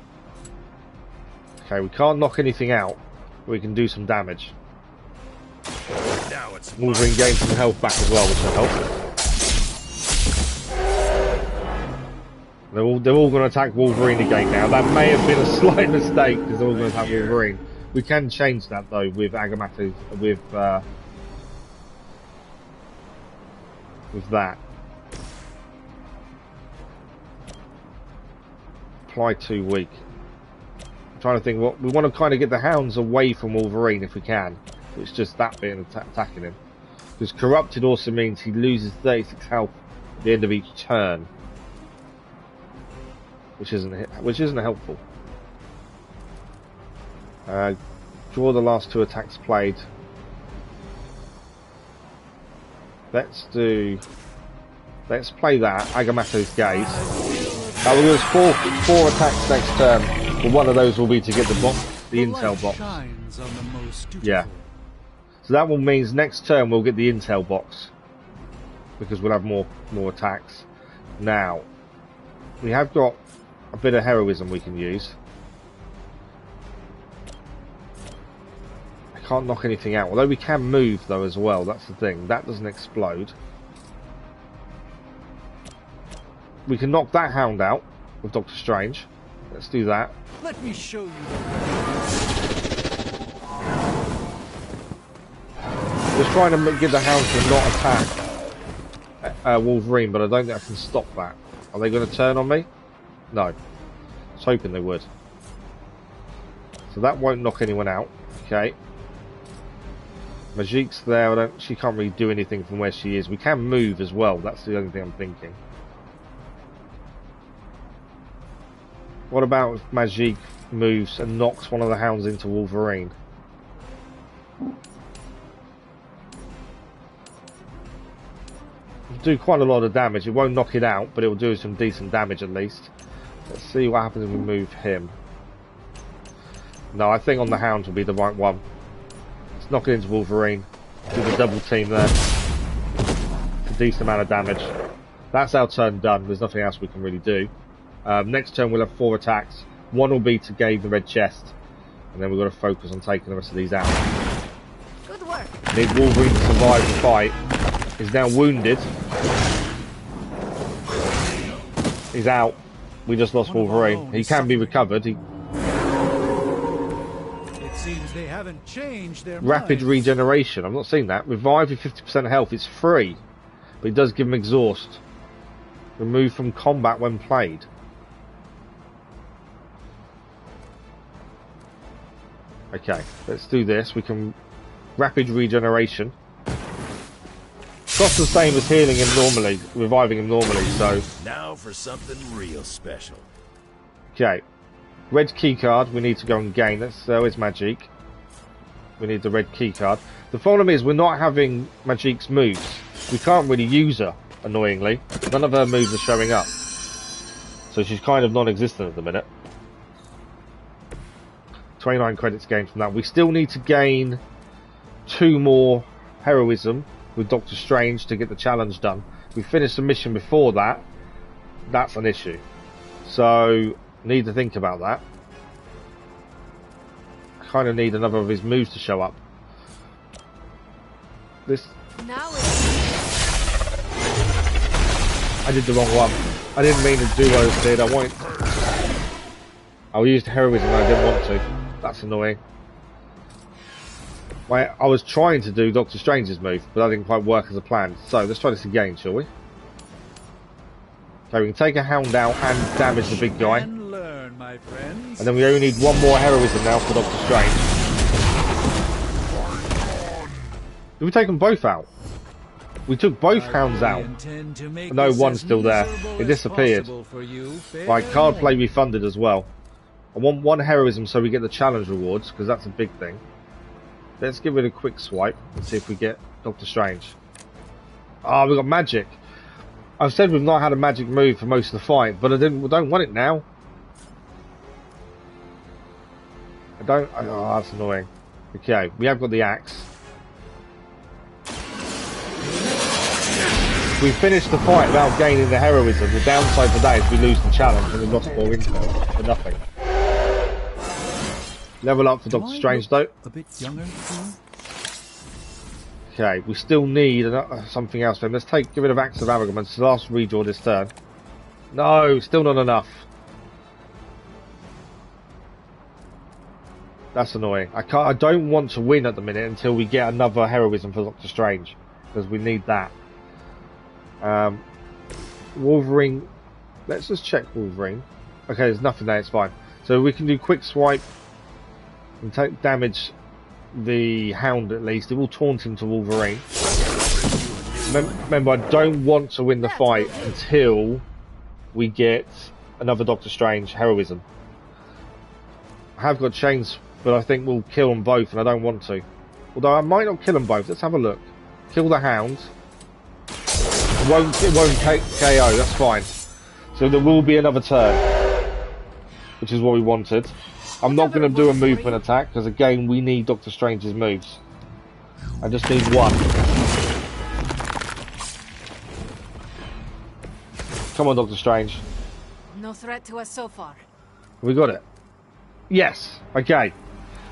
Okay, we can't knock anything out, but we can do some damage. Now it's Wolverine gains some health back as well, which will help. They're all going to attack Wolverine again now. That may have been a slight mistake because they're all going to attack Wolverine. We can change that though with Agamotto, with that. Apply 2 weak. I'm trying to think what we want to kind of get the hounds away from Wolverine if we can. It's just that bit and attacking him. Because corrupted also means he loses 36 health at the end of each turn, which isn't helpful. Draw the last 2 attacks played. Let's play that Agamotto's Gaze. That will give us 4 attacks next turn, but one of those will be to get the intel box. Yeah. So that will means next turn we'll get the intel box because we'll have more attacks. Now we have got a bit of heroism we can use. I can't knock anything out, although we can move though as well. That's the thing. That doesn't explode. We can knock that hound out with Doctor Strange. Let's do that. Let me show you. Just trying to get the hound to not attack Wolverine, but I don't think I can stop that. Are they going to turn on me? No. I was hoping they would. So that won't knock anyone out. Okay. Magic's there. She can't really do anything from where she is. We can move as well. That's the only thing I'm thinking. What about if Magic moves and knocks one of the hounds into Wolverine? It'll do quite a lot of damage. It won't knock it out, but it will do some decent damage at least. Let's see what happens if we move him. No, I think on the hounds will be the right one. Let's knock it into Wolverine. Do the double team there. It's a decent amount of damage. That's our turn done. There's nothing else we can really do. Next turn we'll have 4 attacks. 1 will be to gain the red chest, and then we've got to focus on taking the rest of these out. Good work. Need Wolverine to survive the fight. He's now wounded. He's out. We just lost Wolverine. He can be recovered. It seems they haven't changed their Rapid minds. regeneration. I've not seen that. Revive with 50% health. It's free. But it does give him exhaust. Remove from combat when played. Okay, let's do this. We can rapid regeneration. Costs the same as healing him normally, reviving him normally, so... Now for something real special. Okay. Red key card we need to go and gain. That's always Magic. We need the red key card. The problem is we're not having Magic's moves. We can't really use her, annoyingly. None of her moves are showing up. So she's kind of non-existent at the minute. 29 credits gained from that. We still need to gain 2 more heroism with Doctor Strange to get the challenge done. We finished the mission before that. That's an issue. So, need to think about that. I kind of need another of his moves to show up. This... Now I did the wrong one. I didn't mean to do what I did. I used heroism and I didn't want to. That's annoying. I was trying to do Doctor Strange's move, but that didn't quite work as a plan. So, let's try this again, shall we? Okay, we can take a hound out and damage the big guy. And then we only need 1 more heroism now for Doctor Strange. Did we take them both out? We took both hounds out. No, one's still there. It disappeared. Right, card play refunded as well. I want 1 heroism so we get the challenge rewards, because that's a big thing. Let's give it a quick swipe and see if we get Doctor Strange. Ah, we got magic. I've said we've not had a magic move for most of the fight, but I don't want it now. Oh, that's annoying. Okay, we have got the axe. We finished the fight without gaining the heroism. The downside for that is we lose the challenge and we lost 4 intel for nothing. Level up for Doctor Strange though. A bit younger too? Okay, we still need something else for him. Let's get rid of Axe of Amalgam and last redraw this turn. No, still not enough. That's annoying. I don't want to win at the minute until we get another heroism for Doctor Strange, because we need that. Wolverine. Let's just check Wolverine. Okay, there's nothing there. It's fine. So we can do quick swipe and take damage the hound at least. It will taunt him to Wolverine. Remember, I don't want to win the fight until we get another Doctor Strange heroism. I have got chains, but I think we'll kill them both, and I don't want to. Although I might not kill them both. Let's have a look. Kill the hound. It won't take KO. That's fine. So there will be another turn, which is what we wanted. I'm not going to do a movement attack, because again, we need Doctor Strange's moves. I just need 1. Come on, Doctor Strange. No threat to us so far. We got it. Yes. Okay.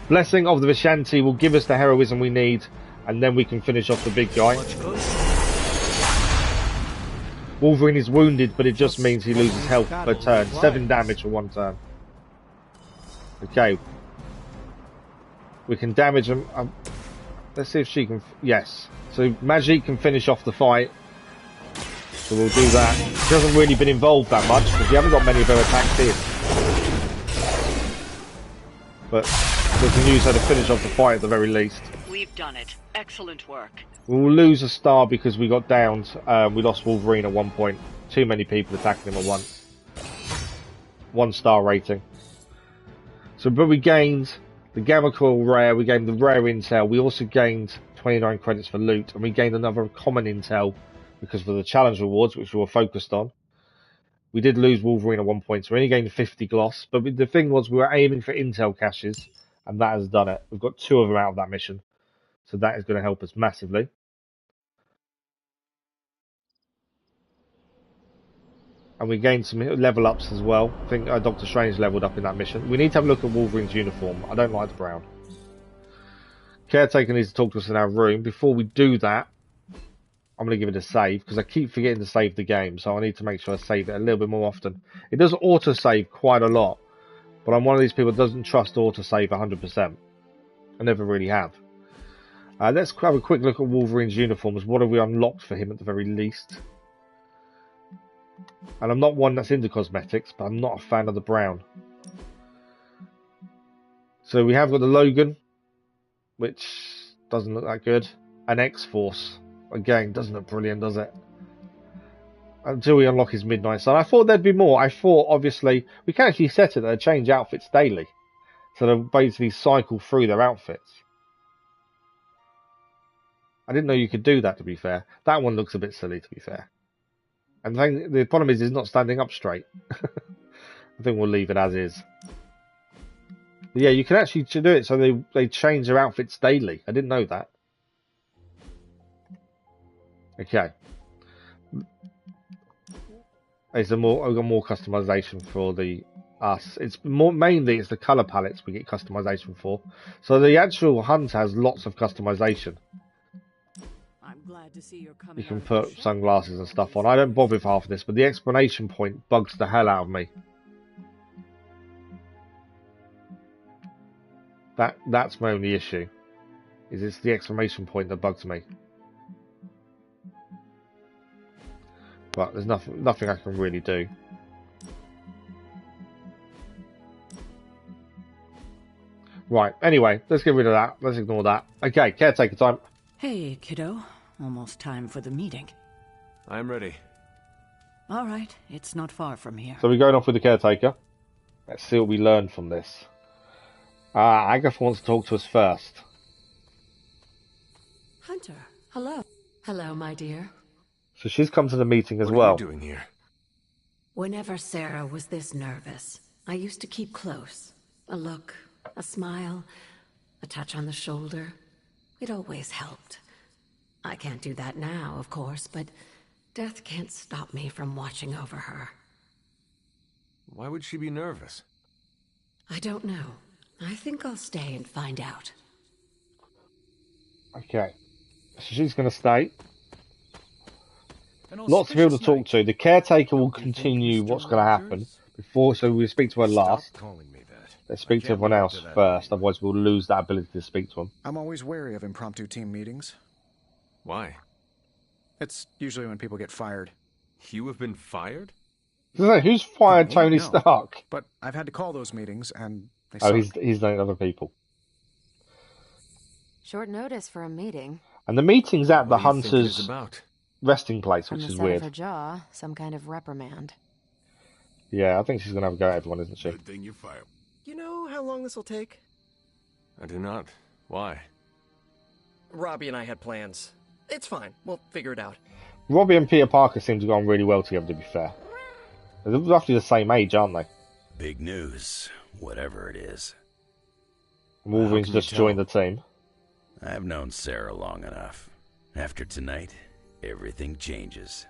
Blessing of the Vishanti will give us the heroism we need, and then we can finish off the big guy. Wolverine is wounded, but it just means he loses health per turn. 7 damage for 1 turn. Okay. We can damage him. Let's see if she can... Yes. So Magic can finish off the fight. So we'll do that. She hasn't really been involved that much, because we haven't got many of her attacks in. But we can use her to finish off the fight at the very least. We've done it. Excellent work. We'll lose a star because we got downed. We lost Wolverine at one point. Too many people attacking him at once. 1 star rating. So, but we gained the Gamma Coil rare, we gained the rare intel, we also gained 29 credits for loot, and we gained another common intel because of the challenge rewards, which we were focused on. We did lose Wolverine at one point, so we only gained 50 gloss, but the thing was we were aiming for intel caches, and that has done it. We've got 2 of them out of that mission, so that is going to help us massively. And we gained some level ups as well. I think Doctor Strange leveled up in that mission. We need to have a look at Wolverine's uniform. I don't like the brown. Caretaker needs to talk to us in our room. Before we do that, I'm going to give it a save, because I keep forgetting to save the game, so I need to make sure I save it a little bit more often. It does auto-save quite a lot, but I'm one of these people that doesn't trust auto-save 100%. I never really have. Let's have a quick look at Wolverine's uniforms. What have we unlocked for him at the very least? And I'm not one that's into cosmetics, but I'm not a fan of the brown. So we have got the Logan, which doesn't look that good. And X-Force. Again, doesn't look brilliant, does it? Until we unlock his Midnight Sun. I thought there'd be more. I thought, obviously, we can actually set it that they change outfits daily. So they'll basically cycle through their outfits. I didn't know you could do that, to be fair. That one looks a bit silly, to be fair. And the problem is, it's not standing up straight. I think we'll leave it as is. But yeah, you can actually do it so they change their outfits daily. I didn't know that. Okay. We've got more customization for us. It's mainly it's the color palettes we get customization for. So the actual hunt has lots of customization. I'm glad to see you're coming. You can put sunglasses and stuff on. I don't bother with half of this, but the explanation point bugs the hell out of me. That's my only issue. Is it's the exclamation point that bugs me. But there's nothing I can really do. Right, anyway, let's get rid of that. Let's ignore that. Okay, Caretaker time. Hey, kiddo. Almost time for the meeting. I'm ready. All right, it's not far from here. So we're going off with the Caretaker. Let's see what we learn from this. Agatha wants to talk to us first. Hunter, hello. Hello, my dear. So she's come to the meeting as well. What are you doing here? Whenever Sarah was this nervous, I used to keep close. A look, a smile, a touch on the shoulder. It always helped. I can't do that now, of course, but death can't stop me from watching over her. Why would she be nervous? I don't know. I think I'll stay and find out. Okay. So she's going to stay. Lots of people to talk to. The Caretaker will continue what's going to happen before, so we'll speak to her last. Let's speak to everyone else first, otherwise we'll lose that ability to speak to them. I'm always wary of impromptu team meetings. Why? It's usually when people get fired. You have been fired? Who's fired Tony Stark? But I've had to call those meetings, and they suck. He's done it other people. Short notice for a meeting. And the meeting's at the Hunter's resting place, which is weird. Of her jaw, some kind of reprimand. Yeah, I think she's going to have a go at everyone, isn't she? Good thing you're fired. You know how long this will take? I do not. Why? Robbie and I had plans. It's fine. We'll figure it out. Robbie and Peter Parker seem to go on really well together, to be fair. They're roughly the same age, aren't they? Big news, whatever it is. And Wolverine's just joined the team. I've known Sarah long enough. After tonight, everything changes.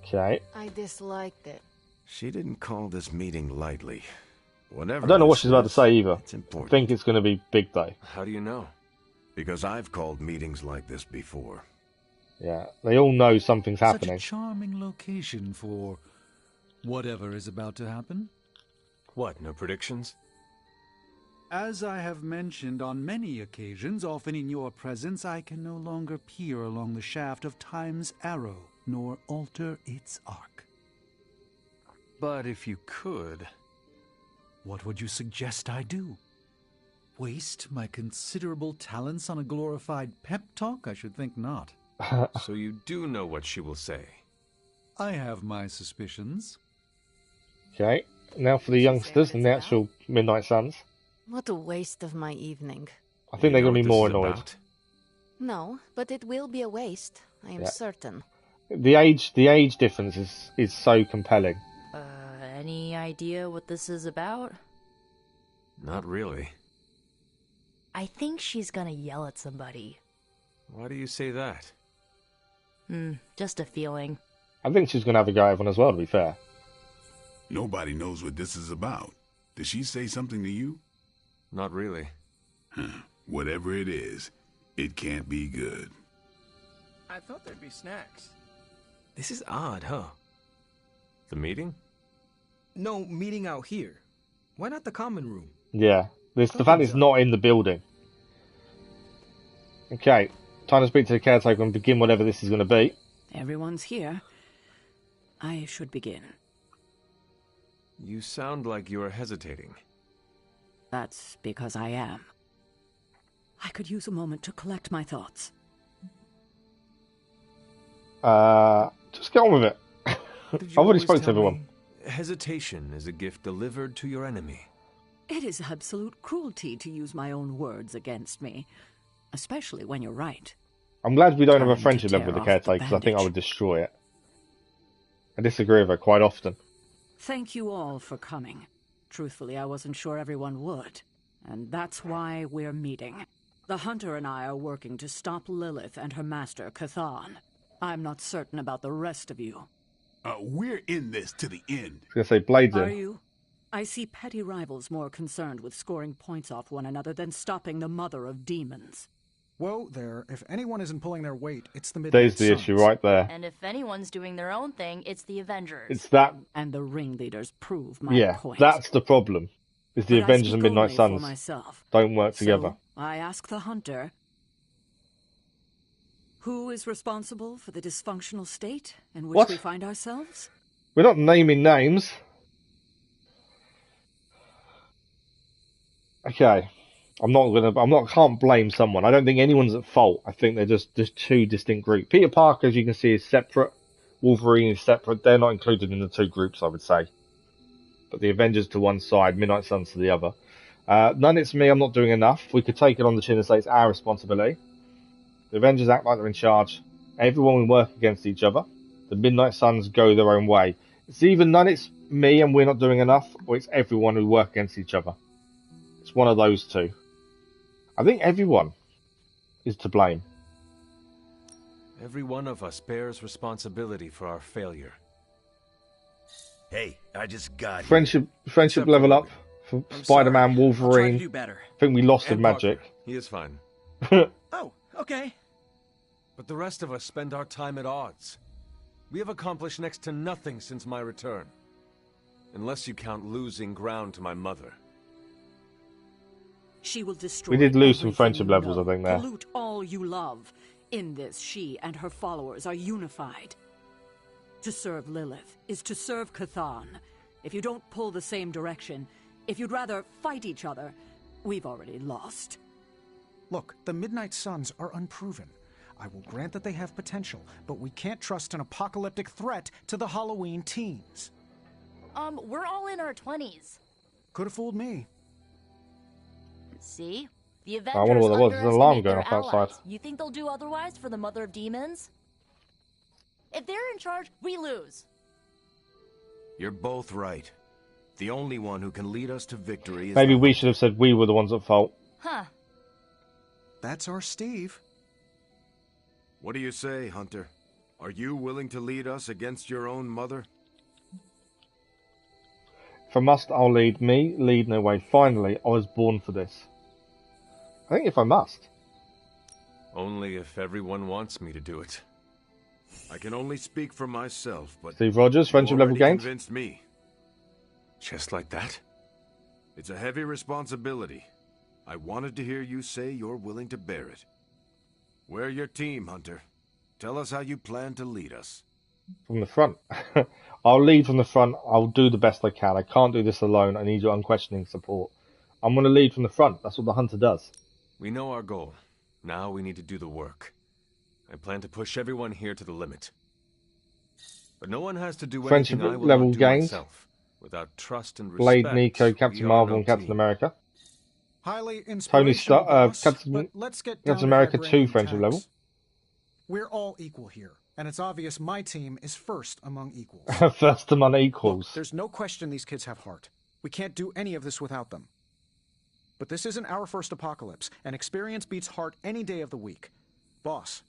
Okay. I disliked it. She didn't call this meeting lightly. Whatever. I don't know what she's about to say either. It's important. I think it's going to be big though. How do you know? Because I've called meetings like this before. Yeah, they all know something's happening. Such a charming location for whatever is about to happen. What, no predictions? As I have mentioned on many occasions, often in your presence, I can no longer peer along the shaft of time's arrow, nor alter its arc. But if you could... What would you suggest I do? Waste my considerable talents on a glorified pep talk? I should think not. So you do know what she will say? I have my suspicions. Okay, now for the youngsters and the actual Midnight Suns. What a waste of my evening. I think they're going to be more annoyed. No, but it will be a waste. I am certain. The age difference is so compelling. Any idea what this is about? Not really. I think she's gonna yell at somebody. Why do you say that? Just a feeling. I think she's going to have a go at everyone as well, to be fair. Nobody knows what this is about. Did she say something to you? Not really. Huh. Whatever it is, it can't be good. I thought there'd be snacks. This is odd, huh? The meeting? No, meeting out here. Why not the common room? Yeah, the fact it's not in the building. Okay, time to speak to the caretaker and begin whatever this is going to be. Everyone's here. I should begin. You sound like you are hesitating. That's because I am. I could use a moment to collect my thoughts. Just get on with it. I've already spoke to everyone. Hesitation is a gift delivered to your enemy. It is absolute cruelty to use my own words against me, especially when you're right. I'm glad we don't have a Time friendship to level with the tear off the caretaker, because I think I bandage. would destroy it. I disagree with her quite often. Thank you all for coming. Truthfully, I wasn't sure everyone would. And that's why we're meeting. The Hunter and I are working to stop Lilith and her master, Cathan. I'm not certain about the rest of you. We're in this to the end. I was going to say Blades Are in. you? I see petty rivals more concerned with scoring points off one another than stopping the mother of demons. Whoa there, if anyone isn't pulling their weight, it's the Midnight There's the Suns. issue right there. And if anyone's doing their own thing, it's the Avengers. It's that. And the ringleaders prove my Yeah, point. that's the problem. Is the But I Avengers speak and Midnight only for Suns myself. don't work together. So, I ask the Hunter, who is responsible for the dysfunctional state in which What? we find ourselves? We're not naming names. Okay. Can't blame someone. I don't think anyone's at fault. I think they're just two distinct groups. Peter Parker, as you can see, is separate. Wolverine is separate. They're not included in the two groups, I would say. But the Avengers to one side, Midnight Suns to the other. None, it's me, I'm not doing enough. We could take it on the chin and say it's our responsibility. The Avengers act like they're in charge. Everyone will work against each other. The Midnight Suns go their own way. It's either none, it's me and we're not doing enough, or it's everyone who work against each other. It's one of those two. I think everyone is to blame. Every one of us bears responsibility for our failure. Hey, I just got Friendship level up for Spider-Man, Wolverine. do better. I think we lost with And Magic. Parker, he is fine. Oh, okay. But the rest of us spend our time at odds. We have accomplished next to nothing since my return. Unless you count losing ground to my mother. She will destroy We did lose some everything friendship you levels, know, I think, there. pollute all you love. In this, she and her followers are unified. To serve Lilith is to serve Cathan. If you don't pull the same direction, if you'd rather fight each other, we've already lost. Look, the Midnight Suns are unproven. I will grant that they have potential, but we can't trust an apocalyptic threat to the Halloween teens. We're all in our 20s. Could have fooled me. See? The I wonder what that was. There's an alarm underestimate going their off outside. allies. You think they'll do otherwise for the Mother of Demons? If they're in charge, we lose. You're both right. The only one who can lead us to victory is Maybe we should have said we were the ones at fault. Huh. That's our Steve. What do you say, Hunter? Are you willing to lead us against your own mother? If I must, I'll lead. Me, lead no way. Finally, I was born for this. I think if I must. Only if everyone wants me to do it. I can only speak for myself, but Steve Rogers, friendship you level already gained. convinced me. Just like that? It's a heavy responsibility. I wanted to hear you say you're willing to bear it. We're your team, Hunter. Tell us how you plan to lead us. From the front. I'll lead from the front. I'll do the best I can. I can't do this alone. I need your unquestioning support. I'm going to lead from the front. That's what the Hunter does. We know our goal. Now we need to do the work. I plan to push everyone here to the limit. But no one has to do Friendship anything I will level not do gained. myself. Without trust and Blade, respect, Nico, we Captain are Marvel, no and Captain team. America. Highly Tony inspirational, Stark, boss, Captain but let's get down Captain to America vibrating 2 friendship tags. level. We're all equal here, and it's obvious my team is first among equals. First among equals. Look, there's no question these kids have heart. We can't do any of this without them. But this isn't our first apocalypse, and experience beats heart any day of the week. Boss,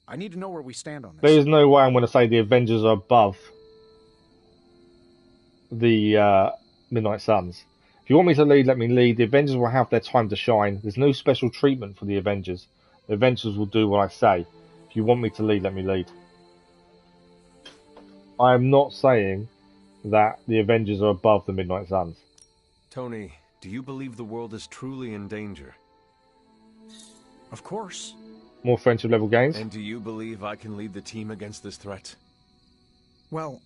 I need to know where we stand on this. There is no way I'm going to say the Avengers are above the Midnight Suns. If you want me to lead, let me lead. The Avengers will have their time to shine. There's no special treatment for the Avengers. The Avengers will do what I say. If you want me to lead, let me lead. I am not saying that the Avengers are above the Midnight Suns. Tony, do you believe the world is truly in danger? Of course. More friendship level games? And do you believe I can lead the team against this threat? Well,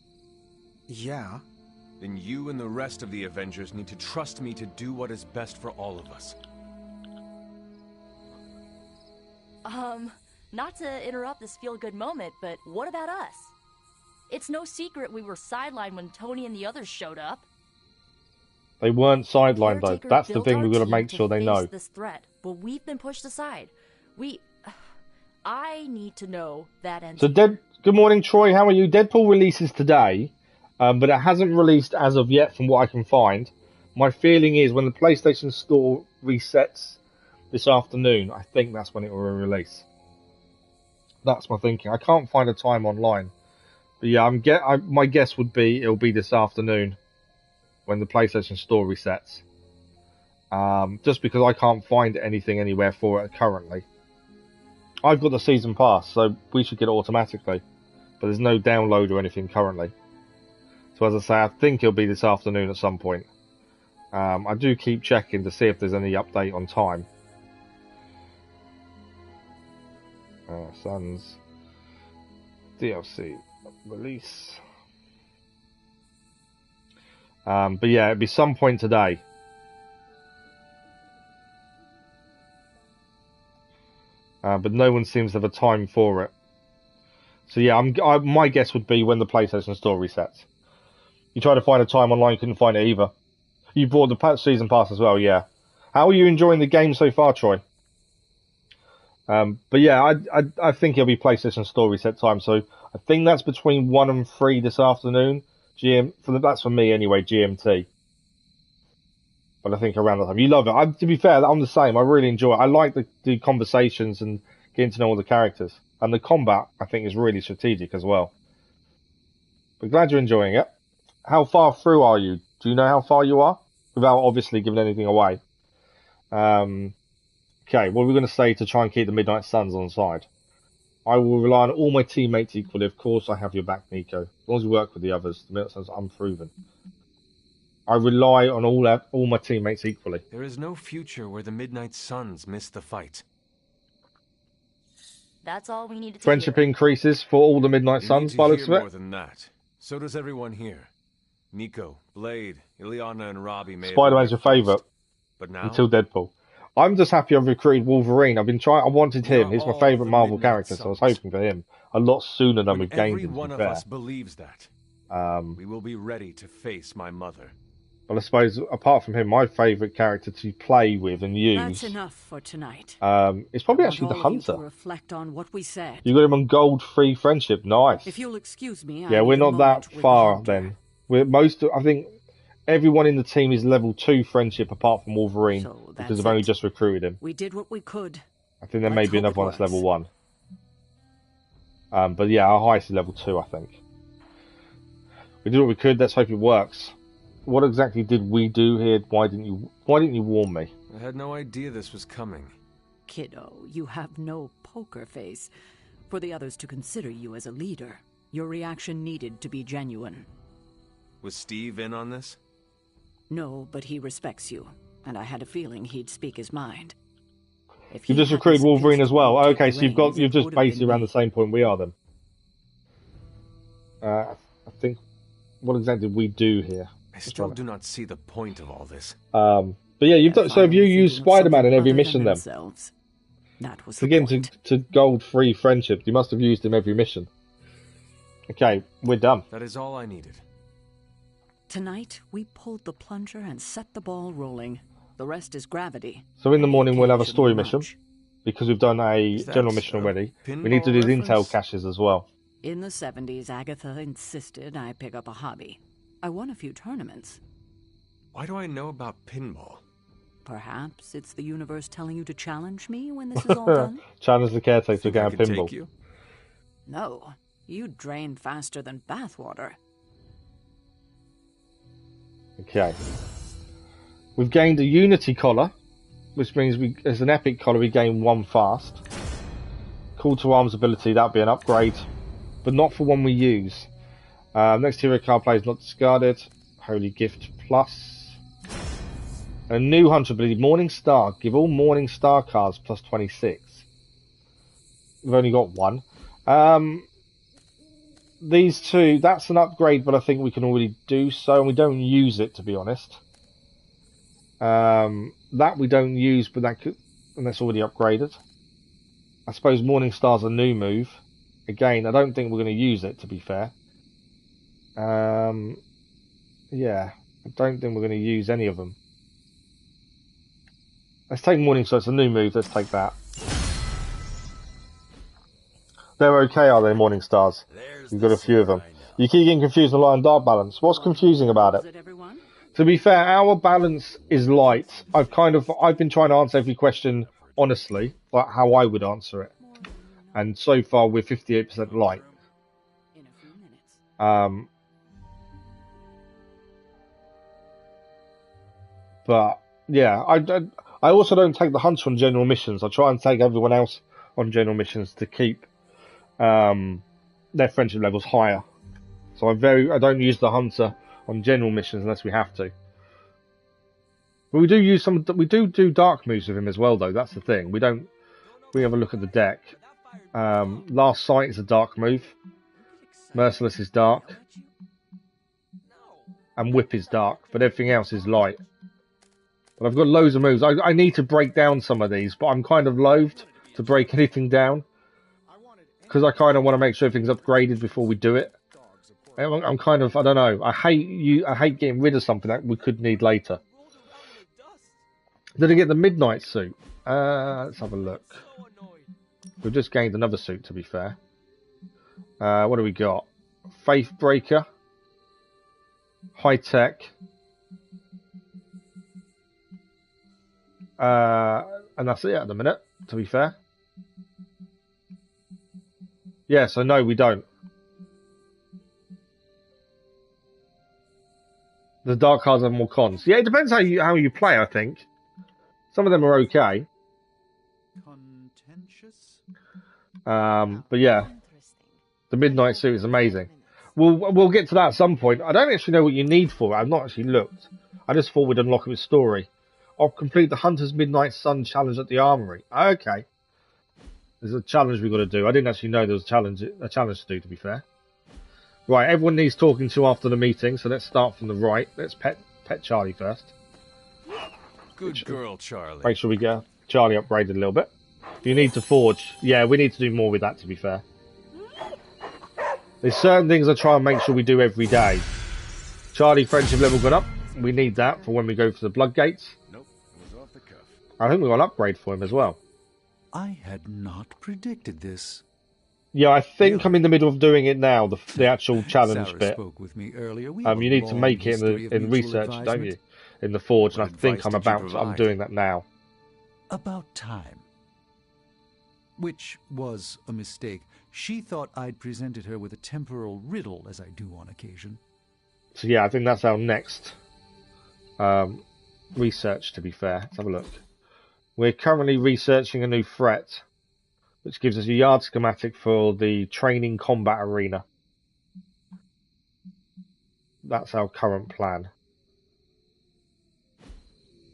yeah. Then you and the rest of the Avengers need to trust me to do what is best for all of us. Not to interrupt this feel-good moment, but what about us? It's no secret we were sidelined when Tony and the others showed up. They weren't sidelined though. Caretaker That's the built thing our we've got to team make sure they know. face this threat, but we've been pushed aside. I need to know that ends. So, good morning, Troy. How are you? Deadpool releases today, but it hasn't released as of yet from what I can find. My feeling is when the PlayStation Store resets this afternoon, I think that's when it will release. That's my thinking. I can't find a time online. But yeah, my guess would be it'll be this afternoon when the PlayStation Store resets. Just because I can't find anything anywhere for it currently. I've got the season pass, so we should get it automatically. But there's no download or anything currently. So as I say, I think it'll be this afternoon at some point. I do keep checking to see if there's any update on time. Suns DLC release. But yeah, it'll be some point today. But no one seems to have a time for it. So yeah, my guess would be when the PlayStation Store resets. You tried to find a time online, couldn't find it either. You bought the season pass as well, yeah. How are you enjoying the game so far, Troy? But yeah, I think it'll be PlayStation Store reset time. So I think that's between 1 and 3 this afternoon. That's for me anyway, GMT. But I think around that time. You love it. To be fair, I'm the same. I really enjoy it. I like the conversations and getting to know all the characters. And the combat, I think, is really strategic as well. But glad you're enjoying it. How far through are you? Do you know how far you are? Without obviously giving anything away. Okay, what are we going to say to try and keep the Midnight Suns on side? I will rely on all my teammates equally. Of course, I have your back, Nico. As long as you work with the others, the Midnight Suns are unproven. I rely on all my teammates equally. There is no future where the Midnight Suns miss the fight. That's all we needed to Friendship hear. increases for all the Midnight Suns, by the looks of it. More than that. So does everyone here. Nico, Blade, Ileana, and Robbie may. Spider-Man's your favourite. But now? Until Deadpool. I'm just happy I've recruited Wolverine. I wanted him. He's my favourite Marvel character, so I was hoping for him a lot sooner than we've gained him. Every one of us believes that. We will be ready to face my mother. Well, I suppose apart from him, my favourite character to play with and use. That's enough for tonight. It's probably actually the Hunter. To reflect on what we said. You got him on gold free friendship. Nice. If you'll excuse me, yeah, we're not that far then. I think everyone in the team is level 2 friendship apart from Wolverine because I've only just recruited him. We did what we could. I think there may be another one that's level 1. But yeah, our highest is level 2, I think. We did what we could. Let's hope it works. What exactly did we do here? Why didn't you warn me? I had no idea this was coming. Kiddo, you have no poker face. For the others to consider you as a leader, your reaction needed to be genuine. Was Steve in on this? No, but he respects you, and I had a feeling he'd speak his mind. You just recruited Wolverine as well. Okay, so you've just basically around the same point we are then. I think. What exactly did we do here? I still do not see the point of all this. But yeah, you've done. So have you used Spider-Man in every mission then? That was to get him to gold free friendship. You must have used him every mission. Okay, we're done. That is all I needed. Tonight we pulled the plunger and set the ball rolling. The rest is gravity. So in the morning we'll have a story mission because we've done a general mission already. We need to do the intel caches as well. In the 70s, Agatha insisted I pick up a hobby. I won a few tournaments. Why do I know about pinball? Perhaps it's the universe telling you to challenge me when this is all done? Challenge the Caretaker to get a pinball. You? No, you drain faster than bathwater. Okay. We've gained a Unity collar, which means as an epic collar we gain 1 fast. Call to arms ability, that'll be an upgrade, but not for one we use. Next hero card play is not discarded. Holy Gift Plus. A new hunter ability, Morning Star. Give all Morning Star cards plus 26. We've only got 1. These two, that's an upgrade, but I think we can already do so, and we don't use it, to be honest. That we don't use, but that could, and that's already upgraded. I suppose Morning Star's a new move. Again, I don't think we're going to use it, to be fair. Yeah, I don't think we're going to use any of them. Let's take Morning Star, it's a new move, let's take that. They're okay, are they, Morning Stars? We've got a few of them. You keep getting confused on light and dark balance. What's confusing about it? To be fair, our balance is light. I've been trying to answer every question honestly, like how I would answer it. And so far we're 58% light. But yeah, I also don't take the hunter on general missions. I try and take everyone else on general missions to keep their friendship levels higher. So I don't use the hunter on general missions unless we have to. But we do use we do dark moves with him as well, though. That's the thing. We have a look at the deck. Last Sight is a dark move. Merciless is dark. And Whip is dark, but everything else is light. But I've got loads of moves. I need to break down some of these, but I'm kind of loathed to break anything down. Because I kind of want to make sure everything's upgraded before we do it. I'm kind of, I don't know. I hate getting rid of something that we could need later. Did I get the Midnight suit? Let's have a look. We've just gained another suit, to be fair. What do we got? Faith Breaker. High Tech. And that's it at the minute, to be fair. Yeah, so no, we don't. The dark cards have more cons. Yeah, it depends how you play, I think. Some of them are okay. But yeah, the Midnight suit is amazing. We'll get to that at some point. I don't actually know what you need for it. I've not actually looked. I just thought we'd unlock it with story. I'll complete the Hunter's Midnight Sun challenge at the Armory. Okay. There's a challenge we've got to do. I didn't actually know there was a challenge to do, to be fair. Right, everyone needs talking to after the meeting, so let's start from the right. Let's pet Charlie first. Good girl, Charlie. Make sure we get Charlie upgraded a little bit. You need to forge. Yeah, we need to do more with that, to be fair. There's certain things I try and make sure we do every day. Charlie friendship level got up. We need that for when we go for the Blood Gates. Nope, it was off the cuff. I think we've got an upgrade for him as well. I had not predicted this. Yeah, I think I'm in the middle of doing it now, the actual challenge Sarah bit. Spoke with me earlier. You need to make it in research, don't you? In the forge, and I think I'm doing that now. About time. Which was a mistake. She thought I'd presented her with a temporal riddle, as I do on occasion. So yeah, I think that's our next research, to be fair. Let's have a look. We're currently researching a new threat, which gives us a yard schematic for the training combat arena. That's our current plan.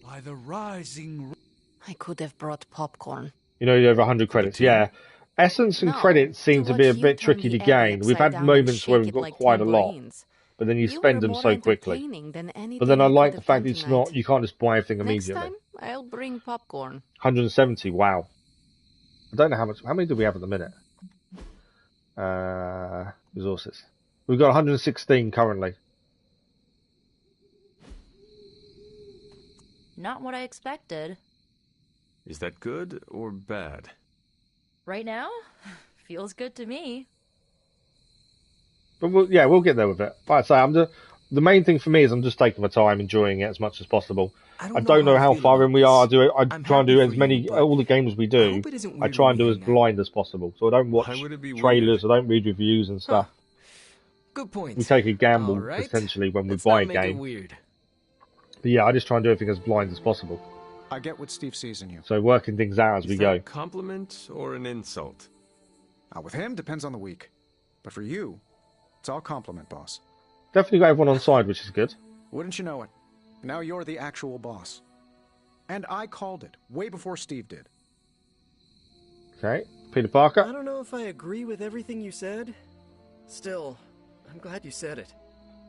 By the rising... I could have brought popcorn. You know, you have 100 credits. Yeah. Essence and credits seem to be a bit tricky to gain. We've had moments where we've got quite a lot, but then you spend them so quickly. But then I like the fact that it's not, you can't just buy everything immediately. Next time, I'll bring popcorn. 170, wow. I don't know how many do we have at the minute? Resources. We've got 116 currently. Not what I expected. Is that good or bad? Right now? Feels good to me. But we'll get there with it. Like I say, the main thing for me is I'm just taking my time, enjoying it as much as possible. I don't know how far in we are. I try and do as many, all the games we do, I try and do as blind as possible. So I don't watch trailers, I don't read reviews and stuff. Good point. We take a gamble, essentially, when we buy a game. But yeah, I just try and do everything as blind as possible. I get what Steve sees in you. So working things out as we go. Is that a compliment or an insult? With him, depends on the week. But for you, it's all compliment, boss. Definitely got everyone on side, which is good. Wouldn't you know it? Now you're the actual boss. And I called it, way before Steve did. Okay, Peter Parker. I don't know if I agree with everything you said. Still, I'm glad you said it.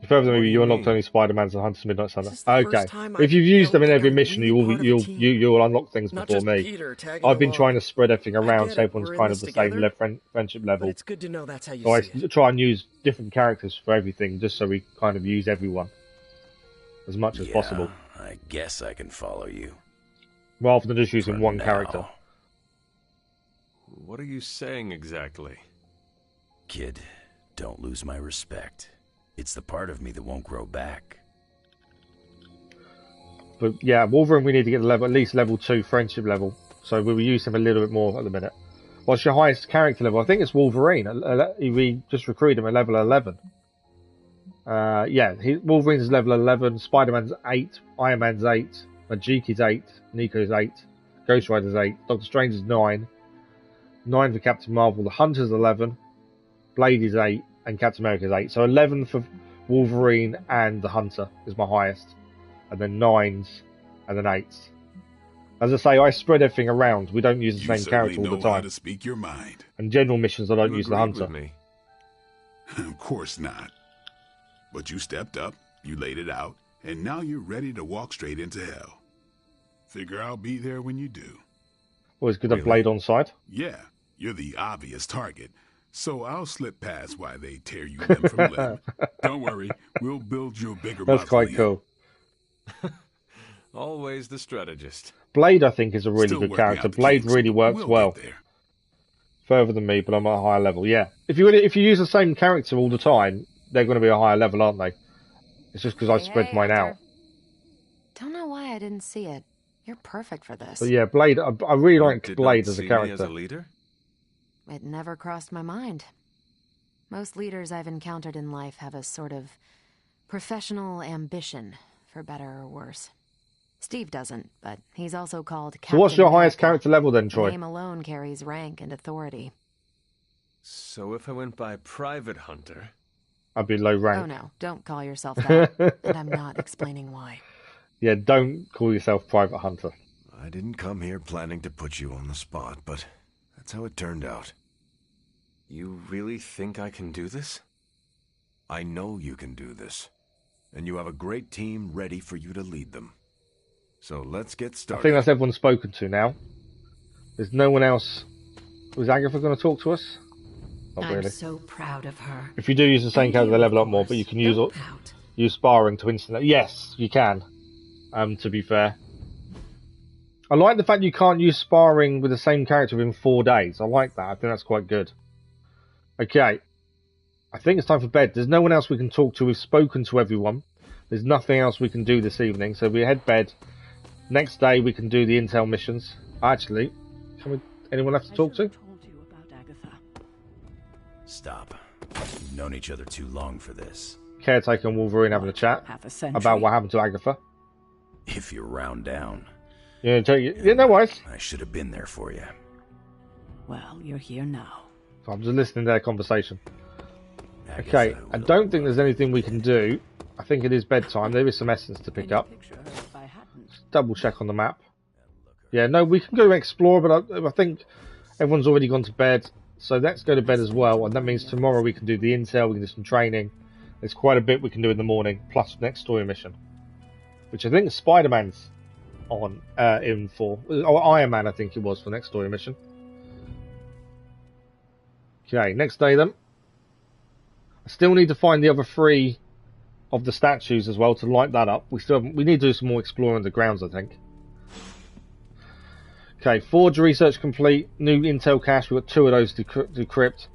Further than me, you unlocked only Spider-Man's and Hunter's Midnight Suns. Okay, if you've used them in every mission, you'll unlock things before me. I've been trying to spread everything around so everyone's kind of the same friendship level. But it's good to know that's how you so see I try and use different characters for everything, just so we kind of use everyone as much as possible. I guess I can follow you. Rather than just using one character. What are you saying exactly? Kid, don't lose my respect. It's the part of me that won't grow back. But yeah, Wolverine we need to get at least level 2 friendship level. So we will use him a little bit more at the minute. What's your highest character level? I think it's Wolverine. We just recruited him at level 11. Wolverine's level 11, Spider-Man's 8, Iron Man's 8, Majiki's 8, Nico's 8, Ghost Rider's 8, Doctor Strange is 9, 9 for Captain Marvel, the Hunter's 11, Blade is 8, and Captain America's 8. So 11 for Wolverine and the Hunter is my highest. And then 9s, and then 8s. As I say, I spread everything around. We don't use the same character all the time. How to speak your mind. And general missions, I don't use the Hunter. Of course not. But you stepped up, you laid it out, and now you're ready to walk straight into hell. Figure I'll be there when you do. Always good to have Blade on side. Yeah, you're the obvious target. So I'll slip past while they tear you limb from limb. Don't worry, we'll build you a bigger That's quite cool. Always the strategist. Blade, I think, is a really good character. Blade really works well. Further than me, but I'm at a higher level. Yeah, if you use the same character all the time, they're going to be a higher level, aren't they? It's just because I spread mine out. Don't know why I didn't see it. You're perfect for this. But yeah, Blade. I really like Blade as a character. As a leader? It never crossed my mind. Most leaders I've encountered in life have a sort of professional ambition, for better or worse. Steve doesn't, but he's also called Captain. So what's your highest character level then, Troy? The name alone carries rank and authority. So if I went by Private Hunter... I'd be low rank. Oh no, don't call yourself that. And I'm not explaining why. Yeah, don't call yourself Private Hunter. I didn't come here planning to put you on the spot, but that's how it turned out. You really think I can do this? I know you can do this. And you have a great team ready for you to lead them. So let's get started. I think that's everyone spoken to now. There's no one else. Was Agatha going to talk to us? Not really. I'm so proud of her. If you do use the same character, they level up more, but you can use sparring to instantly. Yes, you can. To be fair, I like the fact you can't use sparring with the same character within 4 days. I like that. I think that's quite good. Okay, I think it's time for bed. There's no one else we can talk to. We've spoken to everyone. There's nothing else we can do this evening, so we head bed. Next day we can do the intel missions. Actually, anyone left to talk to? Stop. We've known each other too long for this. Caretaker and Wolverine having a chat about what happened to Agatha. If you're round down. Yeah, no worries. I should have been there for you. Well, you're here now. I'm just listening to their conversation. Okay, I don't think there's anything we can do. I think it is bedtime. There is some essence to pick up. Just double check on the map. Yeah, no, we can go explore, but I think everyone's already gone to bed. So let's go to bed as well, and that means tomorrow we can do the intel, we can do some training. There's quite a bit we can do in the morning, plus next story mission, which I think Spider-Man's on in for. Oh, Iron Man, I think it was for next story mission. Okay, next day then. I still need to find the other 3 of the statues as well to light that up. We need to do some more exploring the grounds, I think. Okay, Forge research complete. New intel cache. We've got 2 of those to decrypt.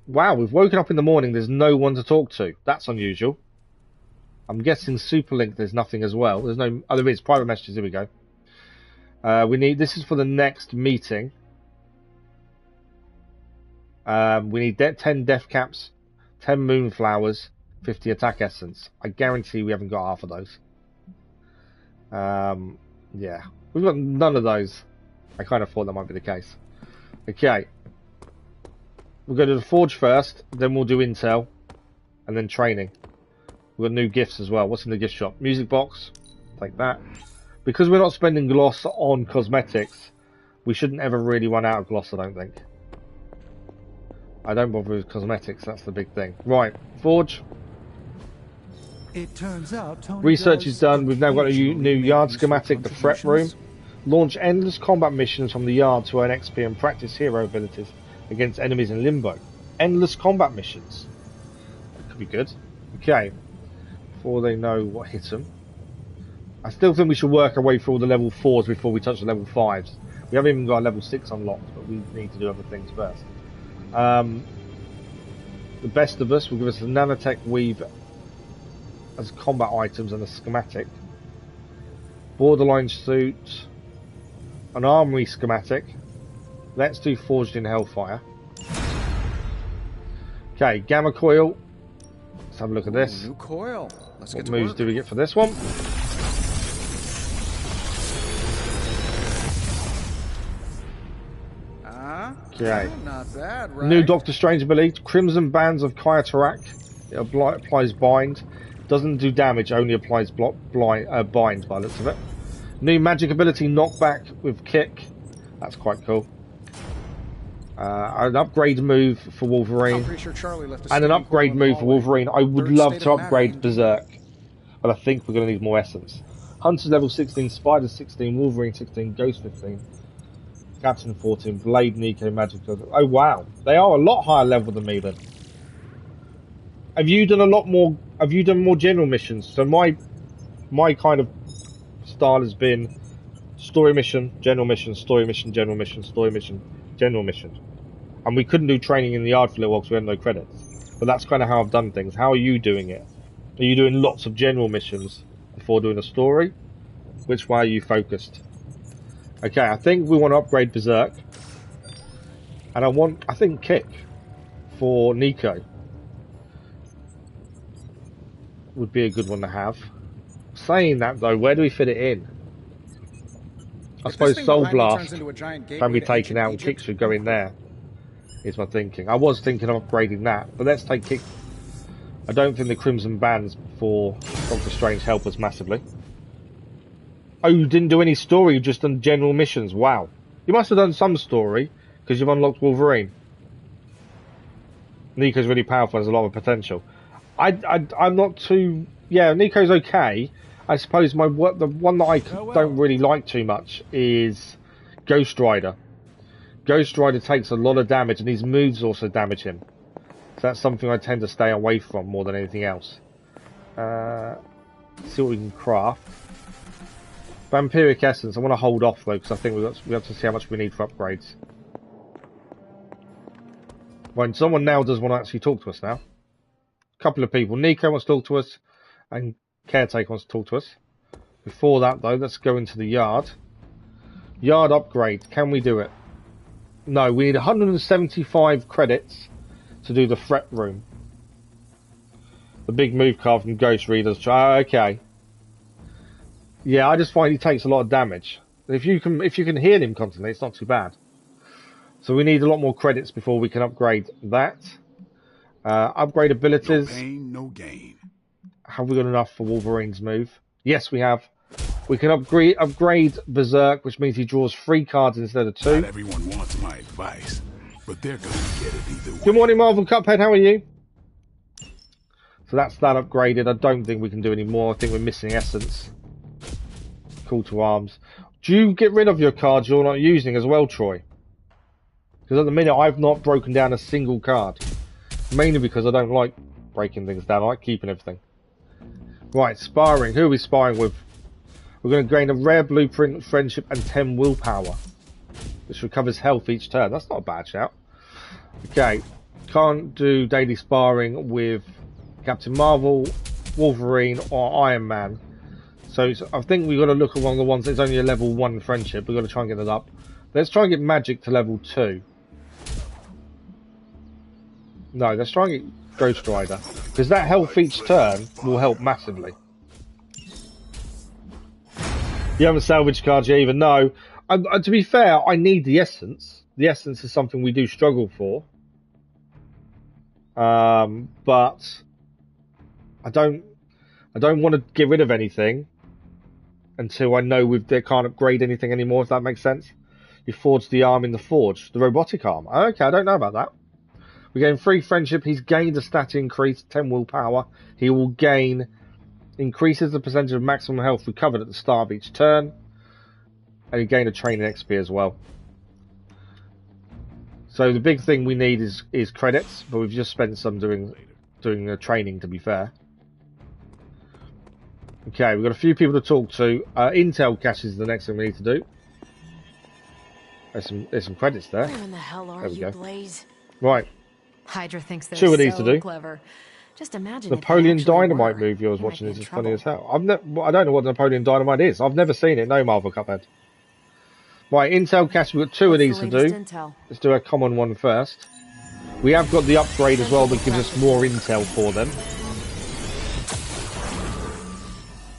Wow, we've woken up in the morning. There's no one to talk to. That's unusual. I'm guessing Superlink. There's nothing as well. There's no. Oh, there is private messages. Here we go. This is for the next meeting. We need 10 death caps, 10 moonflowers, 50 attack essence. I guarantee we haven't got half of those. Yeah, we've got none of those. I kind of thought that might be the case. Okay, we'll go to the forge first, then we'll do intel, and then training. We've got new gifts as well. What's in the gift shop? Music box. Take that. Because we're not spending gloss on cosmetics, we shouldn't ever really run out of gloss, I don't think. I don't bother with cosmetics, that's the big thing. Right, forge. It turns out Tony Research is done. We've now got a new yard schematic, the threat room. Launch endless combat missions from the yard to earn XP and practice hero abilities against enemies in Limbo. Endless combat missions. That could be good. Okay. Before they know what hit them. I still think we should work our way through all the level 4s before we touch the level 5s. We haven't even got a level 6 unlocked, but we need to do other things first. The best of us will give us a nanotech weave as combat items and a schematic. Borderline suit. An armory schematic. Let's do forged in hellfire. Okay, gamma coil. Let's have a look at this. New coil. Let's get What to moves work. do we get for this one? Okay. Not bad, right? New Doctor Strange ability, Crimson Bands of Caretaker. It applies bind. Doesn't do damage, only applies bind by the looks of it. New magic ability, knockback with kick. That's quite cool. An upgrade move for Wolverine. I'm pretty sure Charlie left a And an steam upgrade coil in the move for Wolverine. I would Third love state to of upgrade matter. Berserk. But I think we're going to need more essence. Hunter's level 16, Spider 16, Wolverine 16, Ghost 15. Captain 14, Blade, Nico, Magic. Oh wow, they are a lot higher level than me then. Have you done a lot more? Have you done more general missions? So my kind of style has been story mission, general mission, story mission, general mission, story mission, general mission. And we couldn't do training in the yard for a little while because we had no credits. But that's kind of how I've done things. How are you doing it? Are you doing lots of general missions before doing a story? Which way are you focused? Okay, I think we want to upgrade Berserk. And I think Kick for Nico would be a good one to have. Saying that though, where do we fit it in? I suppose Soul Blast can be taken out and Kick should go in there, is my thinking. I was thinking of upgrading that, but let's take Kick. I don't think the Crimson Bands for Doctor Strange help us massively. Oh, you didn't do any story, you've just done general missions. Wow. You must have done some story, because you've unlocked Wolverine. Nico's really powerful, has a lot of potential. I'm not too... Yeah, Nico's okay. I suppose the one that I don't really like too much is Ghost Rider. Ghost Rider takes a lot of damage, and his moves also damage him. So that's something I tend to stay away from more than anything else. See what we can craft. Vampiric Essence, I want to hold off though, because I think we have to see how much we need for upgrades. When someone now does want to actually talk to us now. A couple of people. Nico wants to talk to us, and Caretaker wants to talk to us. Before that though, let's go into the yard. Yard upgrade, can we do it? No, we need 175 credits to do the threat room. The big move card from Ghost Readers. Okay. Yeah, I just find he takes a lot of damage. If you can heal him constantly, it's not too bad. So we need a lot more credits before we can upgrade that. Upgrade abilities. No pain, no gain. Have we got enough for Wolverine's move? Yes, we have. We can upgrade Berserk, which means he draws 3 cards instead of 2. Not everyone wants my advice, but they're gonna get it either way. Good morning, Marvel Cuphead. How are you? So that's that upgraded. I don't think we can do any more. I think we're missing essence. Call to arms. Do you get rid of your cards you're not using as well, Troy? Because at the minute I've not broken down a single card. Mainly because I don't like breaking things down. I like keeping everything. Right, sparring. Who are we sparring with? We're going to gain a rare blueprint, friendship, and 10 willpower. Which recovers health each turn. That's not a bad shout. Okay. Can't do daily sparring with Captain Marvel, Wolverine, or Iron Man. So I think we've got to look at one of the ones that's only a level 1 friendship. We've got to try and get it up. Let's try and get magic to level 2. No, let's try and get Ghost Rider. Because that health each turn will help massively. You haven't salvaged cards yet either. No. To be fair, I need the essence. The essence is something we do struggle for. But I don't want to get rid of anything until I know they can't upgrade anything anymore, if that makes sense. You forge the arm in the forge. The robotic arm. Okay, I don't know about that. We gain 3 friendship. He's gained a stat increase, 10 willpower. He will increases the percentage of maximum health recovered at the start of each turn. And he gained a training XP as well. So the big thing we need is credits, but we've just spent some doing the training, to be fair. Okay, we've got a few people to talk to. Intel cache is the next thing we need to do. There's some credits there. Where in the hell are you, Blaze? Right. Hydra thinks they're 2 of these so to do. clever. Just imagine Napoleon if they actually Dynamite were. movie I was You watching might is be in as funny trouble. as hell. I don't know what Napoleon Dynamite is. I've never seen it. No Marvel Cuphead. Right, Intel cache. We've got 2 of these to do. Intel? Let's do a common one first. We have got the upgrade as well that gives us more intel for them.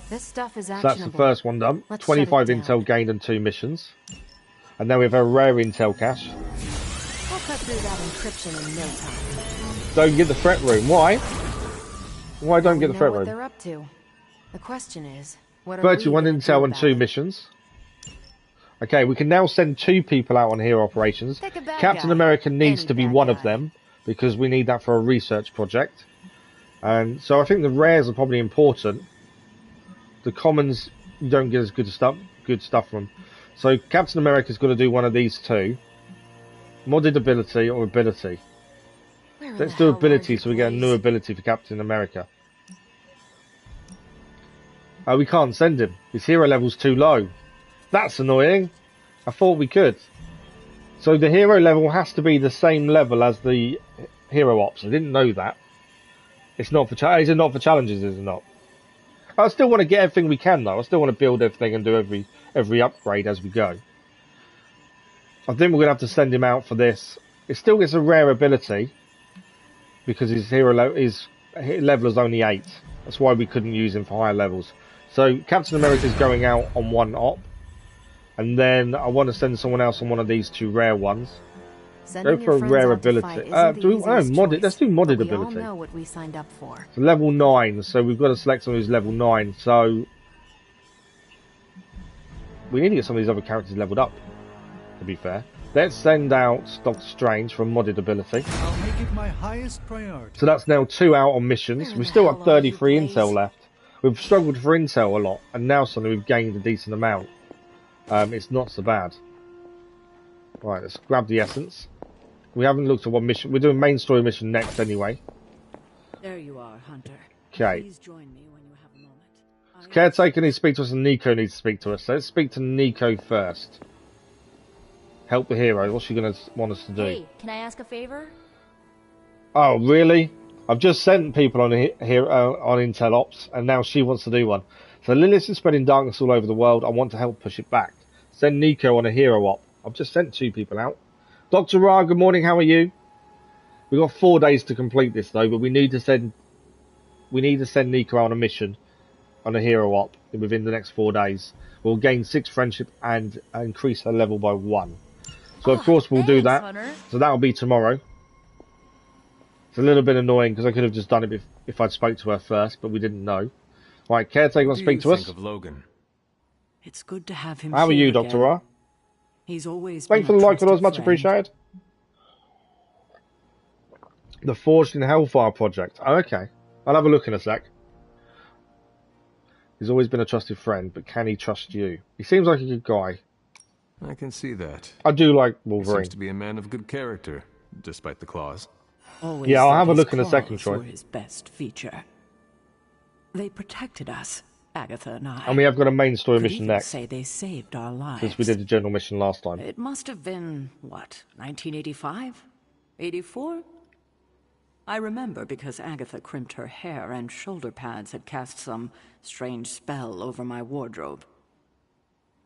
This stuff is So actionable. that's the first one done. Let's 25 shut it down. intel gained and 2 missions. And now we have a rare intel cache. We'll cut through that encryption in no time. Don't get the threat room. Why? Why don't get the We know threat what room? they're up to. The question is, what are 31 we gonna intel do and about 2 it? missions. Okay, we can now send 2 people out on hero operations. Pick a bad Captain guy. America needs Any to be bad one of guy. them because we need that for a research project. And so I think the rares are probably important. The commons, you don't get as good stuff from. So Captain America's got to do one of these 2. Modded ability or ability. Where in Let's the do hell ability are you, so we get a new Blaze? ability for Captain America. We can't send him. His hero level's too low. That's annoying. I thought we could. So the hero level has to be the same level as the hero ops. I didn't know that. It's not for is it not for challenges, is it not? I still want to get everything we can though. I still want to build everything and do every upgrade as we go. I think we're gonna have to send him out for this. It still gets a rare ability because his level is only 8. That's why we couldn't use him for higher levels. So Captain America's going out on 1 op. And then I want to send someone else on one of these 2 rare ones. Sending Go for a your friends rare out to fight ability. isn't the easiest Modded. Let's do choice, modded but we all ability. know what we signed up for. So level 9. So we've got to select someone who's level 9. So we need to get some of these other characters leveled up. To be fair, let's send out Doctor Strange for a modded ability. I'll make it my highest priority. So that's now 2 out on missions. We've still got 33 intel left. We've struggled for intel a lot, and now suddenly we've gained a decent amount. It's not so bad. Right, let's grab the essence. We haven't looked at what mission. We're doing main story mission next anyway. There you are, Hunter. Okay. Please join me when you have a moment. Caretaker needs to speak to us and Nico needs to speak to us. So let's speak to Nico first. Help the hero. What's she going to want us to do? Hey, can I ask a favor? Oh, really? I've just sent people on here on Intel Ops, and now she wants to do one. So Lilith is spreading darkness all over the world. I want to help push it back. Send Nico on a hero op. I've just sent 2 people out. Dr. Ra, good morning. How are you? We've got 4 days to complete this though, but we need to send Nico on a mission on a hero op within the next 4 days. We'll gain 6 friendship and increase her level by 1. So of course we'll do that. Hunter. So that'll be tomorrow. It's a little bit annoying because I could have just done it if I'd spoke to her first, but we didn't know. Right, Caretaker wants to speak to us. Think of Logan? It's good to have him. How are here you, Dr. again. Ra? He's always Thanks for been the a like, followers, trusted much friend. appreciated. The Forged in Hellfire project. Oh, okay. I'll have a look in a sec. He's always been a trusted friend, but can he trust you? He seems like a good guy. I can see that. I do like He Wolverine. seems to be a man of good character, despite the claws. Always Yeah, I'll thought have a his look in a second, claws Troy. were his best feature. They protected us, Agatha and I. And we have got a main story Could mission even next, say they saved our lives. since we did the general mission last time. It must have been, what, 1985? 84? I remember because Agatha crimped her hair and shoulder pads had cast some strange spell over my wardrobe.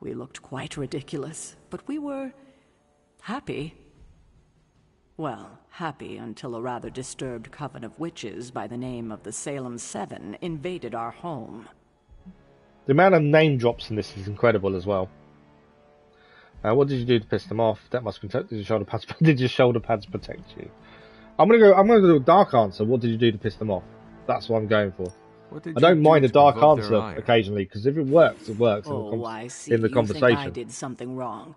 We looked quite ridiculous, but we were happy. Well, happy until a rather disturbed coven of witches by the name of the Salem Seven invaded our home. The amount of name drops in this is incredible as well. What did you do to piss them off? That must protect. Did your shoulder pads? Did your shoulder pads protect you? I'm gonna do a dark answer. What did you do to piss them off? That's what I'm going for. I don't mind a dark answer occasionally, because if it works, it works I see. in the You conversation. think I did something wrong.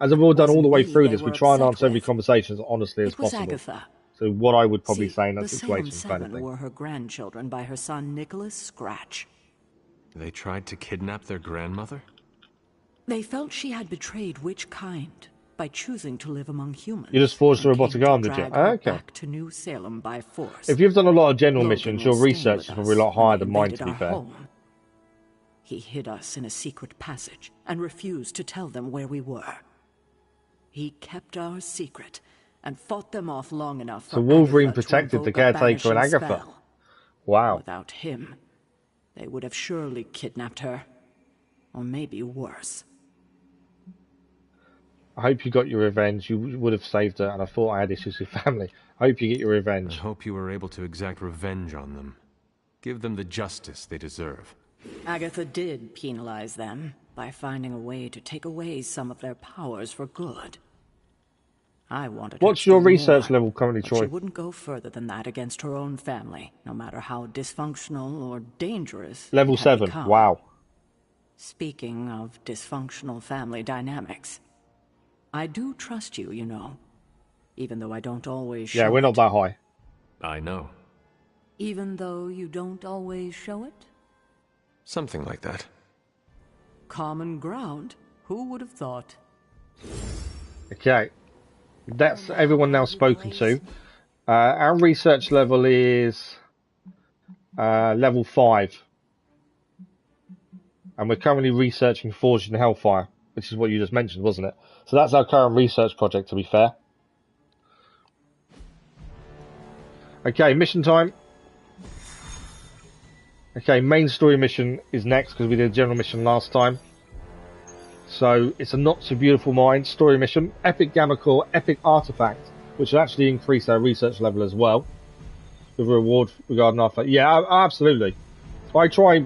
As I've all done all the way through this, we were try and upset answer every with. conversation as honestly as It was possible. Agatha. So what I would probably See, say in that the situation Salem kind of 7 thing. were her grandchildren by her son Nicholas Scratch. They tried to kidnap their grandmother? They felt she had betrayed which kind by choosing to live among humans. You just forged a robotic arm, did you? Drag her Okay. back to New Salem by force. If you've done a lot of general Logan missions, your was staying research with is probably a us lot higher when than they mine, to invaded be our fair. home. He hid us in a secret passage and refused to tell them where we were. He kept our secret and fought them off long enough for So Wolverine Agatha to protected the invoke a Caretaker and banishing Agatha. spell. Wow. Without him, they would have surely kidnapped her. Or maybe worse. I hope you got your revenge. You would have saved her, and I thought I had issues with family. I hope you get your I revenge. hope you were able to exact revenge on them. Give them the justice they deserve. Agatha did penalize them by finding a way to take away some of their powers for good. I wanted What's her to your do research more, level currently, but Troy? she wouldn't go further than that against her own family, no matter how dysfunctional or dangerous. Level it had 7. become. Wow. Speaking of dysfunctional family dynamics, I do trust you, you know, even though I don't always show Yeah, we're not it. that high. I know. Even though you don't always show it? Something like that. Common ground. Who would have thought? Okay. That's everyone now spoken to. Our research level is level 5. And we're currently researching Forged in Hellfire, which is what you just mentioned, wasn't it? So that's our current research project, to be fair. Okay, mission time. Okay, main story mission is next, because we did a general mission last time. So it's a Not So Beautiful Mind story mission. Epic Gamma Core, Epic Artifact, which will actually increase our research level as well. With a reward regarding Artifact. Yeah, absolutely. I try...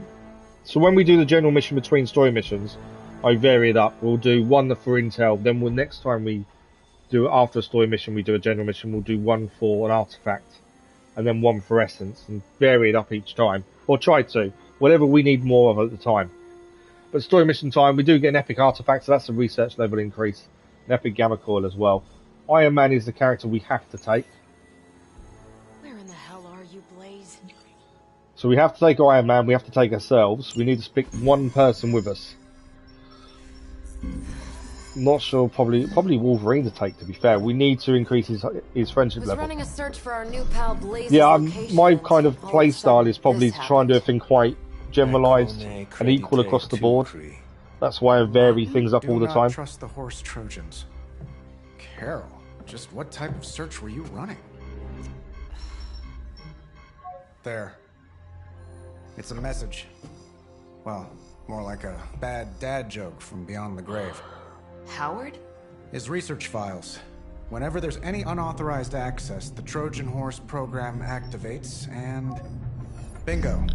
So when we do the general mission between story missions, I vary it up. We'll do one for intel, then next time we do after a story mission, we do a general mission, we'll do one for an artifact, and then one for essence, and vary it up each time. Or try to. Whatever we need more of at the time. But story mission time, we do get an epic artifact, so that's a research level increase. An epic gamma coil as well. Iron Man is the character we have to take. Where in the hell are you, Blaze? So we have to take Iron Man, we have to take ourselves. We need to pick one person with us. Not sure, probably Wolverine to take, to be fair. We need to increase his friendship Was level. running a search for our new pal Blaze's Yeah, location, my and kind of all play a style sudden is probably this to try and do everything quite generalised and equal across the board. That's why I vary things up all the Do time. not trust the horse Trojans. Carol, just what type of search were you running? There. It's a message. Well, more like a bad dad joke from beyond the grave. Howard? His research files. Whenever there's any unauthorized access, the Trojan Horse program activates, and bingo.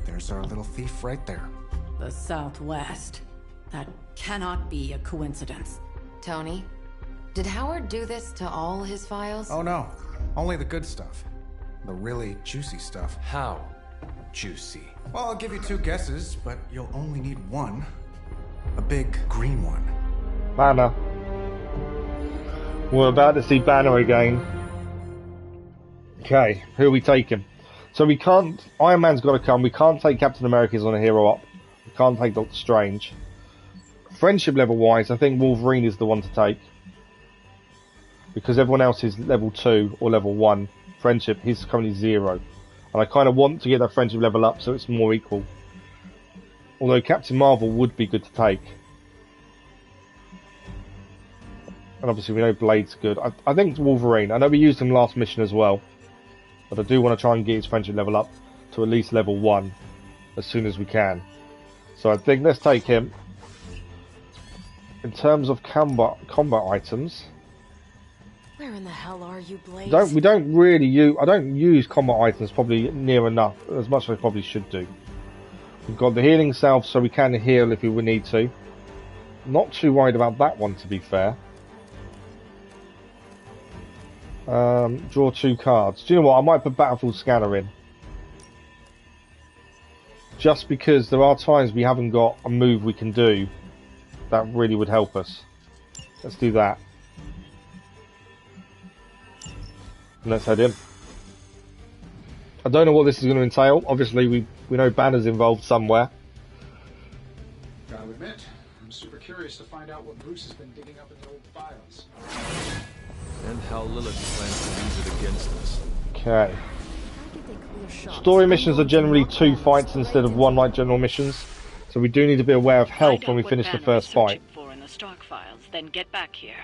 There's our little thief right there. The Southwest. That cannot be a coincidence. Tony, did Howard do this to all his files? Oh no, only the good stuff. The really juicy stuff. How juicy? Well, I'll give you 2 guesses, but you'll only need one. A big green one. Banner. We're about to see Banner again. Okay, who are we taking? So we can't... Iron Man's got to come. We can't take Captain America's on a hero op. We can't take Doctor Strange. Friendship level wise, I think Wolverine is the one to take. Because everyone else is level 2 or level 1. Friendship, he's currently 0. And I kind of want to get that friendship level up so it's more equal. Although Captain Marvel would be good to take. And obviously we know Blade's good. I think it's Wolverine. I know we used him last mission as well. But I do want to try and get his friendship level up to at least level 1 as soon as we can. So I think let's take him. In terms of combat items, Where in the hell are you, Blaze? we don't really use. I don't use combat items probably near enough as much as I probably should do. We've got the healing salve, so we can heal if we would need to. Not too worried about that one, to be fair. Draw 2 cards. Do you know what? I might put Battlefield Scanner in. Just because there are times we haven't got a move we can do that really would help us. Let's do that. And let's head in. I don't know what this is going to entail. Obviously, we know Banner's involved somewhere. Gotta admit, I'm super curious to find out what Bruce has been digging up in the old files. And how Lilith plans to use it against us. Okay. Story missions are generally 2 fights instead of 1 like general missions, so we do need to be aware of health when we finish the first fight. For in the Stark files, then get back here.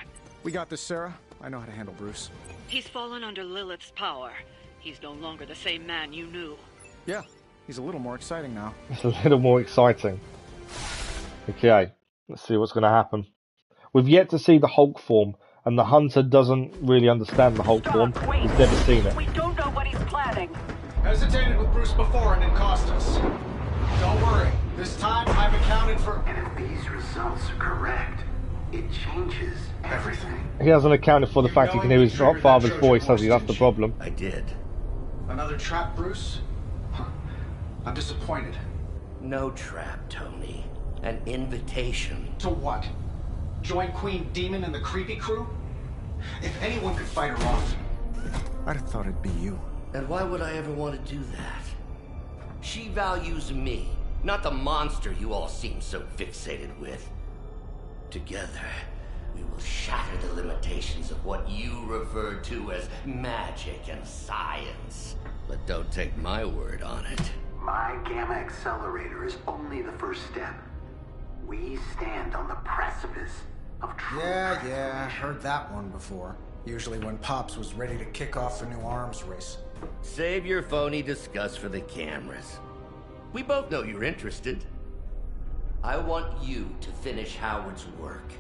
We got this, Sarah. I know how to handle Bruce. He's fallen under Lilith's power. He's no longer the same man you knew. Yeah, he's a little more exciting now. It's a little more exciting. Okay, let's see what's going to happen. We've yet to see the Hulk form, and the Hunter doesn't really understand the Hulk form. He's never seen it. We don't know what he's planning. Hesitated with Bruce before and it cost us. Don't worry, this time I've accounted for... And if these results are correct, it changes everything. He hasn't accounted for the fact he can hear his father's voice, has he? That's the problem. I did. Another trap, Bruce? I'm disappointed. No trap, Tony. An invitation. To what? Join Queen Demon and the Creepy Crew? If anyone could fight her off, I'd have thought it'd be you. And why would I ever want to do that? She values me, not the monster you all seem so fixated with. Together, we will shatter the limitations of what you refer to as magic and science. But don't take my word on it. My Gamma Accelerator is only the first step. We stand on the precipice of true Yeah, heard that one before. Usually when Pops was ready to kick off a new arms race. Save your phony disgust for the cameras. We both know you're interested. I want you to finish Howard's work.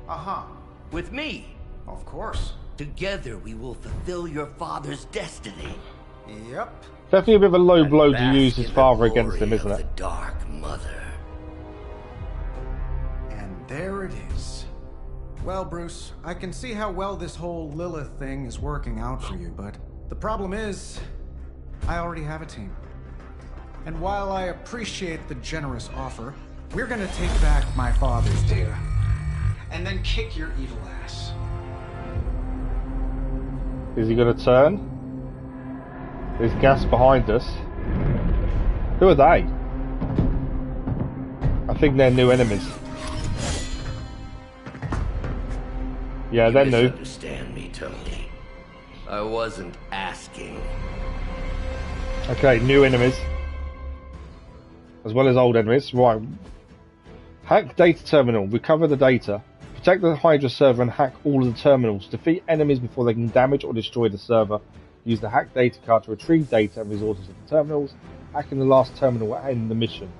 Uh-huh. With me. Of course. Together we will fulfill your father's destiny. Yep. Definitely a bit of a low blow to use his father against him, isn't it? The Dark Mother. And there it is. Well, Bruce, I can see how well this whole Lilith thing is working out for you, but the problem is, I already have a team. And while I appreciate the generous offer, we're gonna take back my father's data. And then kick your evil ass. Is he gonna turn? There's gas behind us. Who are they? I think they're new enemies. Yeah, they're new. Understand me, Tony. I wasn't asking. Okay, new enemies. As well as old enemies. Right. Hack data terminal. Recover the data. Protect the Hydra server and hack all of the terminals. Defeat enemies before they can damage or destroy the server. Use the hack data card to retrieve data and resources of the terminals. Hacking the last terminal will end the mission.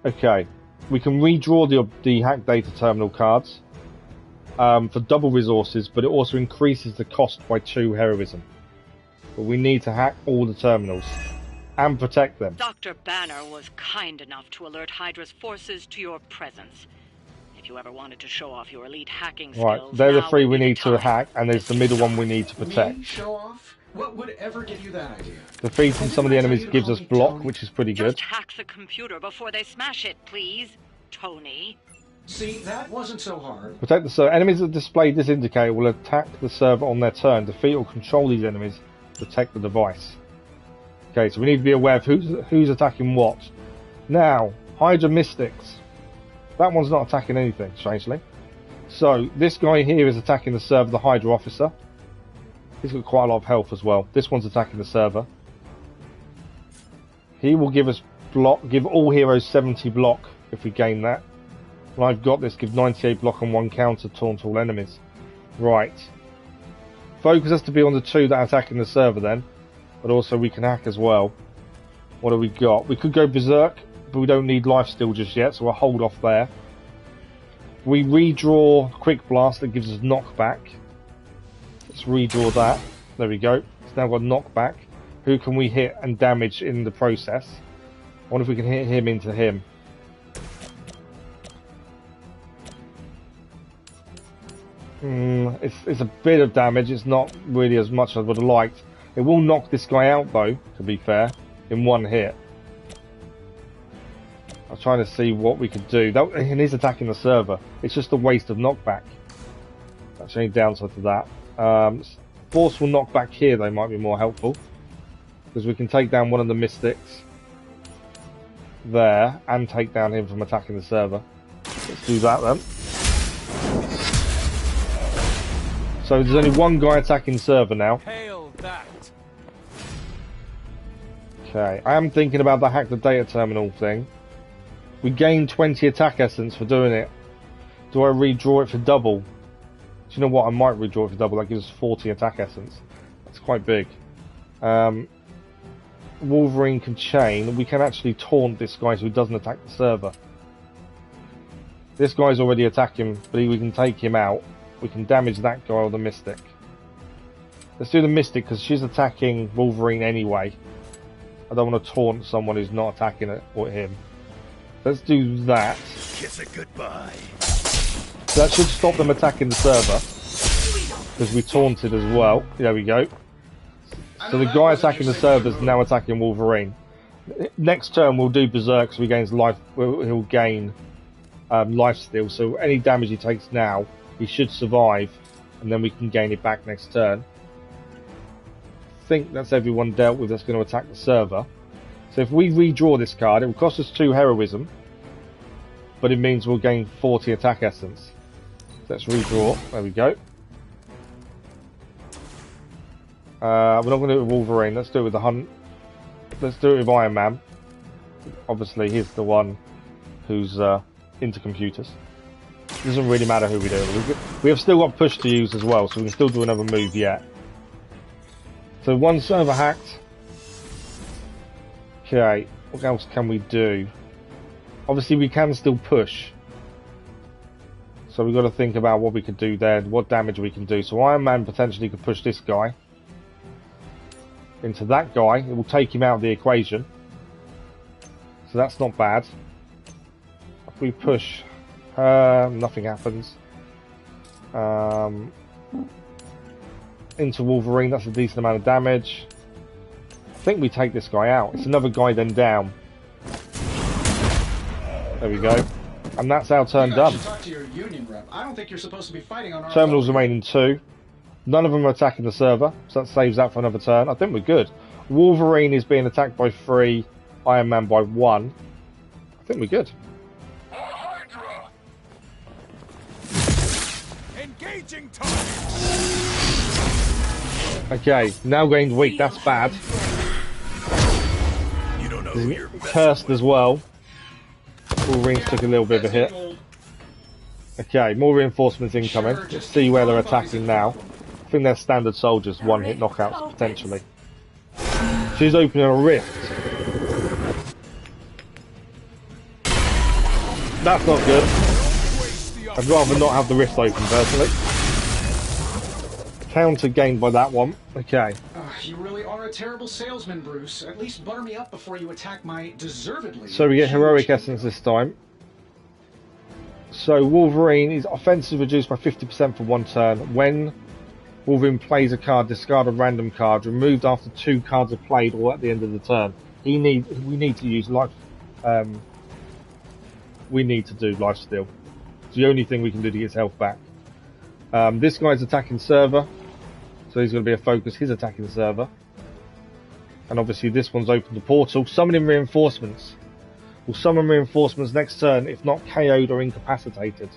Okay. We can redraw the hack data terminal cards for double resources, but it also increases the cost by 2 heroism. But we need to hack all the terminals and protect them. Dr. Banner was kind enough to alert Hydra's forces to your presence. If you ever wanted to show off your elite hacking skills... Right, they're the 3 we need to hack, and there's the middle one we need to protect. Me show off? What would ever give you that idea? Defeating some of the enemies gives us block, which is pretty good. Just hack the computer before they smash it, please, Tony. See, that wasn't so hard. Protect the server. Enemies that display this indicator will attack the server on their turn. Defeat or control these enemies. Protect the device. Okay, so we need to be aware of who's attacking what. Now, Hydra Mystics. That one's not attacking anything, strangely. So, this guy here is attacking the server, the Hydra officer. He's got quite a lot of health as well. This one's attacking the server. He will give us block, give all heroes 70 block if we gain that. And I've got this, give 98 block and 1 counter taunt all enemies. Right. Focus has to be on the 2 that are attacking the server then. But also we can hack as well. What do we got? We could go Berserk, but we don't need Lifesteal just yet, so we'll hold off there. We redraw Quick Blast, that gives us knockback. Let's redraw that. There we go. It's now got knockback. Who can we hit and damage in the process? I wonder if we can hit him into him. It's a bit of damage. It's not really as much as I would have liked. It will knock this guy out, though, to be fair, in one hit. I was trying to see what we could do. And he's attacking the server. It's just a waste of knockback. That's the only downside to that. Forceful knockback here, though, might be more helpful. Because we can take down one of the mystics there and take down him from attacking the server. Let's do that then. So there's only one guy attacking server now. Hail that. Okay, I am thinking about the hack the data terminal thing. We gain 20 attack essence for doing it. Do I redraw it for double? Do you know what? I might redraw it for double. That gives us 40 attack essence. That's quite big. Wolverine can chain. We can actually taunt this guy so he doesn't attack the server. This guy's already attacking, but we can take him out. We can damage that guy or the Mystic. Let's do the Mystic because she's attacking Wolverine anyway. I don't want to taunt someone who's not attacking it or him. Let's do that. Kiss it goodbye. So that should stop them attacking the server. Because we taunted as well. There we go. So the guy attacking the server is now attacking Wolverine. Next turn we'll do Berserk so he gains life. He'll gain life steal. So any damage he takes now, he should survive, and then we can gain it back next turn. I think that's everyone dealt with that's going to attack the server. So if we redraw this card, it will cost us 2 heroism, but it means we'll gain 40 attack essence. Let's redraw. There we go. We're not going to do it with Wolverine. Let's do it with the Hunt. Let's do it with Iron Man. Obviously, he's the one who's into computers. It doesn't really matter who we do. We have still got push to use as well, so we can still do another move yet. So one server hacked. Okay, what else can we do? Obviously, we can still push. So we've got to think about what we could do there, what damage we can do. So Iron Man potentially could push this guy into that guy. It will take him out of the equation. So that's not bad. If we push, nothing happens. Into Wolverine, that's a decent amount of damage. I think we take this guy out. It's another guy then down. There we go. And that's our turn done. Talk to your union rep. I don't think you're supposed to be fighting on our Terminals remaining 2. None of them are attacking the server, so that saves that for another turn. I think we're good. Wolverine is being attacked by 3, Iron Man by 1. I think we're good. Engaging target. Okay, now gained weak. That's bad. You don't know who you're Cursed as well. Wolverine's took a little bit of a hit. Okay, more reinforcements incoming. Let's see where they're attacking now. I think they're standard soldiers, one-hit knockouts potentially. She's opening a rift. That's not good. I'd rather not have the rift open personally. Counter gained by that one. Okay. You really are a terrible salesman, Bruce. At least butter me up before you attack my deservedly. So we get heroic essence this time. So Wolverine is offensive reduced by 50% for 1 turn. When Wolverine plays a card, discard a random card removed after 2 cards are played or at the end of the turn. We need to use life. We need to do life steal. It's the only thing we can do to get his health back. This guy's attacking server, so he's going to be a focus. He's attacking the server, and obviously this one's opened the portal. Summoning reinforcements. We'll summon reinforcements next turn if not KO'd or incapacitated.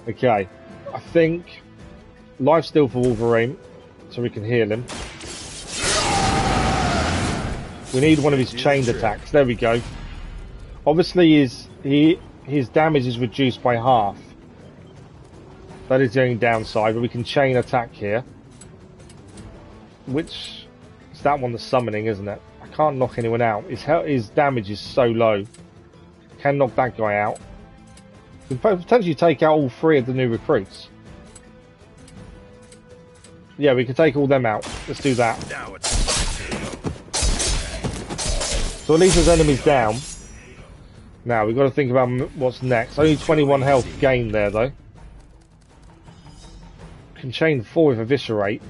Okay, I think life steal for Wolverine, so we can heal him. We need one of his chained attacks. There we go. Obviously, his damage is reduced by half. That is the only downside, but we can chain attack here. Which is that one, the summoning, isn't it? I can't knock anyone out. His damage is so low. Can knock that guy out. We can potentially take out all 3 of the new recruits. Yeah, we can take all them out. Let's do that. So at least there's enemies down. Now we've got to think about what's next. Only 21 health gained there though. Can chain 4 with Eviscerate.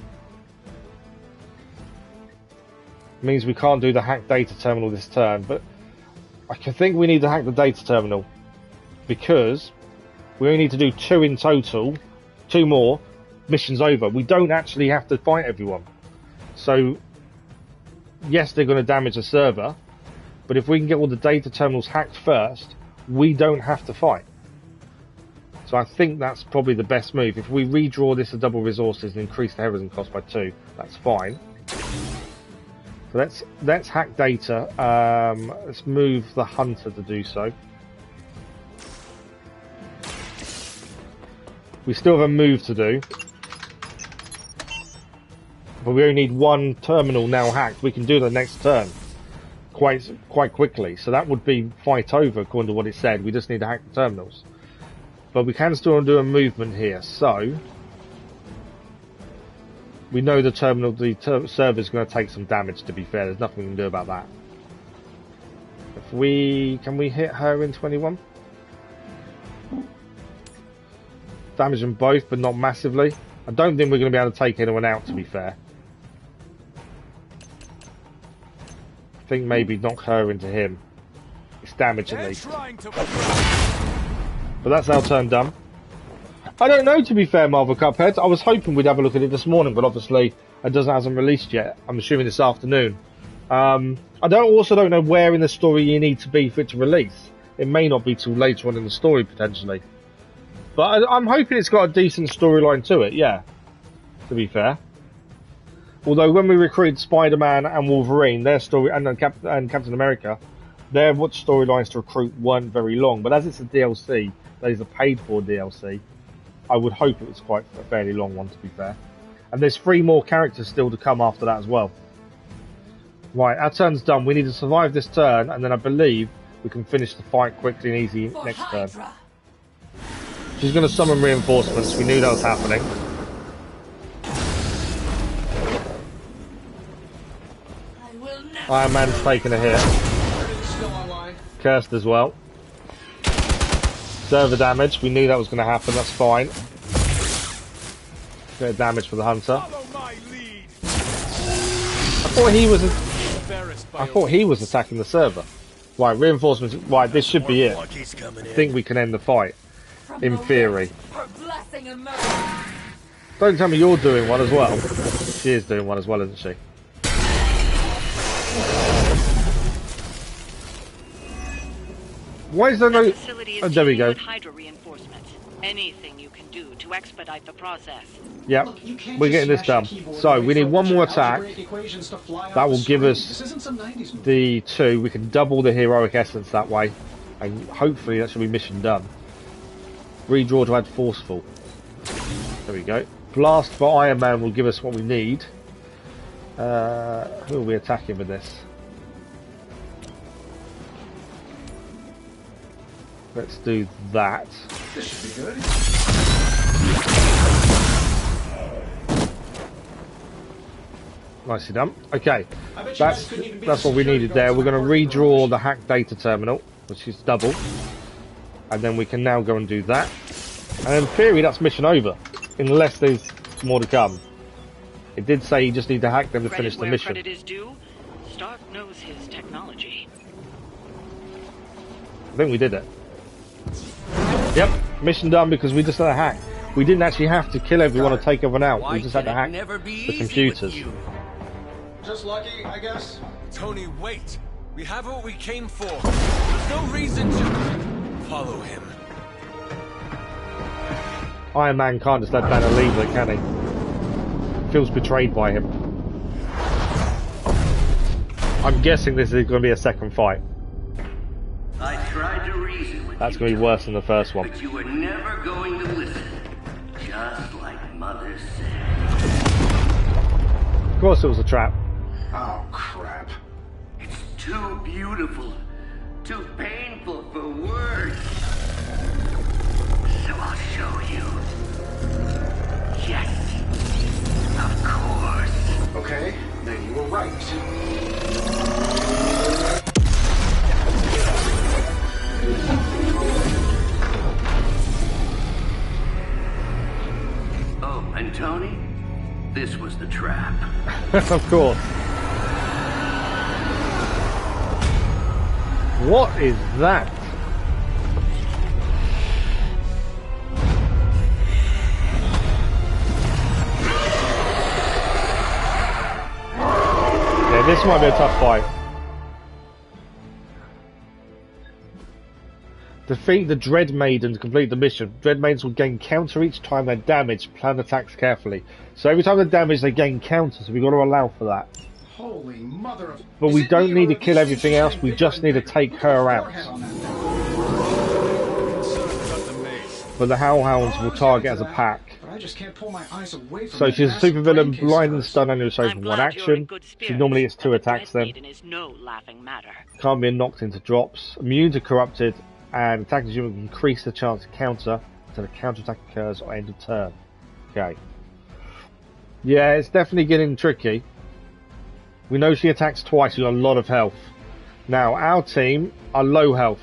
Means we can't do the hack data terminal this turn, but I think we need to hack the data terminal because we only need to do 2 in total. 2 more, mission's over. We don't actually have to fight everyone. So yes, they're going to damage the server, but if we can get all the data terminals hacked first, we don't have to fight. So I think that's probably the best move. If we redraw this to double resources and increase the heroism cost by 2, that's fine. So let's hack data. Let's move the hunter to do so. We still have a move to do. But we only need 1 terminal now hacked. We can do the next turn quite quickly. So that would be fight over according to what it said. We just need to hack the terminals. But we can still do a movement here. So we know the server is going to take some damage, to be fair. There's nothing we can do about that. Can we hit her in 21? Damage them both, but not massively. I don't think we're going to be able to take anyone out, to be fair. I think maybe knock her into him. It's damage at least. But that's our turn done. I don't know, to be fair, Marvel Cuphead. I was hoping we'd have a look at it this morning, but obviously it hasn't released yet. I'm assuming this afternoon. I also don't know where in the story you need to be for it to release. It may not be till later on in the story, potentially. But I'm hoping it's got a decent storyline to it, yeah. To be fair. Although when we recruited Spider-Man and Wolverine, their story, and Captain America, their storylines to recruit weren't very long. But as it's a DLC, that is a paid-for DLC, I would hope it was quite a fairly long one, to be fair. And there's 3 more characters still to come after that as well. Right, our turn's done. We need to survive this turn, and then I believe we can finish the fight quickly and easy next turn. She's going to summon reinforcements. We knew that was happening. Iron Man's taking a hit. Cursed as well. Server damage. We knew that was going to happen. That's fine. Bit of damage for the hunter. I thought he was attacking the server. Right, reinforcements. Right, this should be it. I think we can end the fight. In theory. Don't tell me you're doing one as well. She is doing one as well, isn't she? Why is there no... Oh, there we go. Anything you can do to expedite the process. Yep, we're getting this done. So, we need 1 more attack. That will give us the 2. We can double the heroic essence that way. And hopefully that should be mission done. Redraw to add forceful. There we go. Blast by Iron Man will give us what we need. Who are we attacking with this? Let's do that. This should be good. Nicely done. Okay, that's what we needed there. We're going to redraw the hack data terminal, which is double. And then we can now go and do that. And in theory, that's mission over. Unless there's more to come. It did say you just need to hack them to finish the mission. Credit is due. Stark knows his technology. I think we did it. Yep, mission done because we just had a hack. We didn't actually have to kill everyone or take everyone out. We just had to hack the computers. Just lucky, I guess. Tony, wait. We have what we came for. There's no reason to follow him. Iron Man can't just let Banner leave it, can he? Feels betrayed by him. I'm guessing this is going to be a second fight. I tried to reason with That's going to be worse than the first one. but you were never going to listen. Just like Mother said. Of course it was a trap. Oh, crap. It's too beautiful, too painful for words. So I'll show you. Yes, of course. Okay, Then you were right. Oh, and Tony? This was the trap. Of course. What is that? Yeah, this might be a tough fight. Defeat the Dread Maiden to complete the mission. Dread Maidens will gain counter each time they're damaged. Plan attacks carefully. So every time they're damaged, they gain counter, so we've got to allow for that. Holy mother of... But we don't need to kill everything else, we just need to take her out. But the Hellhounds will target as a pack. But I just can't pull my eyes away from So she's a supervillain, blind and stunned on your association with one action. She normally gets 2 attacks then. Can't be knocked into drops. Immune to corrupted, and attacking human can increase the chance to counter until the counterattack occurs or end of turn. Okay. Yeah, it's definitely getting tricky. We know she attacks twice, she's got a lot of health. Now, our team are low health.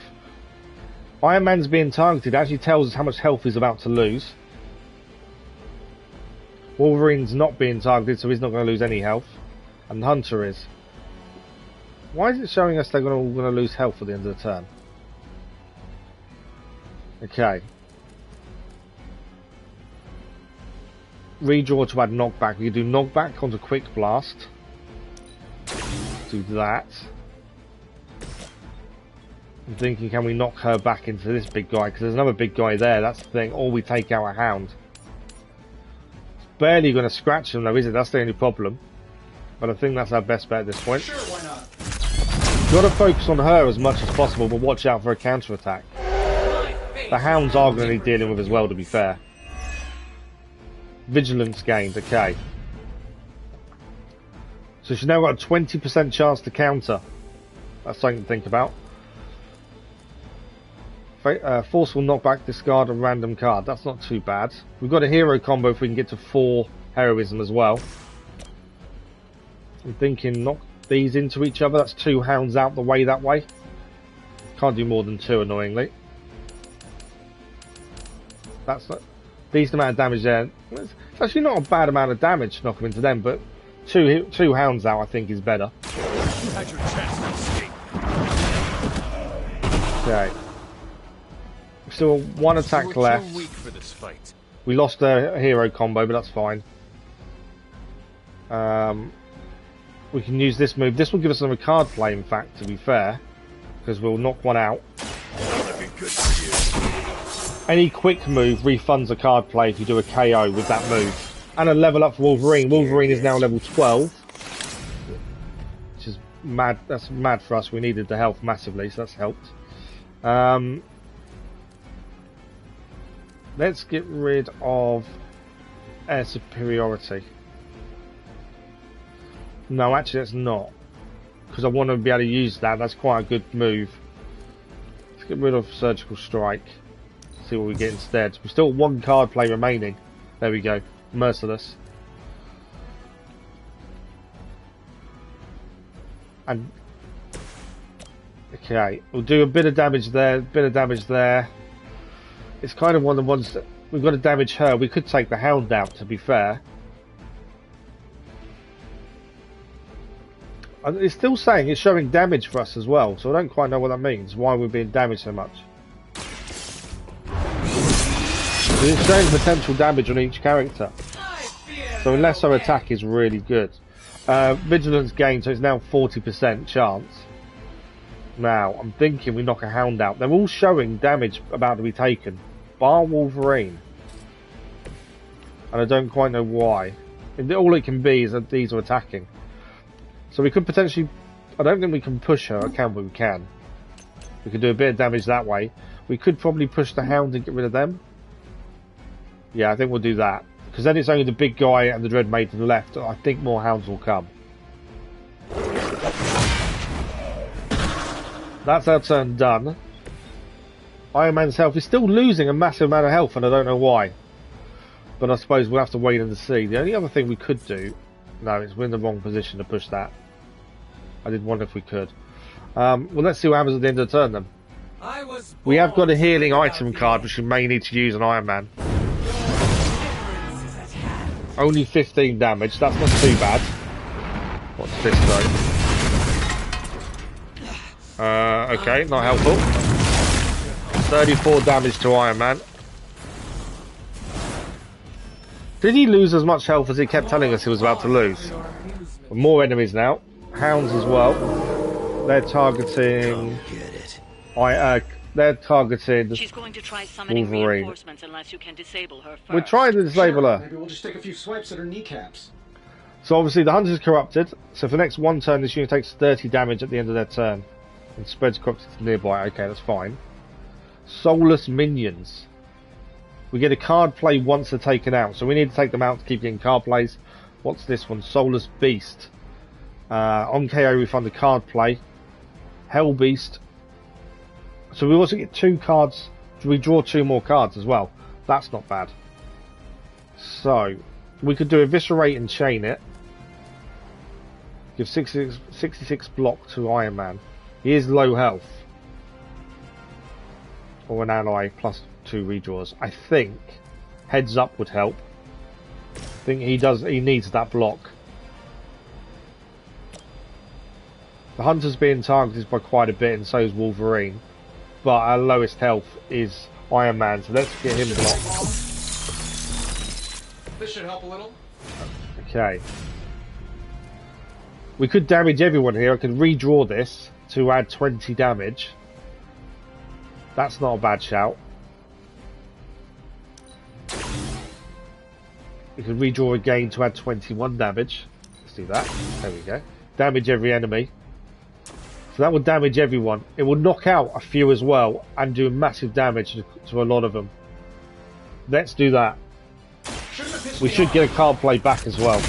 Iron Man's being targeted, actually tells us how much health he's about to lose. Wolverine's not being targeted, so he's not going to lose any health. And Hunter is. Why is it showing us they're going to lose health at the end of the turn? Okay. Redraw to add knockback. We can do knockback onto quick blast. Do that. I'm thinking, can we knock her back into this big guy? Because there's another big guy there. That's the thing. Or we take out a hound. It's barely going to scratch him though, is it? That's the only problem. But I think that's our best bet at this point. Sure, why not? You've got to focus on her as much as possible, but watch out for a counter attack. The hounds are going to need dealing with as well, to be fair. Vigilance gained, okay. So she's now got a 20% chance to counter. That's something to think about. Forceful knockback, discard a random card. That's not too bad. We've got a hero combo if we can get to 4 heroism as well. I'm thinking knock these into each other. That's 2 hounds out the way that way. Can't do more than 2, annoyingly. That's not, decent amount of damage there. It's actually not a bad amount of damage to knock them into them, but two hounds out I think is better. Okay. Still 1 attack left. We lost a hero combo, but that's fine. We can use this move. This will give us another card play, in fact, to be fair, because we'll knock one out. Any quick move refunds a card play if you do a KO with that move. And a level up for Wolverine. Wolverine is now level 12. Which is mad. That's mad for us. We needed the health massively, so that's helped. Let's get rid of air superiority. No, actually that's not. Because I want to be able to use that. That's quite a good move. Let's get rid of surgical strike. See what we get instead. We've still got 1 card play remaining. There we go. Merciless. And okay, we'll do a bit of damage there, bit of damage there. It's kind of one of the ones that we've got to damage her. We could take the hound out, to be fair. It's still saying it's showing damage for us as well, so I don't quite know what that means. Why we're being damaged so much. It's showing potential damage on each character. So unless our attack is really good. Vigilance gained, so it's now 40% chance. Now, I'm thinking we knock a hound out. They're all showing damage about to be taken. Bar Wolverine. And I don't quite know why. All it can be is that these are attacking. So we could potentially... I don't think we can push her, can we? We can. We could do a bit of damage that way. We could probably push the hound and get rid of them. Yeah, I think we'll do that. Because then it's only the big guy and the Dread Maiden left. I think more hounds will come. That's our turn done. Iron Man's health is still losing a massive amount of health, and I don't know why. But I suppose we'll have to wait and see. The only other thing we could do No, it's we're in the wrong position to push that. I did wonder if we could. Well, let's see what happens at the end of the turn then. We have got a healing item card, which we may need to use on Iron Man. Only 15 damage, that's not too bad. What's this though? Okay, not helpful. 34 damage to Iron Man. Did he lose as much health as he kept telling us he was about to lose? More enemies now. Hounds as well. They're targeting... they're targeting She's going to try summoning Wolverine. Reinforcements unless you can disable her first. We're trying to disable her. Maybe we'll just take a few swipes at her kneecaps. So obviously the hunter's corrupted. So for the next one turn, this unit takes 30 damage at the end of their turn. And spreads corrupted to nearby. Okay, that's fine. Soulless minions. We get a card play once they're taken out. So we need to take them out to keep getting card plays. What's this one? Soulless Beast. On KO we find the card play. Hell Beast. So we also get 2 cards. We draw 2 more cards as well. That's not bad. So we could do Eviscerate and chain it. Give 66 block to Iron Man. He is low health. Or an ally plus 2 redraws. I think Heads Up would help. I think he needs that block. The Hunter's being targeted by quite a bit, and so is Wolverine. But our lowest health is Iron Man, so let's get him blocked. This should help a little. Okay. We could damage everyone here. I could redraw this to add 20 damage. That's not a bad shout. We could redraw again to add 21 damage. Let's do that. There we go. Damage every enemy. So that would damage everyone. It would knock out a few as well and do massive damage to a lot of them. Let's do that. We should get a card play back as well.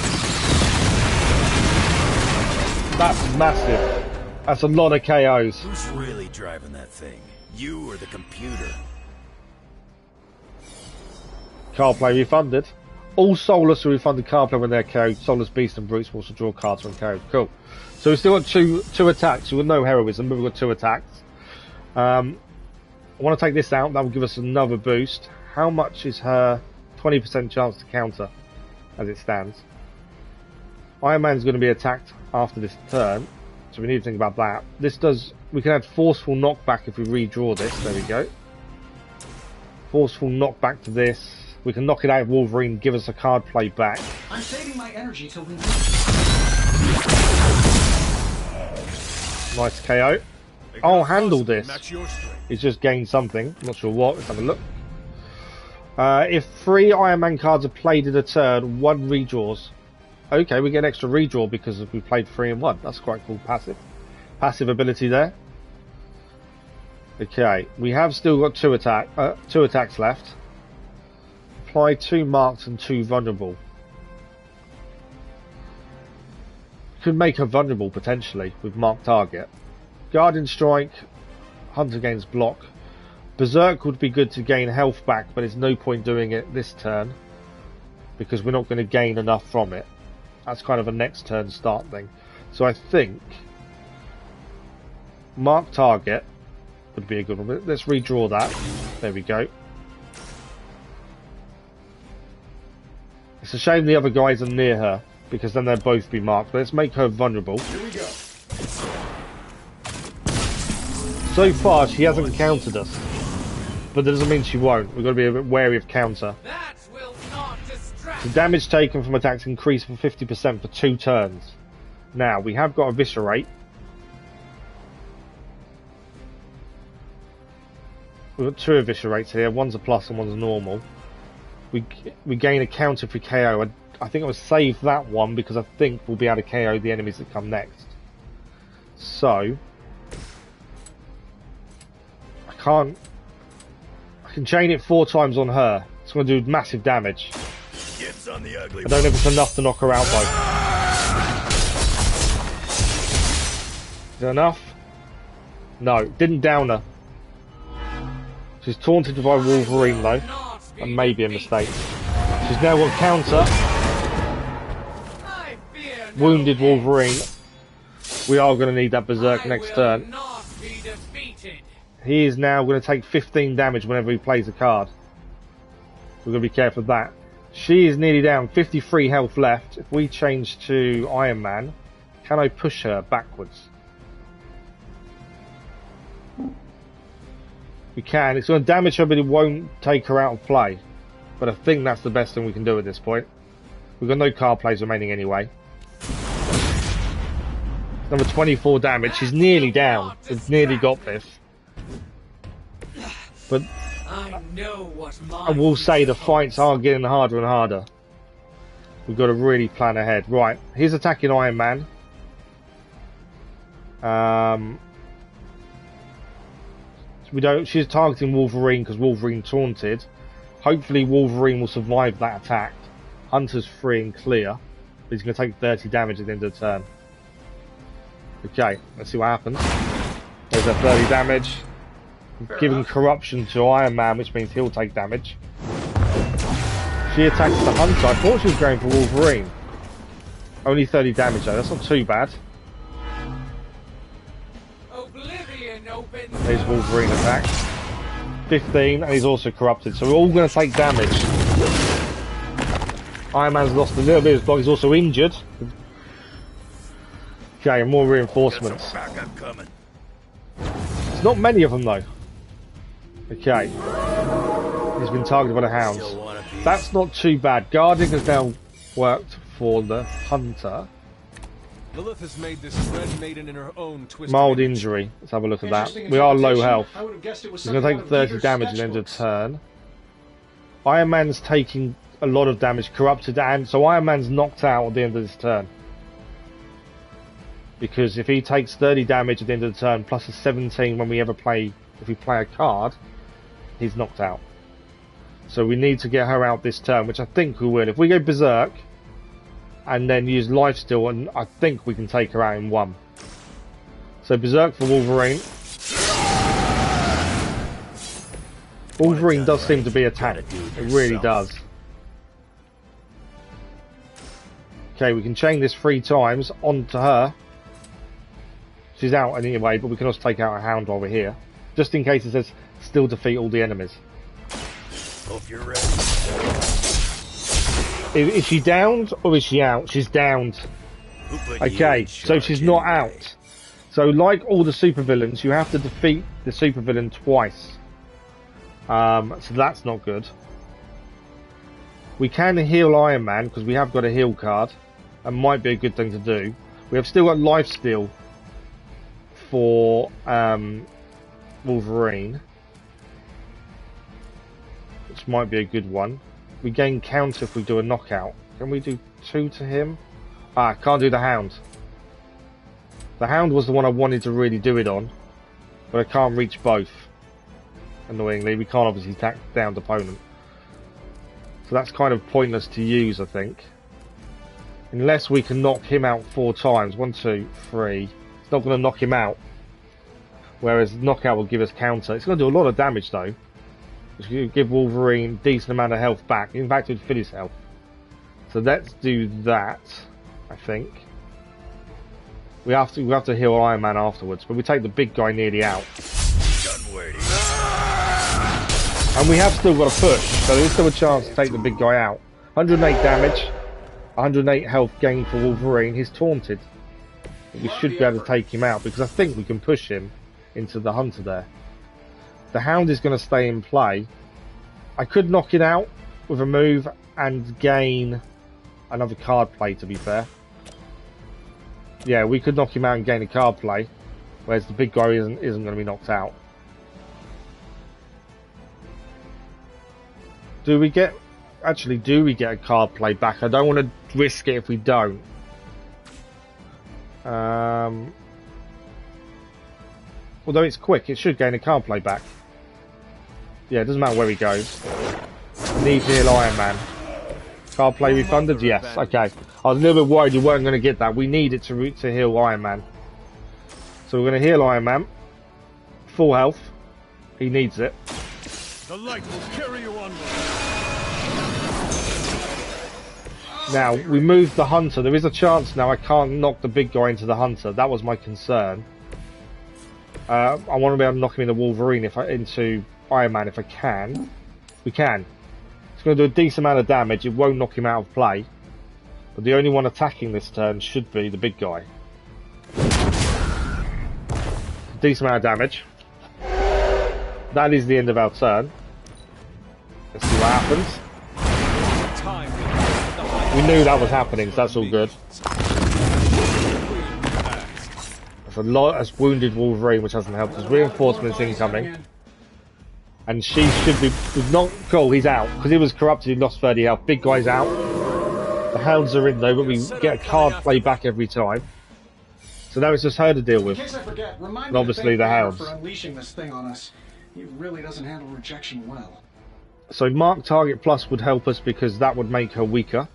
That's massive. That's a lot of KOs. Who's really driving that thing? You or the computer? Card play refunded. All Soulless are refunded card play when they're KO'd. Soulless Beast and Brutes will also draw cards when KO'd. Cool. So we've still got two attacks with no heroism, but we've got 2 attacks. I want to take this out. That will give us another boost. How much is her 20% chance to counter as it stands? Iron Man's going to be attacked after this turn, so we need to think about that. This does... We can add Forceful Knockback if we redraw this. There we go. Forceful Knockback to this. We can knock it out of Wolverine, give us a card play back. I'm saving my energy till we... Nice KO. I'll handle this. He's just gained something. Not sure what. Let's have a look. If 3 Iron Man cards are played in a turn, 1 redraws. Okay, we get an extra redraw because we played 3 in 1. That's quite cool. Passive. Passive ability there. Okay, we have still got 2 attacks left. Apply 2 marked and 2 vulnerable. Could make her vulnerable potentially with marked target. Guardian Strike, Hunter gains block. Berserk would be good to gain health back, but there's no point doing it this turn because we're not going to gain enough from it. That's kind of a next turn start thing. So I think marked target would be a good one. Let's redraw that. There we go. It's a shame the other guys are near her, because then they'll both be marked. But let's make her vulnerable. Here we go. So far, she hasn't countered us. But that doesn't mean she won't. We've got to be a bit wary of counter. The damage taken from attacks increased for 50% for 2 turns. Now, we have got Eviscerate. We've got 2 Eviscerates here. One's a plus and one's a normal. We gain a counter for KO. I think I would save that one because I think we'll be able to KO the enemies that come next. So I can chain it 4 times on her. It's going to do massive damage. Gets on the ugly. I don't know if it's enough to knock her out though. Is it enough? No, didn't down her. She's taunted by Wolverine though. That may be a mistake. She's now got counter. wounded Wolverine. We are going to need that Berserk next turn. He is now going to take 15 damage whenever he plays a card. We're going to be careful of that. She is nearly down, 53 health left. If we change to Iron Man, can I push her backwards? We can. It's going to damage her, but it won't take her out of play. But I think that's the best thing we can do at this point. We've got no card plays remaining anyway. Number 24 damage. She's nearly down. We've nearly got this. But I will say the fights are getting harder and harder. We've got to really plan ahead. Right, he's attacking Iron Man. She's targeting Wolverine because Wolverine taunted. Hopefully Wolverine will survive that attack. Hunter's free and clear. But he's going to take 30 damage at the end of the turn. Okay, let's see what happens. There's a 30 damage. Giving corruption to Iron Man, which means he'll take damage. She attacks the Hunter. I thought she was going for Wolverine. Only 30 damage though, that's not too bad. There's Wolverine attack. 15, and he's also corrupted, so we're all going to take damage. Iron Man's lost a little bit of his block, he's also injured. Okay, more reinforcements. There's not many of them though. Okay. He's been targeted by the hounds. That's not too bad. Guarding has now worked for the Hunter. Lilith has made this Dread Maiden in her own twisted mild injury. Let's have a look at that. We are low health. He's going to take 30 damage at the end of the turn. Iron Man's taking a lot of damage, corrupted, and so Iron Man's knocked out at the end of this turn. Because if he takes 30 damage at the end of the turn, plus a 17 when we ever play, if we play a card, he's knocked out. So we need to get her out this turn, which I think we will. If we go Berserk, and then use Lifesteal, and I think we can take her out in one. So Berserk for Wolverine. Wolverine does seem to be a tank. It really does. Okay, we can chain this 3 times onto her. She's out anyway, but we can also take out a hound while we're here. Just in case it says, still defeat all the enemies. Hope you're ready. Is she downed or is she out? She's downed. Okay, so she's not out. So like all the supervillains, you have to defeat the supervillain twice. So that's not good. We can heal Iron Man because we have got a heal card. That might be a good thing to do. We have still got Lifesteal for Wolverine, which might be a good one. We gain counter if we do a knockout. Can we do 2 to him? Can't do the Hound. The Hound was the one I wanted to really do it on, but I can't reach both. Annoyingly, we can't obviously attack the downed opponent. So that's kind of pointless to use, I think. Unless we can knock him out 4 times. 1, 2, 3. It's not going to knock him out. Whereas knockout will give us counter. It's going to do a lot of damage though. Which will give Wolverine a decent amount of health back. In fact, it would fill his health. So let's do that, I think. We have to heal Iron Man afterwards, but we take the big guy nearly out. And we have still got a push, so there's still a chance to take the big guy out. 108 damage, 108 health gain for Wolverine. He's taunted. But we should be able to take him out because I think we can push him into the Hunter there. The Hound is going to stay in play. I could knock it out with a move and gain another card play, to be fair. Yeah, we could knock him out and gain a card play, whereas the big guy isn't going to be knocked out. Do we get a card play back? I don't want to risk it if we don't. Although it's quick, it should gain a card play back. Yeah, it doesn't matter where he goes. Need to heal Iron Man. Card play refunded? Yes, okay. I was a little bit worried you weren't going to get that. We need it to heal Iron Man. So we're going to heal Iron Man. Full health. He needs it. The light will carry you onward. Now, we moved the hunter. There is a chance now I can't knock the big guy into the hunter. That was my concern. I want to be able to knock him into Wolverine into Iron Man if I can. We can. It's going to do a decent amount of damage. It won't knock him out of play. But the only one attacking this turn should be the big guy. Decent amount of damage. That is the end of our turn. Let's see what happens. We knew that was happening, so that's all good. That's a lot. That's wounded Wolverine, which hasn't helped us. Reinforcements incoming. And she should be not cool. He's out because he was corrupted. He lost 30 health. Big guy's out. The hounds are in though, but we get a card play back every time. So now it's just her to deal with. In case I forget, remind and obviously the hounds. For unleashing this thing on us. He really doesn't handle rejection well. So Mark Target Plus would help us because that would make her weaker.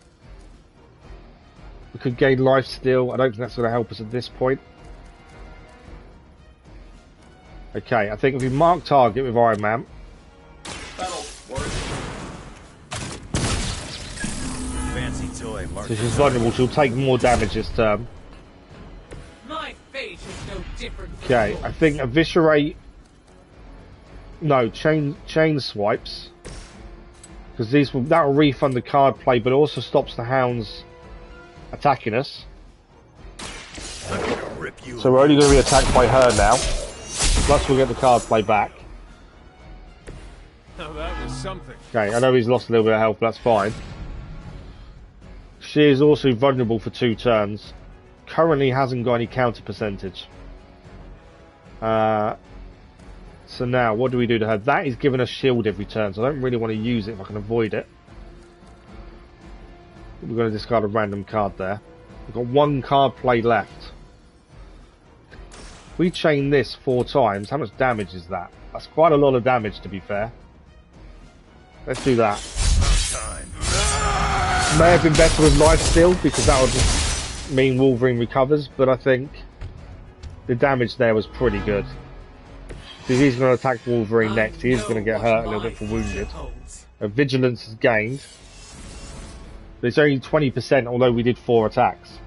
We could gain life steal. I don't think that's going to help us at this point. Okay, I think if we mark target with Iron Man. Fancy toy, So she's vulnerable. She'll take more damage this turn. My fate is no different. Okay, I think eviscerate. No, chain swipes. Because that will refund the card play, but it also stops the hounds attacking us. So we're only going to be attacked by her now. Plus we'll get the card play back. Now that was something. Okay, I know he's lost a little bit of health, but that's fine. She is also vulnerable for 2 turns. Currently hasn't got any counter percentage. So now, what do we do to her? That is giving us shield every turn, so I don't really want to use it if I can avoid it. We're going to discard a random card there. We've got 1 card play left. We chain this 4 times. How much damage is that? That's quite a lot of damage, to be fair. Let's do that. May have been better with life steal because that would mean Wolverine recovers, but I think the damage there was pretty good. Because he's going to attack Wolverine next. He is going to get hurt a little bit for wounded. Vigilance is gained. But it's only 20%, although we did 4 attacks.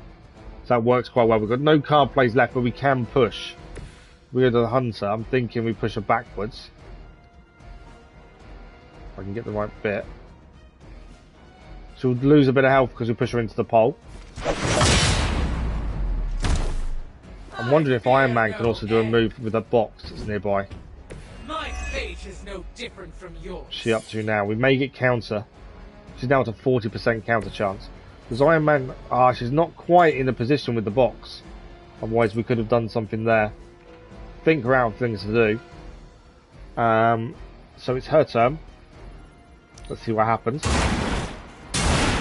So that works quite well. We've got no card plays left, but we can push. We're the hunter. I'm thinking we push her backwards. If I can get the right bit. She'll lose a bit of health because we push her into the pole. I'm wondering if Iron Man can also do a move with a box that's nearby. My fate is no different from yours. What's she up to now? We may get counter. She's now at a 40% counter chance. Because Iron Man, she's not quite in a position with the box. Otherwise we could have done something there. Think around things to do. So it's her turn. Let's see what happens.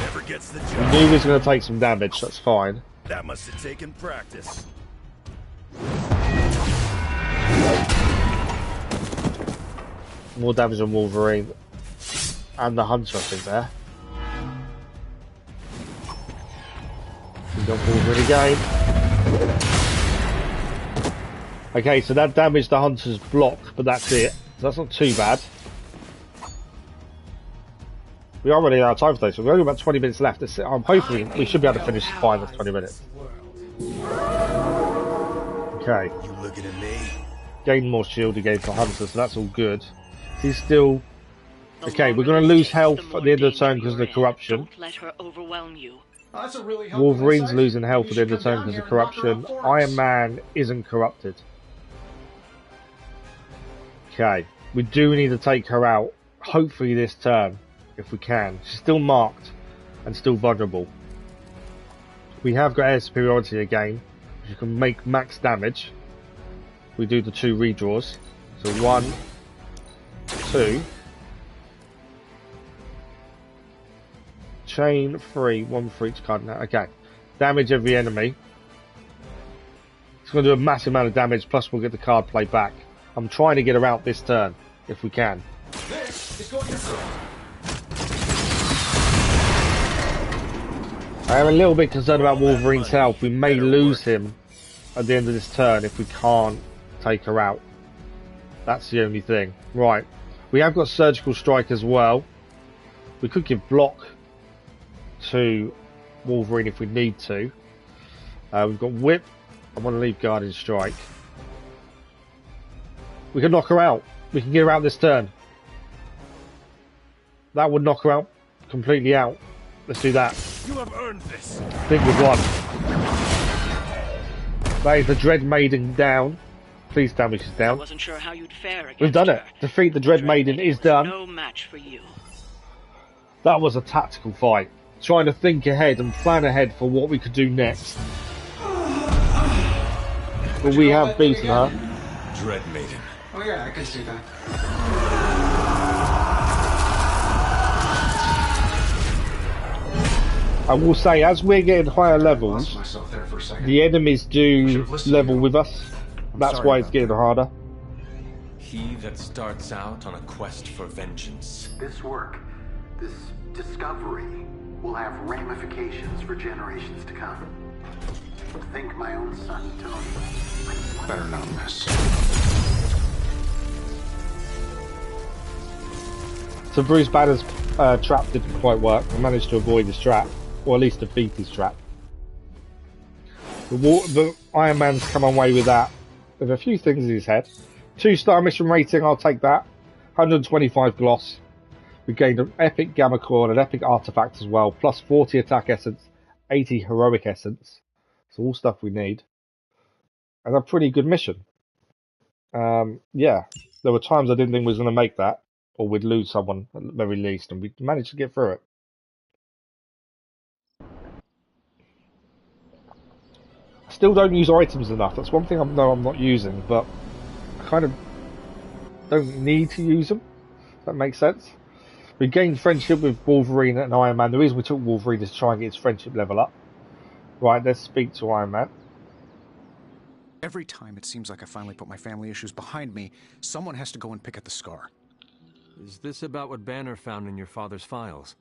Never gets the job. We knew he was going to take some damage, that's fine. That must have taken practice. More damage on Wolverine. And the Hunter, I think, there. We got Wolverine again. Okay, so that damaged the Hunter's block, but that's it. So that's not too bad. We are running out of time today, so we've only about 20 minutes left. I'm hoping we should be able to finish this fine in 20 minutes. Okay. You looking at me? Gain more shield against the Hunter, so that's all good. He's still... Okay, we're going to lose health at the end of the turn because of the corruption. Don't let her overwhelm you. Wolverine's losing health at the end of the turn because of corruption. Iron Man isn't corrupted. Okay, we do need to take her out, hopefully this turn, if we can. She's still marked and still vulnerable. We have got air superiority again, which you can make max damage. We do the 2 redraws. So 1, 2. Chain 3, 1 for each card now. Okay. Damage every enemy. It's going to do a massive amount of damage, plus we'll get the card play back. I'm trying to get her out this turn, if we can. This is going to I am a little bit concerned about Wolverine's health. We may lose him at the end of this turn if we can't take her out. That's the only thing. Right. We have got Surgical Strike as well. We could give block to Wolverine if we need to. We've got Whip. I want to leave Guardian Strike. We can knock her out. We can get her out this turn. That would knock her out completely out. Let's do that. You have earned this. I think we've won. That is the Dread Maiden down. Please tell me she's down. I wasn't sure how you'd fare against We've done her. it. Defeat the Dread Maiden is done. No match for you. That was a tactical fight. Trying to think ahead and plan ahead for what we could do next. But we have beaten her. Dread Maiden. Oh yeah, I can see that. I will say, as we're getting higher levels, the enemies do level with us. That's why it's getting harder. He that starts out on a quest for vengeance. This work, this discovery, will have ramifications for generations to come. Think my own son, Tony. Better not miss. So Bruce Banner's trap didn't quite work. We managed to avoid his trap, or at least defeat his trap. The Iron Man's come away with that. There's a few things in his head. 2-star mission rating, I'll take that. 125 gloss. We gained an epic gamma core and an epic artifact as well, plus 40 attack essence, 80 heroic essence. So all stuff we need. And a pretty good mission. Yeah, there were times I didn't think we was going to make that, or we'd lose someone at the very least, and we managed to get through it. I still don't use items enough. That's one thing I know I'm not using, but I kind of don't need to use them. If that makes sense. We gained friendship with Wolverine and Iron Man. The reason we took Wolverine is to try and get his friendship level up. Right, let's speak to Iron Man. Every time it seems like I finally put my family issues behind me, someone has to go and pick at the scar. Is this about what Banner found in your father's files?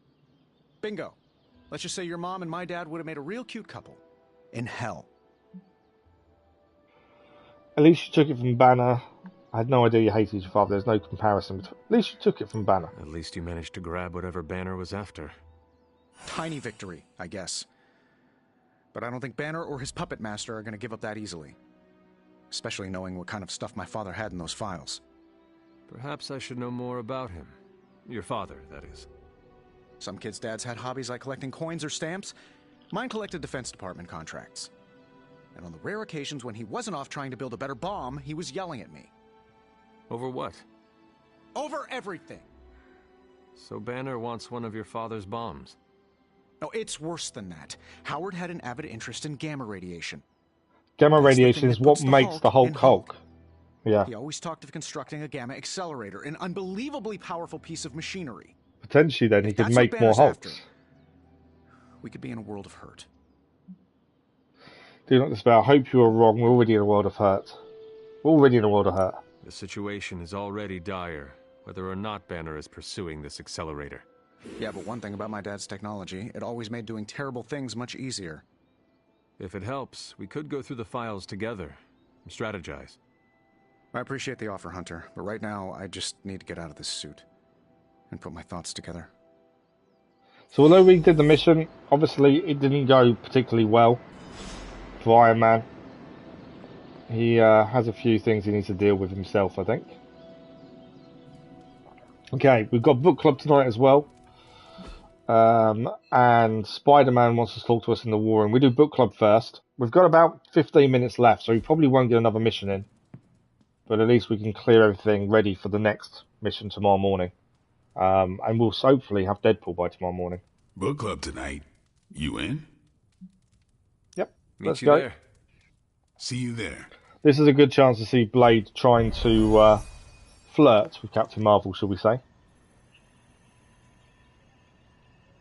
Bingo. Let's just say your mom and my dad would have made a real cute couple. In hell. At least you took it from Banner. I had no idea you hated your father. There's no comparison. But at least you took it from Banner. At least you managed to grab whatever Banner was after. Tiny victory, I guess. But I don't think Banner or his puppet master are going to give up that easily. Especially knowing what kind of stuff my father had in those files. Perhaps I should know more about him. Your father, that is. Some kids' dads had hobbies like collecting coins or stamps. Mine collected Defense Department contracts. And on the rare occasions when he wasn't off trying to build a better bomb, he was yelling at me. Over what? Over everything! So Banner wants one of your father's bombs. No, it's worse than that. Howard had an avid interest in gamma radiation. Gamma radiation is what makes the Hulk. Yeah. He always talked of constructing a gamma accelerator, an unbelievably powerful piece of machinery. Potentially then he could make more Hulks. We could be in a world of hurt. Do not despair. I hope you are wrong. We're already in a world of hurt. We're already in a world of hurt. The situation is already dire, whether or not Banner is pursuing this accelerator. Yeah, but one thing about my dad's technology, it always made doing terrible things much easier. If it helps, we could go through the files together and strategize. I appreciate the offer, Hunter, but right now I just need to get out of this suit and put my thoughts together. So although we did the mission, obviously it didn't go particularly well for Iron Man. He has a few things he needs to deal with himself, I think. Okay, we've got book club tonight as well. And Spider-Man wants to talk to us in the war room. We do book club first. We've got about 15 minutes left, so we probably won't get another mission in. But at least we can clear everything ready for the next mission tomorrow morning. And we'll hopefully have Deadpool by tomorrow morning. Book club tonight. You in? Yep. Meet you there. See you there. This is a good chance to see Blade trying to flirt with Captain Marvel, shall we say.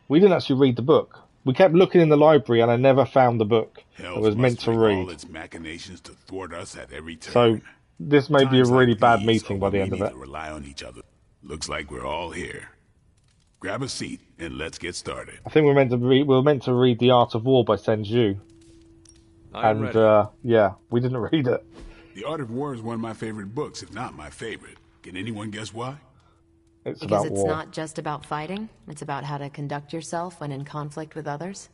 We didn't actually read the book. We kept looking in the library and I never found the book I was meant to read. All its machinations to thwart us at every turn. So this may be a really bad meeting by the end of it. Rely on each other. Looks like we're all here. Grab a seat and let's get started. I think we're meant to read The Art of War by Senju. And yeah, we didn't read it. The Art of War is one of my favorite books, if not my favorite. Can anyone guess why? It's because about it's war. not just about fighting. It's about how to conduct yourself when in conflict with others.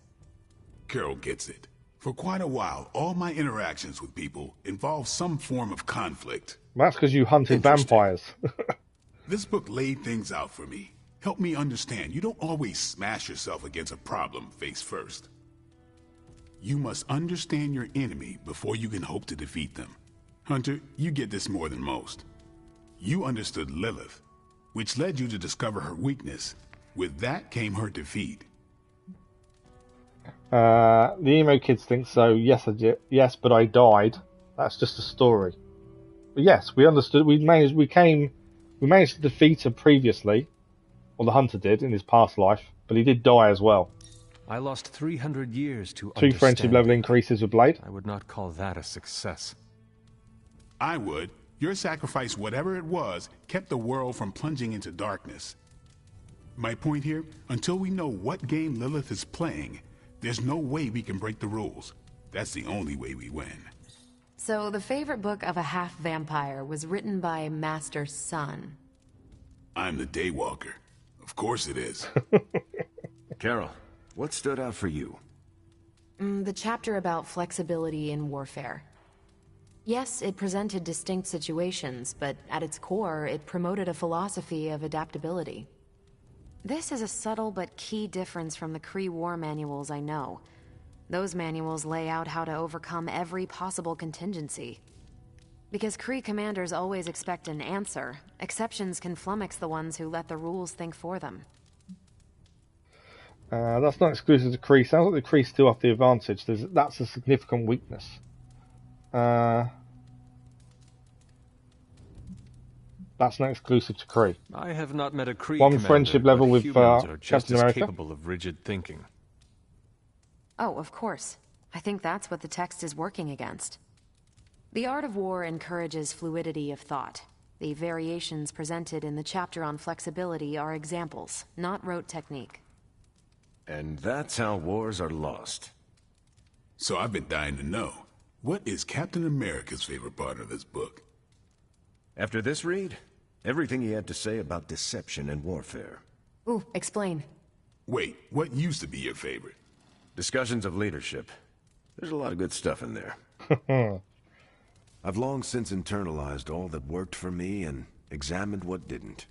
Carol gets it. For quite a while, all my interactions with people involve some form of conflict. That's because you hunted vampires. This book laid things out for me. Helped me understand you don't always smash yourself against a problem face first. You must understand your enemy before you can hope to defeat them. Hunter, you get this more than most. You understood Lilith, which led you to discover her weakness. With that came her defeat. The emo kids think so. Yes, I did. Yes, but I died. That's just a story. But yes, we understood. We managed to defeat her previously, or the hunter did in his past life. But he did die as well. I lost 300 years to 2 friendship level increases with Blade. I would not call that a success. I would. Your sacrifice, whatever it was, kept the world from plunging into darkness. My point here, until we know what game Lilith is playing, there's no way we can break the rules. That's the only way we win. So the favorite book of a half-vampire was written by Master's son. I'm the Daywalker. Of course it is. Carol, what stood out for you? The chapter about flexibility in warfare. Yes, it presented distinct situations, but at its core, it promoted a philosophy of adaptability. This is a subtle but key difference from the Kree war manuals I know. Those manuals lay out how to overcome every possible contingency. Because Kree commanders always expect an answer, exceptions can flummox the ones who let the rules think for them. That's not exclusive to Kree. Sounds like the Kree still have the advantage. That's a significant weakness. That's not exclusive to Kree. I have not met a Kree One commander, friendship level but with humans are just Captain as America. capable of rigid thinking. Oh, of course. I think that's what the text is working against. The art of war encourages fluidity of thought. The variations presented in the chapter on flexibility are examples, not rote technique. And that's how wars are lost. So I've been dying to know, what is Captain America's favorite part of this book? After this read, everything he had to say about deception and warfare. Ooh, explain. Wait, what used to be your favorite? Discussions of leadership. There's a lot of good stuff in there. I've long since internalized all that worked for me and examined what didn't.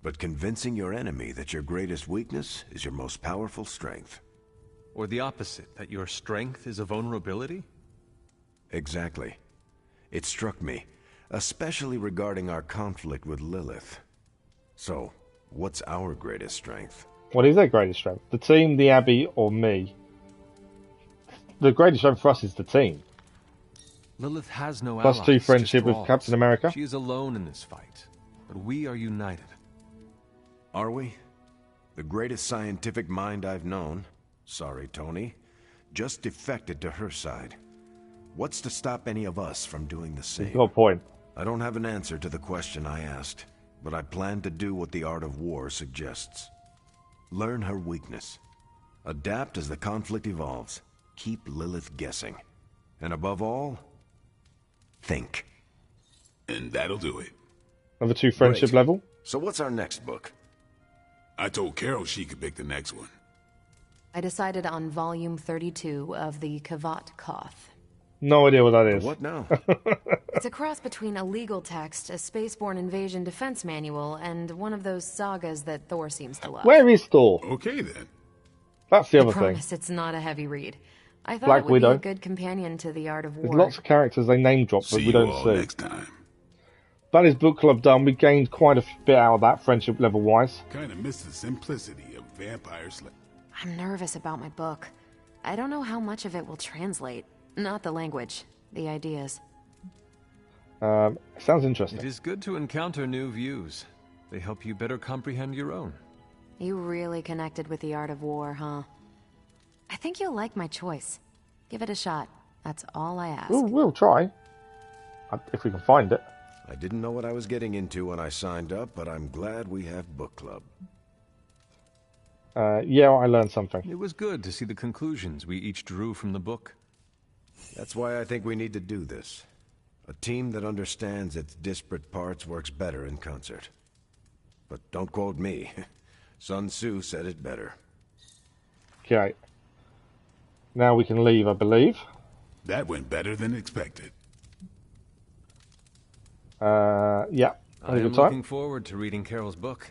But convincing your enemy that your greatest weakness is your most powerful strength. Or the opposite, that your strength is a vulnerability? Exactly. It struck me, especially regarding our conflict with Lilith. So, what's our greatest strength? What is their greatest strength? The team, the Abbey, or me? The greatest strength for us is the team. Lilith has no Plus allies, 2 friendship just with thralls. Captain America. She is alone in this fight, but we are united. Are we? The greatest scientific mind I've known, sorry Tony, just defected to her side. What's to stop any of us from doing the same? Good point. I don't have an answer to the question I asked, but I plan to do what the art of war suggests. Learn her weakness. Adapt as the conflict evolves. Keep Lilith guessing. And above all, think. And that'll do it. Another 2 friendship Great. level. So what's our next book? I told Carol she could pick the next one. I decided on volume 32 of the Kavat Koth. No idea what that is. What now? It's a cross between a legal text, a spaceborne invasion defense manual, and one of those sagas that Thor seems to love. Where is Thor? Okay then. That's the I other thing. promise it's not a heavy read. I thought Black it would Widow. be a good companion to the Art of There's War. lots of characters they name drop, but See we you don't all see. next time. That is book club done. We gained quite a bit out of that, friendship level wise. Kinda miss the simplicity of Vampire Slayer. I'm nervous about my book. I don't know how much of it will translate. Not the language, the ideas. Sounds interesting. It is good to encounter new views. They help you better comprehend your own. You really connected with the Art of War, huh? I think you'll like my choice. Give it a shot. That's all I ask. We'll try. If we can find it. I didn't know what I was getting into when I signed up, but I'm glad we have book club. Yeah, I learned something. It was good to see the conclusions we each drew from the book. That's why I think we need to do this. A team that understands its disparate parts works better in concert. But don't quote me. Sun Tzu said it better. Okay. Now we can leave, I believe. That went better than expected. Yeah. I am looking forward to reading Carol's book.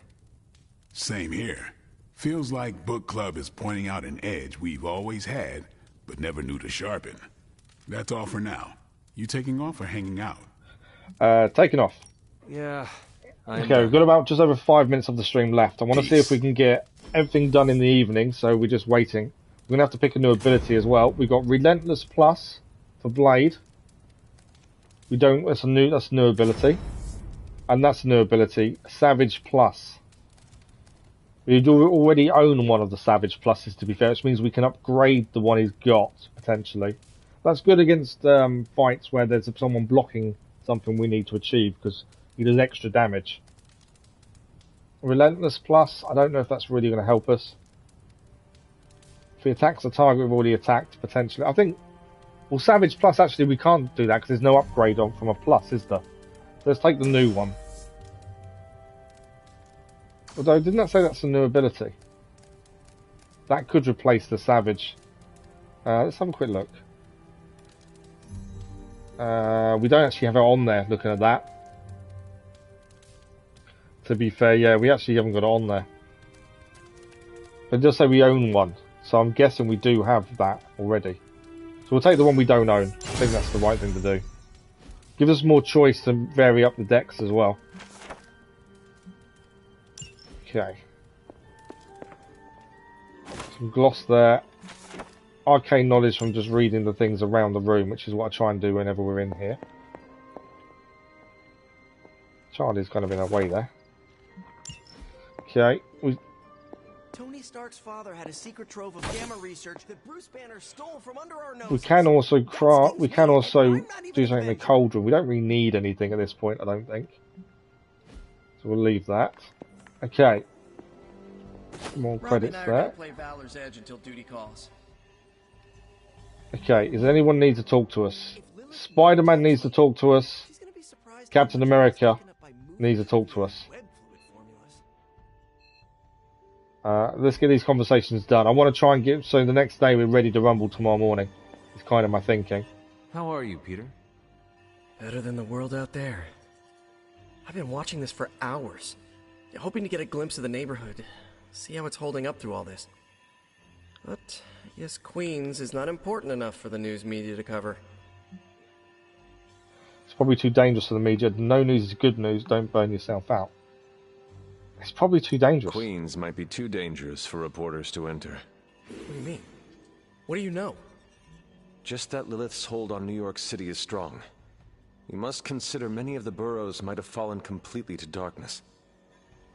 Same here. Feels like book club is pointing out an edge we've always had, but never knew to sharpen. That's all for now. You taking off or hanging out? Taking off. Yeah. Okay, we've got about just over 5 minutes of the stream left. I want to see if we can get everything done in the evening, so we're just waiting. We're going to have to pick a new ability as well. We've got Relentless Plus for Blade. We don't, that's a new ability. And that's a new ability, Savage Plus. We do already own one of the Savage Pluses, to be fair, which means we can upgrade the one he's got, potentially. That's good against fights where there's someone blocking something we need to achieve, because he does extra damage. Relentless Plus, I don't know if that's really going to help us. If he attacks a target we've already attacked, potentially. I think, well, Savage Plus, actually, we can't do that, because there's no upgrade on from a plus, is there? So let's take the new one. Although, didn't that say that's a new ability? That could replace the Savage. Let's have a quick look. We don't actually have it on there, looking at that. To be fair, yeah, we actually haven't got it on there. But it does say we own one, so I'm guessing we do have that already. So we'll take the one we don't own. I think that's the right thing to do. Gives us more choice to vary up the decks as well. Okay. Some gloss there. Arcane knowledge from just reading the things around the room, which is what I try and do whenever we're in here. Charlie's kind of in our way there. Okay. Tony Stark's father had a secret trove of gamma research that Bruce Banner stole from under our noses. We can also do something in the cauldron. We don't really need anything at this point, I don't think. So we'll leave that. Okay. More credits there. Play Valor's Edge until duty calls. Okay, does anyone need to talk to us? Spider-Man needs to talk to us. Captain America needs to talk to us. Let's get these conversations done. I want to try and get so the next day we're ready to rumble tomorrow morning. It's kind of my thinking. How are you, Peter? Better than the world out there. I've been watching this for hours, hoping to get a glimpse of the neighborhood, see how it's holding up through all this. But I guess Queens is not important enough for the news media to cover. It's probably too dangerous for the media. No news is good news. Don't burn yourself out. It's probably too dangerous. Queens might be too dangerous for reporters to enter. What do you mean? What do you know? Just that Lilith's hold on New York City is strong. You must consider many of the boroughs might have fallen completely to darkness.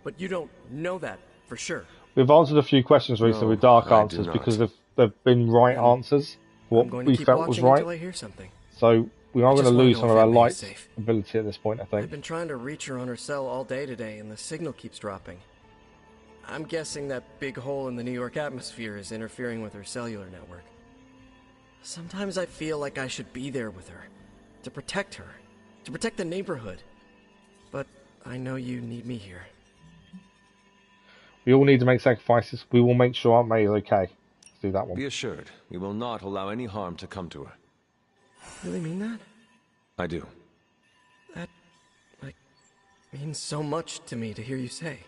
But you don't know that for sure. We've answered a few questions recently with dark answers because they've been right answers. What we felt was right. Until I hear something. So we are going to lose some of our light ability at this point, I think. I've been trying to reach her on her cell all day today, and the signal keeps dropping. I'm guessing that big hole in the New York atmosphere is interfering with her cellular network. Sometimes I feel like I should be there with her, to protect her, to protect the neighborhood. But I know you need me here. We all need to make sacrifices. We will make sure Aunt May is okay. Let's do that one. Be assured, we will not allow any harm to come to her. Really mean that? I do. That, means so much to me to hear you say.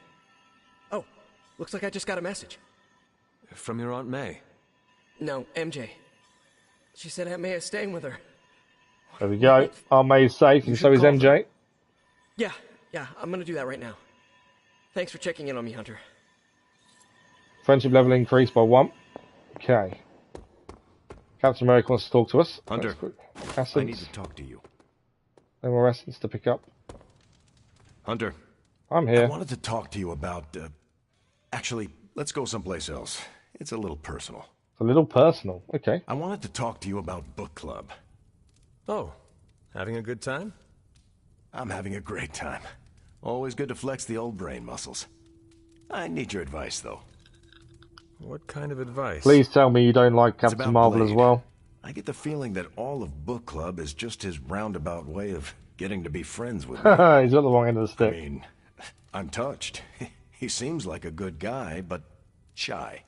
Oh, looks like I just got a message. From your Aunt May? No, MJ. She said Aunt May is staying with her. There we go. Aunt May is safe, and so is MJ. Yeah, I'm gonna do that right now. Thanks for checking in on me, Hunter. Friendship level increased by 1. Okay. Captain America wants to talk to us. Hunter, I need to talk to you. No more essence to pick up. Hunter. I'm here. I wanted to talk to you about... Actually, let's go someplace else. It's a little personal. It's a little personal? Okay. I wanted to talk to you about book club. Oh, having a good time? I'm having a great time. Always good to flex the old brain muscles. I need your advice, though. What kind of advice? Please tell me you don't like Captain Marvel as well. I get the feeling that all of book club is just his roundabout way of getting to be friends with me. He's got the wrong end of the stick. I mean, I'm touched. He seems like a good guy, but shy.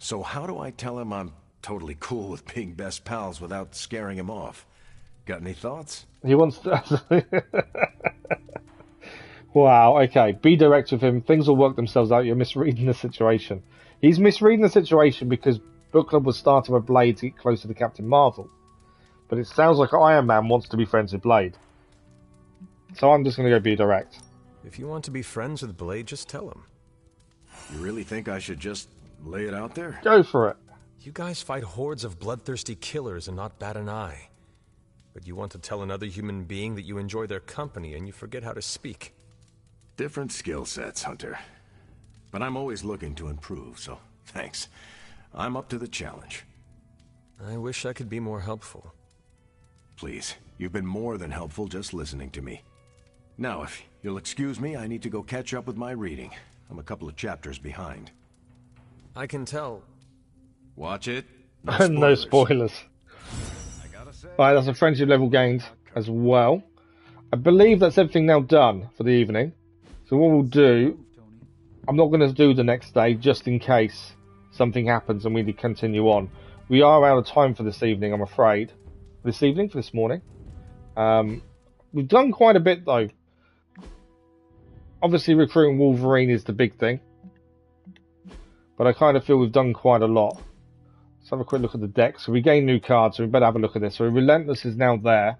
So how do I tell him I'm totally cool with being best pals without scaring him off? Got any thoughts? He wants to... Wow, okay. Be direct with him. Things will work themselves out. You're misreading the situation. He's misreading the situation because Book Club was starting with Blade to get closer to Captain Marvel. But it sounds like Iron Man wants to be friends with Blade. So I'm just going to go be direct. If you want to be friends with Blade, just tell him. You really think I should just lay it out there? Go for it. You guys fight hordes of bloodthirsty killers and not bat an eye. But you want to tell another human being that you enjoy their company and you forget how to speak. Different skill sets, Hunter. But I'm always looking to improve, so thanks. I'm up to the challenge. I wish I could be more helpful. Please, you've been more than helpful just listening to me. Now, if you'll excuse me, I need to go catch up with my reading. I'm a couple of chapters behind. I can tell. Watch it. No spoilers. Alright, that's a friendship level gained as well. I believe that's everything now done for the evening. So what we'll do, I'm not going to do the next day just in case something happens and we need to continue on. We are out of time for this evening, I'm afraid. For this morning. We've done quite a bit though. Obviously recruiting Wolverine is the big thing. But I kind of feel we've done quite a lot. Let's have a quick look at the deck. So we gained new cards, so we better have a look at this. So Relentless is now there.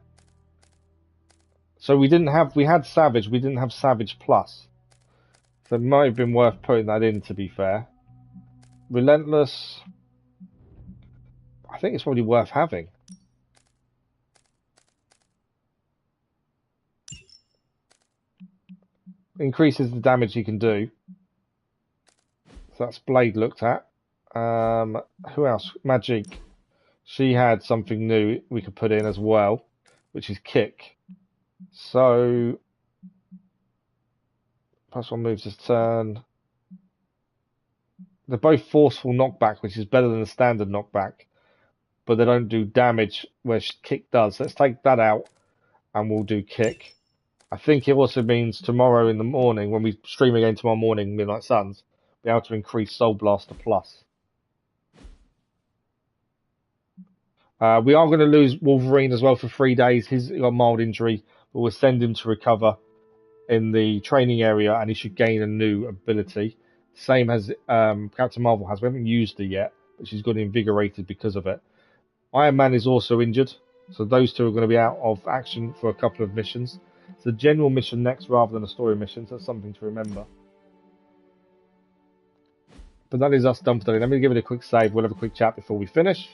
So we had Savage, we didn't have Savage Plus. So it might have been worth putting that in, to be fair. Relentless, I think it's probably worth having. Increases the damage you can do. So that's Blade looked at. Who else? Magic. She had something new we could put in as well, which is Kick. So, plus one moves this turn. They're both forceful knockback, which is better than the standard knockback, but they don't do damage where Kick does. Let's take that out and we'll do Kick. I think it also means tomorrow in the morning, when we stream again tomorrow morning, Midnight Suns, be able to increase Soul Blaster Plus. We are going to lose Wolverine as well for 3 days. He's got a mild injury, but we'll send him to recover in the training area, and he should gain a new ability. Same as Captain Marvel has. We haven't used her yet, but she's got invigorated because of it. Iron Man is also injured, so those two are going to be out of action for a couple of missions. It's a general mission next rather than a story mission, so that's something to remember. But that is us done for today. Let me give it a quick save. We'll have a quick chat before we finish.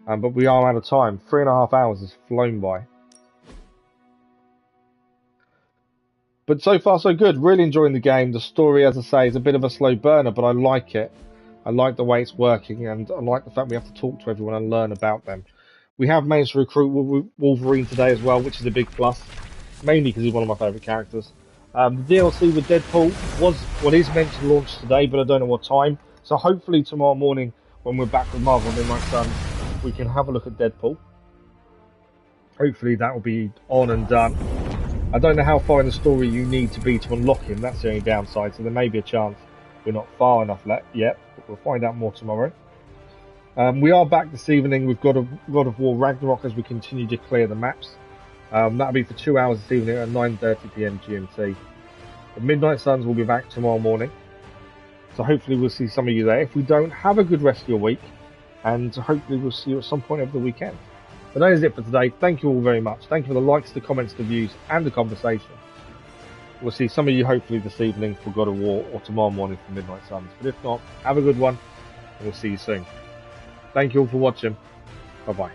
But we are out of time. 3.5 hours has flown by. But so far so good. Really enjoying the game. The story, as I say, is a bit of a slow burner, but I like it. I like the way it's working, and I like the fact we have to talk to everyone and learn about them. We have managed to recruit Wolverine today as well, which is a big plus. Mainly because he's one of my favourite characters. The DLC with Deadpool is meant to launch today, but I don't know what time. So hopefully tomorrow morning, when we're back with Marvel Midnight Suns, we can have a look at Deadpool. Hopefully that will be on and done. I don't know how far in the story you need to be to unlock him. That's the only downside. So there may be a chance we're not far enough yet. But we'll find out more tomorrow. We are back this evening. We've got God of War Ragnarok as we continue to clear the maps. That'll be for 2 hours this evening at 9:30 PM GMT. The Midnight Suns will be back tomorrow morning. So hopefully we'll see some of you there. If we don't, have a good rest of your week. And hopefully we'll see you at some point over the weekend. But that is it for today. Thank you all very much. Thank you for the likes, the comments, the views, and the conversation. We'll see some of you hopefully this evening for God of War or tomorrow morning for Midnight Suns. But if not, have a good one, and we'll see you soon. Thank you all for watching. Bye-bye.